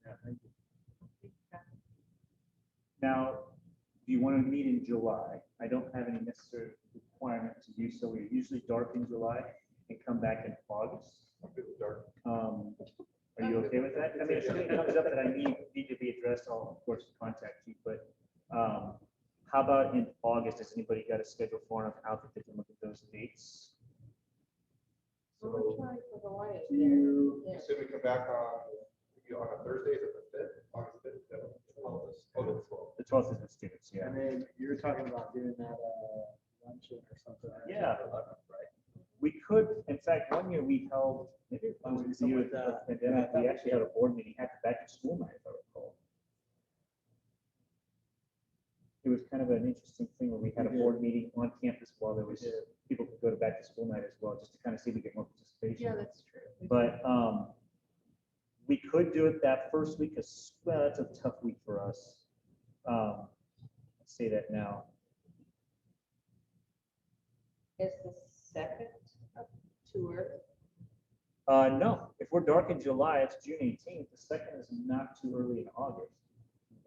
Yeah, thank you. Now, do you want to meet in July? I don't have any necessary requirement to do so. We usually dark in July and come back in August. I'm good with dark. Are you okay with that? I mean, if something comes up that I need to be addressed, I'll of course contact you, but how about in August? Has anybody got a schedule far enough out that they can look at those dates? We're trying for Hawaii. Do you, Yeah. You said we come back on a Thursday, is it the 5th? August 5th? Oh, the 12th. The 12th is the students, yeah. and then you were talking about doing that luncheon or something. Yeah. We could, in fact, one year we held, maybe it was the Something year like that. of the pandemic, we actually had a board meeting at the back to school night, if I recall. It was kind of an interesting thing where we had a We did. board meeting on campus while there was, We did. people could go to back to school night as well, just to kind of see if we get more participation. Yeah, that's true. But we could do it that first week, because, well, that's a tough week for us. I'll say that now. Is the second tour? No, if we're dark in July, it's June 18th. The second is not too early in August.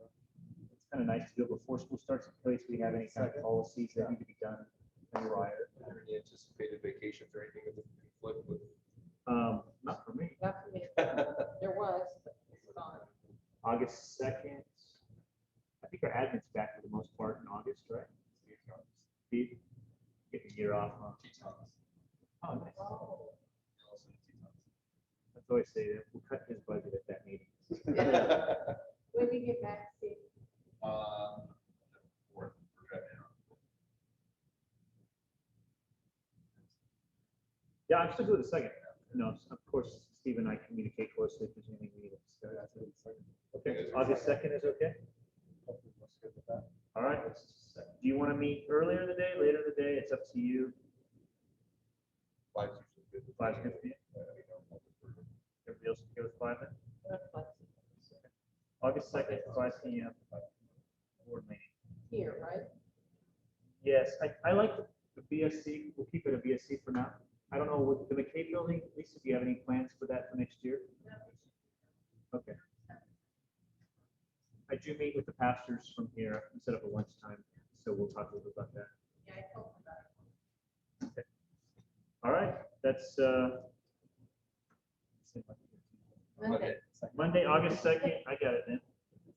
It's kind of nice to do it before school starts, in case we have any kind of policies that need to be done prior. Are there any anticipated vacations or anything that would conflict with? Not for me. Not for me. There was, but it's gone. August 2nd. I think our admin's back for the most part in August, right? Steve, get a year off. Huh? Oh, nice. That's always say that we'll cut his budget at that meeting. When we get back, Steve. Yeah, I'm still good with the second. No, of course, Steve and I communicate closely if there's anything we need to discuss. Okay, August 2nd is okay? All right. Do you want to meet earlier in the day, later in the day? It's up to you. 5's usually good. 5's good for you? Everybody else okay with 5 then? August 2nd, 5 p.m. Board meeting. Here, right? Yes, I like the BSC. We'll keep it a BSC for now. I don't know, with the McKay building, Lisa, do you have any plans for that for next year? Okay. I do meet with the pastors from here and set up a lunchtime, so we'll talk a little bit about that. Yeah, I told him about it. Okay. All right, that's Monday. Monday, August 2nd. I got it then.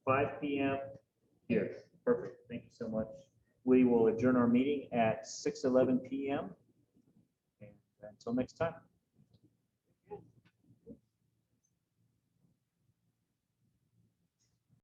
5 p.m. here. Perfect. Thank you so much. We will adjourn our meeting at 6:11 p.m. And until next time.